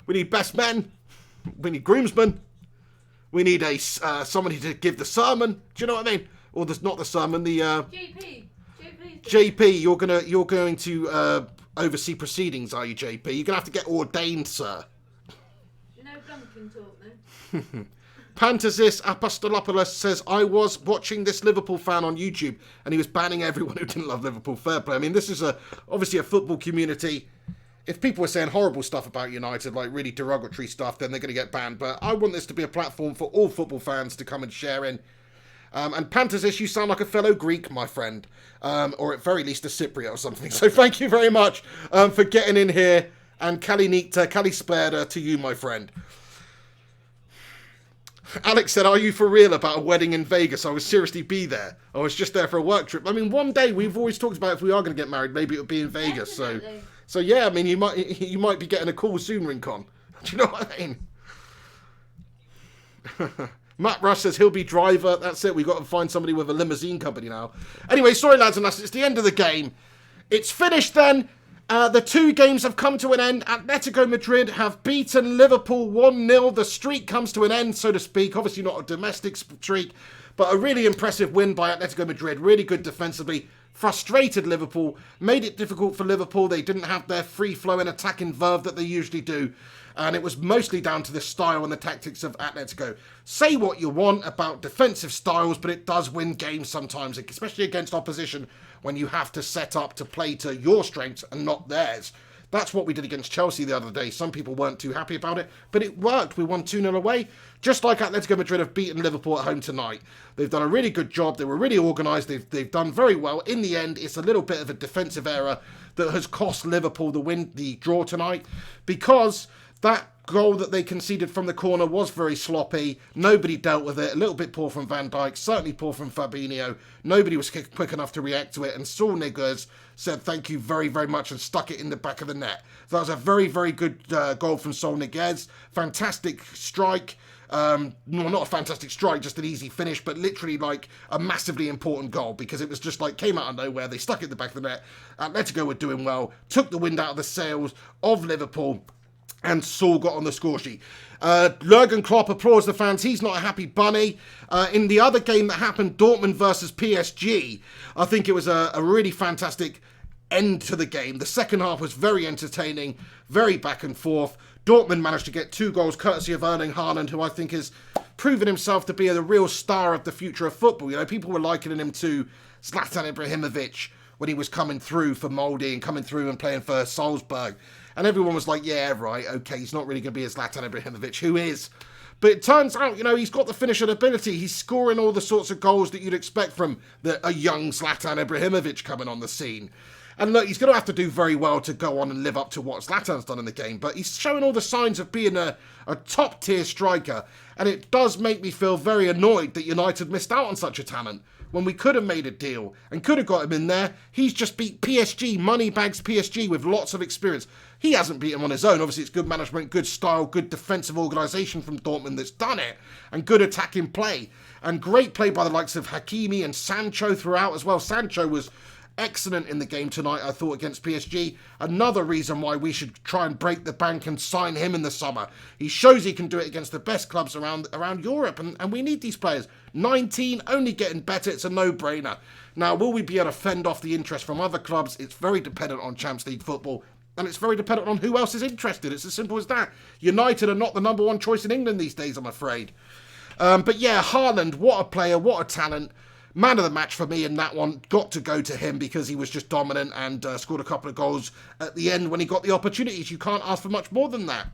We need best men. We need groomsmen. We need somebody to give the sermon. Do you know what I mean? Or there's not the sermon, the... JP, you're going to oversee proceedings, are you, JP? You're going to have to get ordained, sir. No Duncan talk, no. Pantasis Apostolopoulos says, I was watching this Liverpool fan on YouTube and he was banning everyone who didn't love Liverpool. Fair play. I mean, this is obviously a football community. If people are saying horrible stuff about United, like really derogatory stuff, then they're going to get banned. But I want this to be a platform for all football fans to come and share in. And Pantasis, you sound like a fellow Greek, my friend. Or at very least a Cypriot or something. So thank you very much for getting in here. And Kalispera to you, my friend. Alex said, are you for real about a wedding in Vegas? I would seriously be there. I was just there for a work trip. I mean, one day, we've always talked about if we are going to get married, maybe it would be in Vegas. So yeah, I mean, you might be getting a call soon, Rincon. Do you know what I mean? Matt Rush says he'll be driver. That's it. We've got to find somebody with a limousine company now. Anyway, sorry, lads and lasses. It's the end of the game. It's finished then. The 2 games have come to an end. Atletico Madrid have beaten Liverpool 1-0. The streak comes to an end, so to speak. Obviously not a domestic streak, but a really impressive win by Atletico Madrid. Really good defensively. Frustrated Liverpool. Made it difficult for Liverpool. They didn't have their free-flowing attacking verve that they usually do. And it was mostly down to the style and the tactics of Atletico. Say what you want about defensive styles, but it does win games sometimes, especially against opposition when you have to set up to play to your strengths and not theirs. That's what we did against Chelsea the other day. Some people weren't too happy about it, but it worked. We won 2-0 away, just like Atletico Madrid have beaten Liverpool at home tonight. They've done a really good job. They were really organised. They've done very well. In the end, it's a little bit of a defensive error that has cost Liverpool the draw tonight, because that goal that they conceded from the corner was very sloppy. Nobody dealt with it. A little bit poor from Van Dijk. Certainly poor from Fabinho. Nobody was quick enough to react to it. And Saul Niguez said thank you very, very much and stuck it in the back of the net. That was a very, very good goal from Saul Niguez. Fantastic strike. No, not a fantastic strike, just an easy finish, but literally like a massively important goal, because it was just like came out of nowhere. They stuck it in the back of the net. Atletico were doing well. Took the wind out of the sails of Liverpool. And Saul got on the score sheet. Jurgen Klopp applauds the fans. He's not a happy bunny. In the other game that happened, Dortmund versus PSG, I think it was a really fantastic end to the game. The second half was very entertaining, very back and forth. Dortmund managed to get 2 goals courtesy of Erling Haaland, who I think has proven himself to be the real star of the future of football. You know, people were likening him to Zlatan Ibrahimovic when he was coming through for Molde and coming through and playing for Salzburg. And everyone was like, yeah, right, okay, he's not really going to be a Zlatan Ibrahimovic. Who is? But it turns out, he's got the finishing ability. He's scoring all the sorts of goals that you'd expect from a young Zlatan Ibrahimovic coming on the scene. And look, he's going to have to do very well to go on and live up to what Zlatan's done in the game. But he's showing all the signs of being a top-tier striker. And it does make me feel very annoyed that United missed out on such a talent when we could have made a deal and could have got him in there. He's just beat PSG, moneybags PSG with lots of experience. He hasn't beat him on his own. Obviously, it's good management, good style, good defensive organisation from Dortmund that's done it, and good attacking play. And great play by the likes of Hakimi and Sancho throughout as well. Sancho was excellent in the game tonight, I thought, against PSG. Another reason why we should try and break the bank and sign him in the summer. He shows he can do it against the best clubs around Europe, and we need these players. 19, only getting better. It's a no-brainer. Now, will we be able to fend off the interest from other clubs? It's very dependent on Champions League football, and it's very dependent on who else is interested. It's as simple as that. United are not the number one choice in England these days, I'm afraid. But yeah, Haaland, what a player, what a talent. Man of the match for me in that one. Got to go to him because he was just dominant and scored a couple of goals at the end when he got the opportunities. You can't ask for much more than that.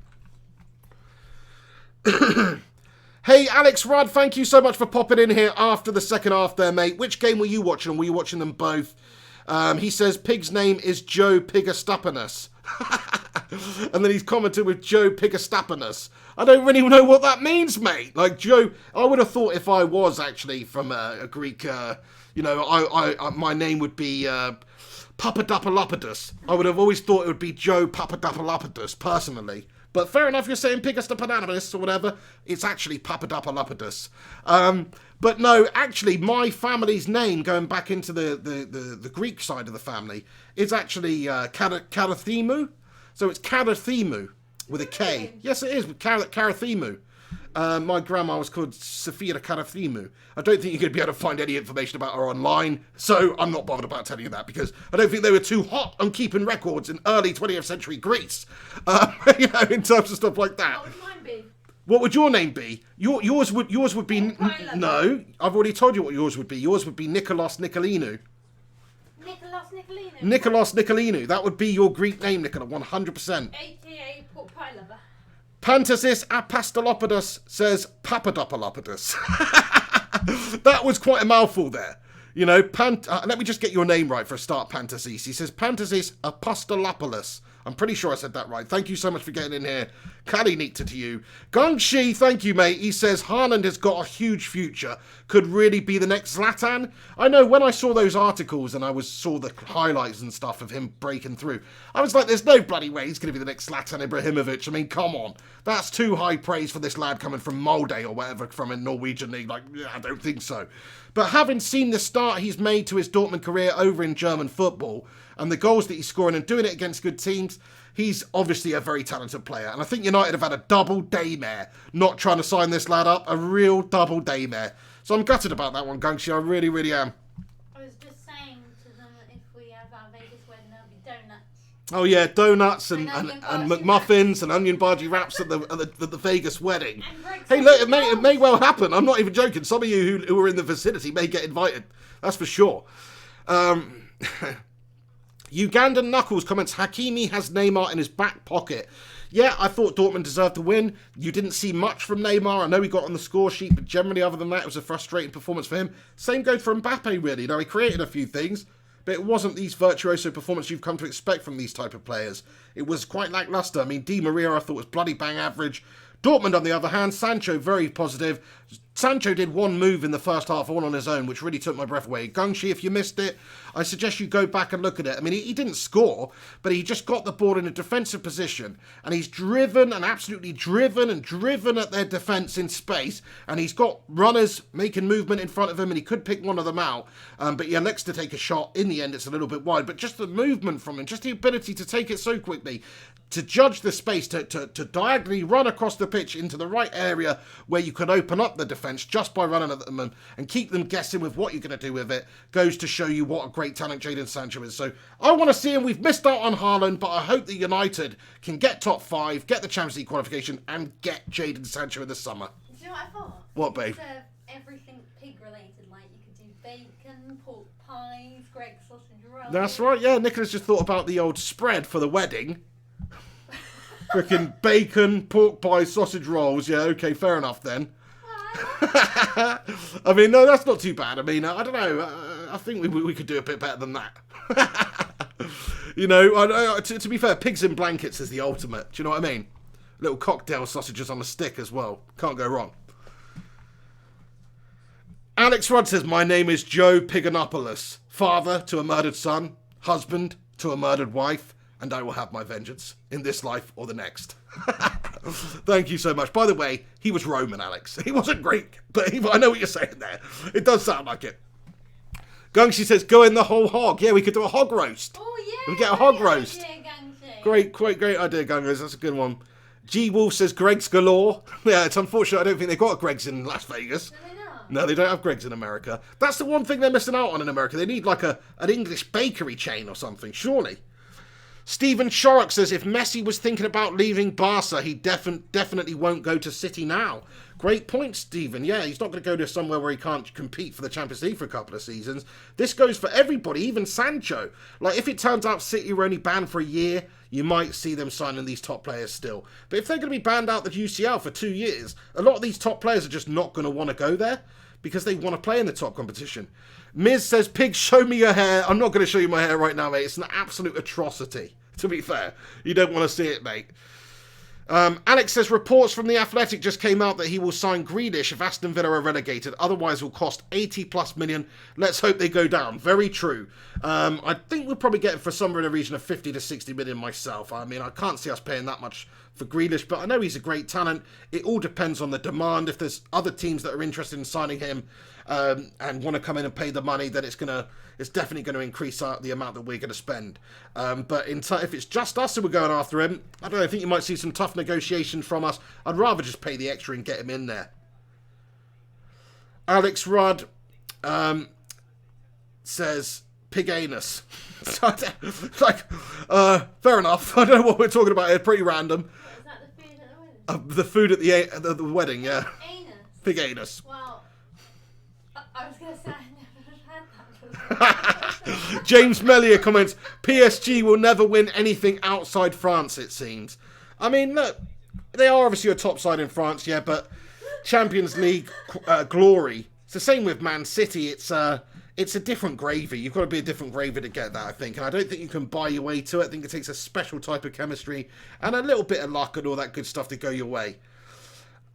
Hey, Alex Rudd, thank you so much for popping in here after the second half there, mate. Which game were you watching, and were you watching them both? He says Pig's name is Joe Pigastapanus. And then he's commented with Joe Pigastapanus. I don't really know what that means, mate. Like, Joe, I would have thought if I was actually from a Greek, my name would be Papadopoulos. I would have always thought it would be Joe Papadopoulos, personally. But fair enough, you're saying Pigastapanus or whatever. It's actually Papadopoulos. But no, actually, my family's name, going back into the Greek side of the family, is actually Karathemu. So it's Karathemu with a K. Yes, it is, with Karathemu. My grandma was called Sophia Karathemu. I don't think you're going to be able to find any information about her online, so I'm not bothered about telling you that, because I don't think they were too hot on keeping records in early 20th century Greece, in terms of stuff like that. What would mine be? What would your name be? Yours would be... No, I've already told you what yours would be. Yours would be Nicholas Nicolinu. Nicholas Nicolinu. That would be your Greek name, Nicola, 100%. AKA pork pie lover. Pantasis Apostolopoulos says Papadopoulos. That was quite a mouthful there. Let me just get your name right for a start, Pantasis. He says Pantasis Apostolopoulos. I'm pretty sure I said that right. Thank you so much for getting in here. Kalinikta to you. Gongshi, thank you, mate. He says Haaland has got a huge future. Could really be the next Zlatan. I know when I saw those articles and I saw the highlights and stuff of him breaking through, I was like, there's no bloody way he's going to be the next Zlatan Ibrahimovic. I mean, come on. That's too high praise for this lad coming from Molde or whatever from a Norwegian league. Like, I don't think so. But having seen the start he's made to his Dortmund career over in German football and the goals that he's scoring and doing it against good teams, he's obviously a very talented player. And I think United have had a double daymare not trying to sign this lad up. A real double daymare. So I'm gutted about that one, Gungshi. I really, really am. I was just saying to them that if we have our Vegas wedding, there'll be donuts. Oh yeah, donuts and McMuffins and onion bhaji wraps at the Vegas wedding. Hey, look, it may well happen. I'm not even joking. Some of you who are in the vicinity may get invited. That's for sure. Ugandan Knuckles comments, Hakimi has Neymar in his back pocket. Yeah, I thought Dortmund deserved to win. You didn't see much from Neymar. I know he got on the score sheet, but generally, other than that, it was a frustrating performance for him. Same goes for Mbappe, really. He created a few things, but it wasn't these virtuoso performances you've come to expect from these type of players. It was quite lacklustre. I mean, Di Maria, I thought, was bloody bang average. Dortmund, on the other hand, Sancho, very positive. Sancho did one move in the first half all on his own, which really took my breath away. Gungshi, if you missed it, I suggest you go back and look at it. I mean, he didn't score, but he just got the ball in a defensive position, and he's driven and absolutely driven at their defence in space, and he's got runners making movement in front of him, and he could pick one of them out, but he elects to take a shot. In the end, it's a little bit wide, but just the movement from him, just the ability to take it so quickly, to judge the space, to diagonally run across the pitch into the right area where you can open up the defence just by running at them and keep them guessing with what you're going to do with it, goes to show you what a great talent Jadon Sancho is. So I want to see him. We've missed out on Haaland, but I hope that United can get top 5, get the Champions League qualification, and get Jadon Sancho in the summer. Do you know what I thought? What, babe? Serve everything pig related, like you could do bacon, pork pies, Greg's sausage rolls. That's right, yeah. Nicholas just thought about the old spread for the wedding. Freaking bacon, pork pie, sausage rolls. Yeah, okay, fair enough then. I mean, no, that's not too bad. I mean, I don't know. I think we could do a bit better than that. You know, to be fair, pigs in blankets is the ultimate. Do you know what I mean? Little cocktail sausages on a stick as well. Can't go wrong. Alex Rudd says, my name is Joe Piganopoulos. Father to a murdered son. Husband to a murdered wife. And I will have my vengeance in this life or the next. Thank you so much. By the way, he was Roman, Alex. He wasn't Greek. But I know what you're saying there. It does sound like it. Gungshi says, go in the whole hog. Yeah, we could do a hog roast. Oh, yeah. We get a hog roast. Idea, Gungshi. Great idea, Gungers. That's a good one. G Wolf says, Greg's galore. Yeah, it's unfortunate. I don't think they've got a Greg's in Las Vegas. No, they're not. No, they don't have Greg's in America. That's the one thing they're missing out on in America. They need like an English bakery chain or something, surely. Stephen Shorrock says, if Messi was thinking about leaving Barca, he definitely won't go to City now. Great point, Stephen. Yeah, he's not going to go to somewhere where he can't compete for the Champions League for a couple of seasons. This goes for everybody, even Sancho. Like, if it turns out City were only banned for a year, you might see them signing these top players still. But if they're going to be banned out the UCL for 2 years, a lot of these top players are just not going to want to go there because they want to play in the top competition. Miz says, Pig, show me your hair. I'm not going to show you my hair right now, mate. It's an absolute atrocity, to be fair. You don't want to see it, mate. Alex says, reports from the Athletic just came out that he will sign Grealish if Aston Villa are relegated. Otherwise, will cost 80 plus million. Let's hope they go down. Very true. I think we'll probably get it for somewhere in the region of 50 to 60 million myself. I mean, I can't see us paying that much for Grealish, but I know he's a great talent. It all depends on the demand. If there's other teams that are interested in signing him and want to come in and pay the money, then it's definitely going to increase the amount that we're going to spend. But if it's just us who we're going after him, I don't know, I think you might see some tough negotiations from us. I'd rather just pay the extra and get him in there. Alex Rudd says, pig anus. Fair enough. I don't know what we're talking about here. Pretty random. Is that the food at the wedding? The food at the wedding, yeah. Anus. Pig anus. Well, I was going to say I never had that before. James Mellier comments, PSG will never win anything outside France, it seems. I mean, look, they are obviously a top side in France, yeah, but Champions League glory. It's the same with Man City. It's a different gravy. You've got to be a different gravy to get that, I think. And I don't think you can buy your way to it. I think it takes a special type of chemistry and a little bit of luck and all that good stuff to go your way.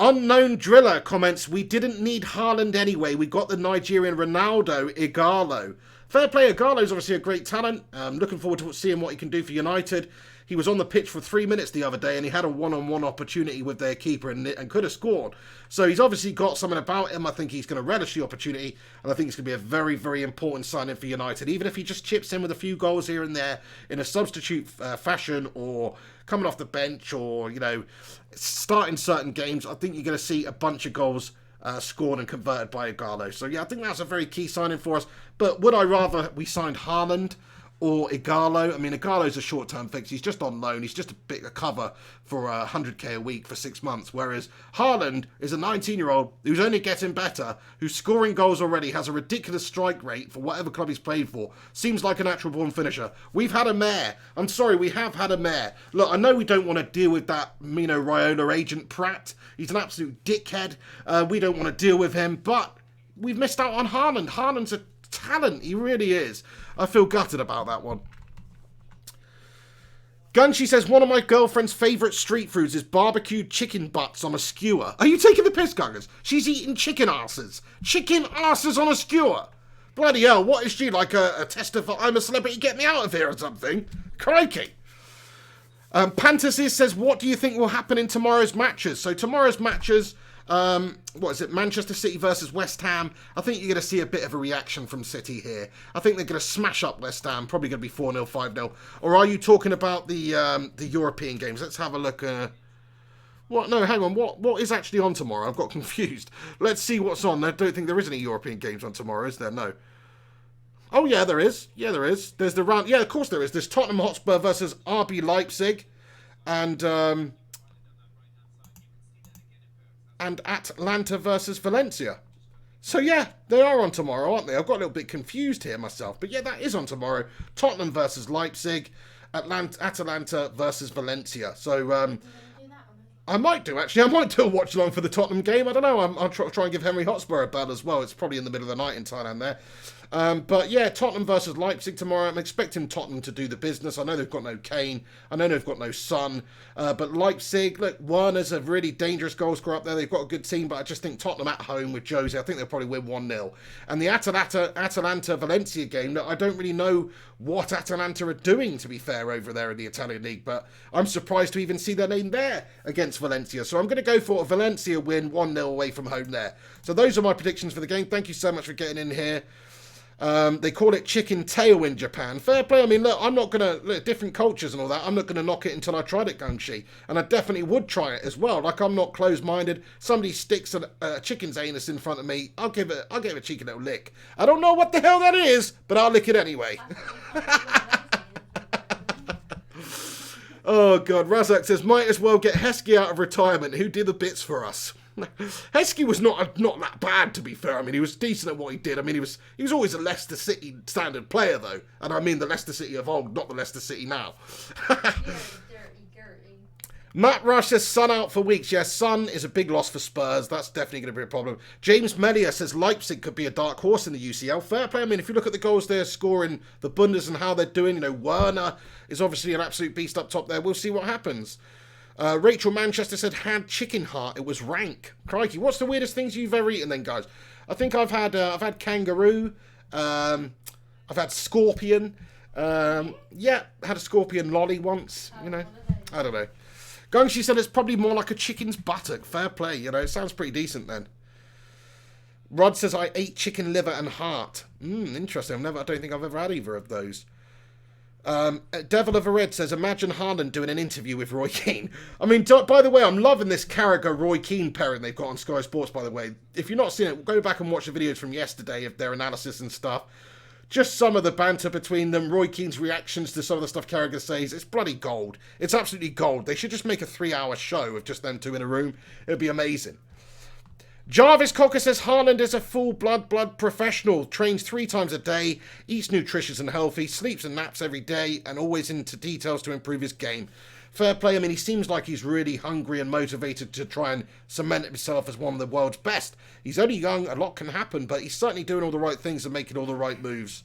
Unknown Driller comments, we didn't need Haaland anyway. We got the Nigerian Ronaldo, Igalo. Fair play, Igalo's obviously a great talent. Looking forward to seeing what he can do for United. He was on the pitch for 3 minutes the other day and he had a one-on-one opportunity with their keeper and could have scored. So he's obviously got something about him. I think he's going to relish the opportunity and I think it's going to be a very, very important signing for United. Even if he just chips in with a few goals here and there in a substitute fashion or coming off the bench or, you know, starting certain games, I think you're going to see a bunch of goals scored and converted by Igalo. So yeah, I think that's a very key signing for us. But would I rather we signed Haaland or Igalo? I mean, Igalo's a short-term fix. He's just on loan. He's just a bit of cover for 100k a week for 6 months. Whereas Haaland is a 19-year-old who's only getting better, who's scoring goals already, has a ridiculous strike rate for whatever club he's played for. Seems like a natural-born finisher. We've had a mayor. I'm sorry, we have had a mayor. Look, I know we don't want to deal with that Mino Raiola agent Pratt. He's an absolute dickhead. We don't want to deal with him, but we've missed out on Haaland. Haaland's a talent. He really is. I feel gutted about that one. Gunshi says, one of my girlfriend's favourite street foods is barbecued chicken butts on a skewer. Are you taking the piss, Guggers? She's eating chicken asses. Chicken asses on a skewer. Bloody hell, what is she, like a tester for I'm a Celebrity, get me out of here or something? Crikey. Pantasis says, what do you think will happen in tomorrow's matches? So tomorrow's matches, what is it, Manchester City versus West Ham. I think you're going to see a bit of a reaction from City here. I think they're going to smash up West Ham, probably going to be 4-0, 5-0. Or are you talking about the European games? Let's have a look. What? No, hang on. What is actually on tomorrow? I've got confused. Let's see what's on. I don't think there is any European games on tomorrow, is there? No. Oh, yeah, there is. Yeah, there is. There's the round. Yeah, of course there is. There's Tottenham Hotspur versus RB Leipzig. And Atlanta versus Valencia. So yeah, they are on tomorrow, aren't they? I've got a little bit confused here myself. But yeah, that is on tomorrow. Tottenham versus Leipzig. Atalanta versus Valencia. So Do that one? I might do, actually. I might do a watch along for the Tottenham game. I don't know. I'll try and give Henry Hotspur a bell as well. It's probably in the middle of the night in Thailand there. But yeah, Tottenham versus Leipzig tomorrow. I'm expecting Tottenham to do the business. I know they've got no Kane. I know they've got no Son. But Leipzig, look, Werner's a really dangerous goal scorer up there. They've got a good team, but I just think Tottenham at home with Jose, I think they'll probably win 1-0. And the Atalanta-Valencia game, look, I don't really know what Atalanta are doing, to be fair, over there in the Italian league. But I'm surprised to even see their name there against Valencia. So I'm going to go for a Valencia win 1-0 away from home there. So those are my predictions for the game. Thank you so much for getting in here. They call it chicken tail in Japan. Fair play. I mean, look, I'm not going to... Look, different cultures and all that. I'm not going to knock it until I tried it, Gungshi. And I definitely would try it as well. Like, I'm not closed-minded. Somebody sticks a chicken's anus in front of me. I'll give it a cheeky little lick. I don't know what the hell that is, but I'll lick it anyway. Oh, God. Razak says, might as well get Heskey out of retirement. Who did the bits for us? Heskey was not that bad, to be fair. I mean, he was decent at what he did. I mean, he was always a Leicester City standard player, though. And I mean the Leicester City of old, not the Leicester City now. Matt Rush says, Son out for weeks. Yes, Son is a big loss for Spurs. That's definitely going to be a problem. James Melia says Leipzig could be a dark horse in the UCL. Fair play. I mean, if you look at the goals they're scoring, the Bundes and how they're doing, you know, Werner is obviously an absolute beast up top there. We'll see what happens. Rachel Manchester said, had chicken heart. It was rank. Crikey, what's the weirdest things you've ever eaten then, guys? I think I've had kangaroo. I've had scorpion. Yeah, had a scorpion lolly once. You know, I don't know. Gungshi said it's probably more like a chicken's buttock. Fair play. You know, it sounds pretty decent then. Rod says I ate chicken liver and heart. Interesting. I don't think I've ever had either of those. Devil of a Red says, imagine Haaland doing an interview with Roy Keane. I mean, by the way, I'm loving this Carragher-Roy Keane pairing they've got on Sky Sports, by the way. If you're not seeing it, go back and watch the videos from yesterday of their analysis and stuff. Just some of the banter between them, Roy Keane's reactions to some of the stuff Carragher says. It's bloody gold. It's absolutely gold. They should just make a 3-hour show of just them two in a room. It would be amazing. Jarvis Cocker says Haaland is a full blood professional, trains 3 times a day, eats nutritious and healthy, sleeps and naps every day, and always into details to improve his game. Fair play. I mean, he seems like he's really hungry and motivated to try and cement himself as one of the world's best. He's only young, a lot can happen, but he's certainly doing all the right things and making all the right moves.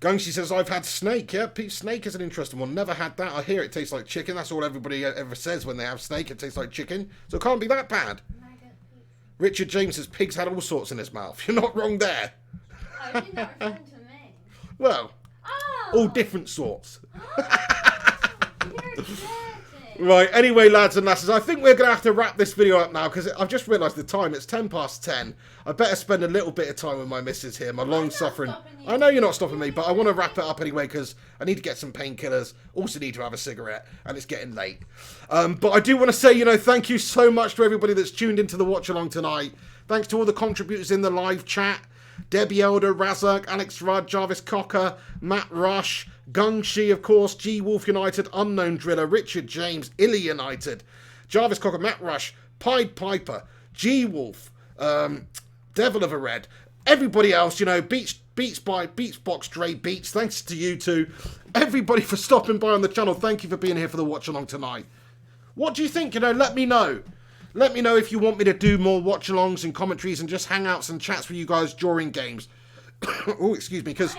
Gungshi says, I've had snake. Yeah, snake is an interesting one. Never had that. I hear it tastes like chicken. That's all everybody ever says when they have snake. It tastes like chicken. So it can't be that bad. Richard James says, pigs had all sorts in his mouth. You're not wrong there. Oh, you're not referring to me. Well, all different sorts. You're dirty. Right, anyway, lads and lasses, I think we're going to have to wrap this video up now because I've just realised the time. It's 10:10. I better spend a little bit of time with my missus here, my long-suffering... I know you're not stopping me, but I want to wrap it up anyway because I need to get some painkillers. Also need to have a cigarette, and it's getting late. But I do want to say, you know, thank you so much to everybody that's tuned into the watch-along tonight. Thanks to all the contributors in the live chat. Debbie Elder, Razak, Alex Rudd, Jarvis Cocker, Matt Rush, Gungshi, of course, G Wolf United, Unknown Driller, Richard James, Illy United, Jarvis Cocker, Matt Rush, Pied Piper, G Wolf, Devil of a Red, everybody else, you know, Beachbox Dre Beats, thanks to you two, everybody for stopping by on the channel. Thank you for being here for the watch along tonight. What do you think? You know, let me know. Let me know if you want me to do more watch-alongs and commentaries and just hangouts and chats with you guys during games. Oh, excuse me, because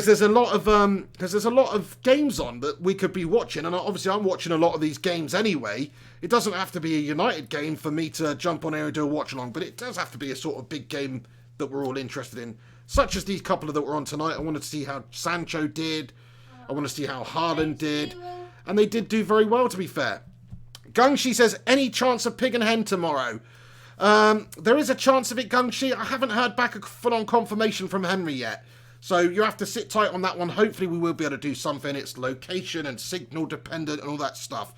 there's a lot of games on that we could be watching, and obviously I'm watching a lot of these games anyway. It doesn't have to be a United game for me to jump on here and do a watch-along, but it does have to be a sort of big game that we're all interested in, such as these couple that were on tonight. I wanted to see how Sancho did. I want to see how Haaland did, and they did do very well, to be fair. Gungshi says, any chance of pig and hen tomorrow? There is a chance of it, Gungshi. I haven't heard back a full-on confirmation from Henry yet. So you have to sit tight on that one. Hopefully we will be able to do something. It's location and signal dependent and all that stuff.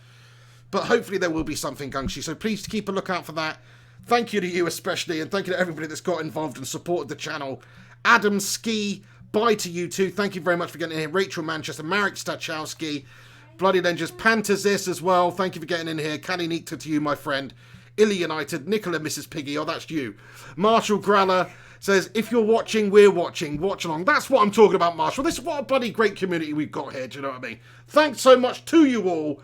But hopefully there will be something, Gungshi. So please keep a lookout for that. Thank you to you especially. And thank you to everybody that's got involved and supported the channel. Adam Ski, bye to you too. Thank you very much for getting in here. Rachel Manchester, Marek Stachowski. Bloody Lenges, Pantazis as well. Thank you for getting in here. Kalinikta to you, my friend. Illy United, Nicola Mrs. Piggy. Oh, that's you. Marshall Graller Says, if you're watching, we're watching. Watch along. That's what I'm talking about, Marshall. This is what a bloody great community we've got here. Do you know what I mean? Thanks so much to you all.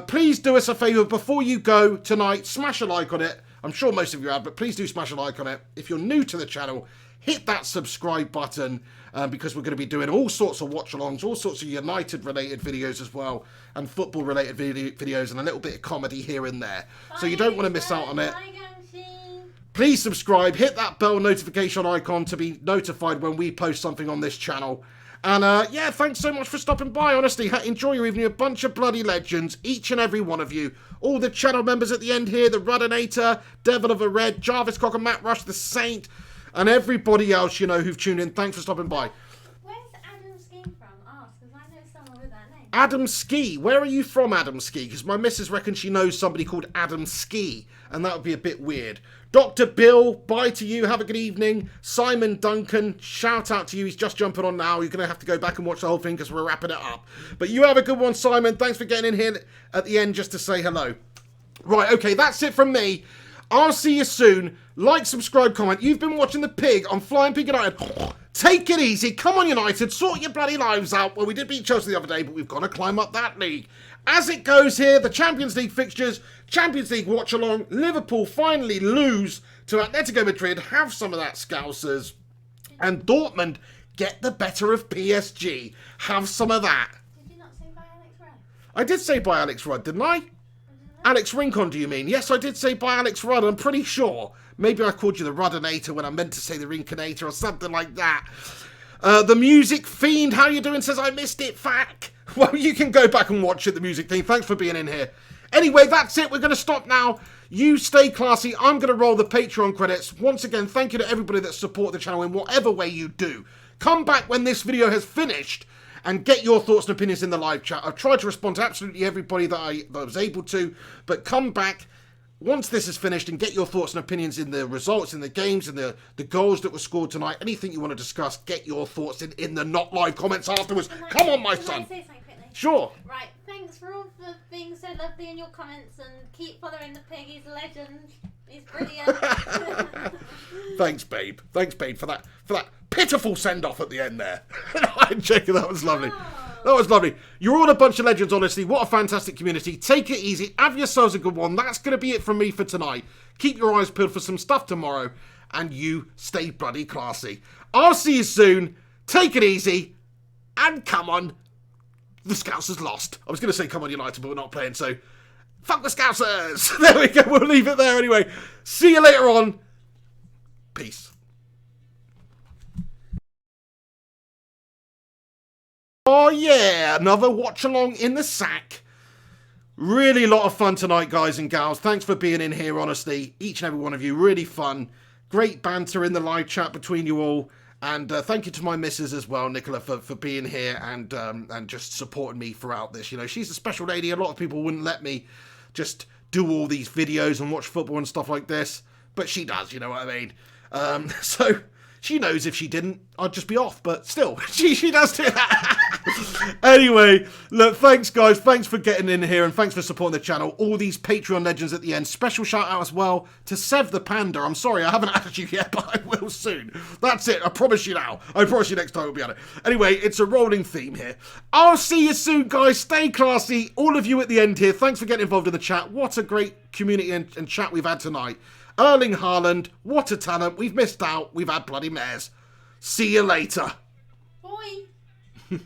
Please do us a favour before you go tonight. Smash a like on it. I'm sure most of you have, but please do smash a like on it. If you're new to the channel, hit that subscribe button because we're going to be doing all sorts of watch-alongs, all sorts of United-related videos as well, and football-related videos, and a little bit of comedy here and there. So you don't want to miss out on it. Please subscribe, hit that bell notification icon to be notified when we post something on this channel. And yeah, thanks so much for stopping by. Honestly, enjoy your evening. A bunch of bloody legends, each and every one of you. All the channel members at the end here, the Ruddinator, Devil of a Red, Jarvis Cocker, Matt Rush, the Saint, and everybody else, you know, who've tuned in. Thanks for stopping by. Where's Adam Ski from? Ask, because I know someone with that name. Adam Ski. Where are you from, Adam Ski? Because my missus reckons she knows somebody called Adam Ski, and that would be a bit weird. Dr. Bill, bye to you. Have a good evening. Simon Duncan, shout out to you. He's just jumping on now. You're going to have to go back and watch the whole thing because we're wrapping it up. But you have a good one, Simon. Thanks for getting in here at the end just to say hello. Right, okay, that's it from me. I'll see you soon. Like, subscribe, comment. You've been watching The Pig on Flying Pig United. Take it easy. Come on, United. Sort your bloody lives out. Well, we did beat Chelsea the other day, but we've got to climb up that league. As it goes here, the Champions League fixtures, Champions League watch-along, Liverpool finally lose to Atletico Madrid, have some of that Scousers, and Dortmund get the better of PSG, have some of that. Did you not say by Alex Rudd? I did say by Alex Rudd, didn't I? Alex Rincon, do you mean? Yes, I did say by Alex Rudd, I'm pretty sure. Maybe I called you the Ruddinator when I meant to say the Rinconator or something like that. The Music Fiend, how you doing, says I missed it, fuck. Well, you can go back and watch it, the Music Fiend. Thanks for being in here. Anyway, that's it. We're going to stop now. You stay classy. I'm going to roll the Patreon credits. Once again, thank you to everybody that support the channel in whatever way you do. Come back when this video has finished and get your thoughts and opinions in the live chat. I've tried to respond to absolutely everybody that I was able to, but come back once this is finished and get your thoughts and opinions in the results, in the games, in the goals that were scored tonight. Anything you want to discuss, get your thoughts in the not live comments afterwards. Come on, my son. Can I say something quickly? Sure. Right, thanks for all for being so lovely in your comments and keep following the pig. He's a legend. He's brilliant. Thanks, babe. Thanks, babe, for that pitiful send-off at the end there. I'm joking. That was lovely. That was lovely. You're all a bunch of legends, honestly. What a fantastic community. Take it easy. Have yourselves a good one. That's going to be it from me for tonight. Keep your eyes peeled for some stuff tomorrow. And you stay bloody classy. I'll see you soon. Take it easy. And come on. The Scousers lost. I was going to say come on United, but we're not playing, so fuck the Scousers. There we go. We'll leave it there anyway. See you later on. Peace. Oh yeah, another watch along in the sack. Really a lot of fun tonight, guys and gals. Thanks for being in here, honestly. Each and every one of you, really fun. Great banter in the live chat between you all. And thank you to my missus as well, Nicola, for being here and just supporting me throughout this. You know, she's a special lady. A lot of people wouldn't let me just do all these videos and watch football and stuff like this. But she does, you know what I mean? So she knows if she didn't, I'd just be off. But still, she does do that. Anyway, look, thanks, guys. Thanks for getting in here and thanks for supporting the channel. All these Patreon legends at the end. Special shout out as well to Sev the Panda. I'm sorry, I haven't added you yet, but I will soon. That's it. I promise you now. I promise you next time we'll be on it. Anyway, it's a rolling theme here. I'll see you soon, guys. Stay classy. All of you at the end here, thanks for getting involved in the chat. What a great community and chat we've had tonight. Erling Haaland, what a talent. We've missed out. We've had bloody mares. See you later. Boy.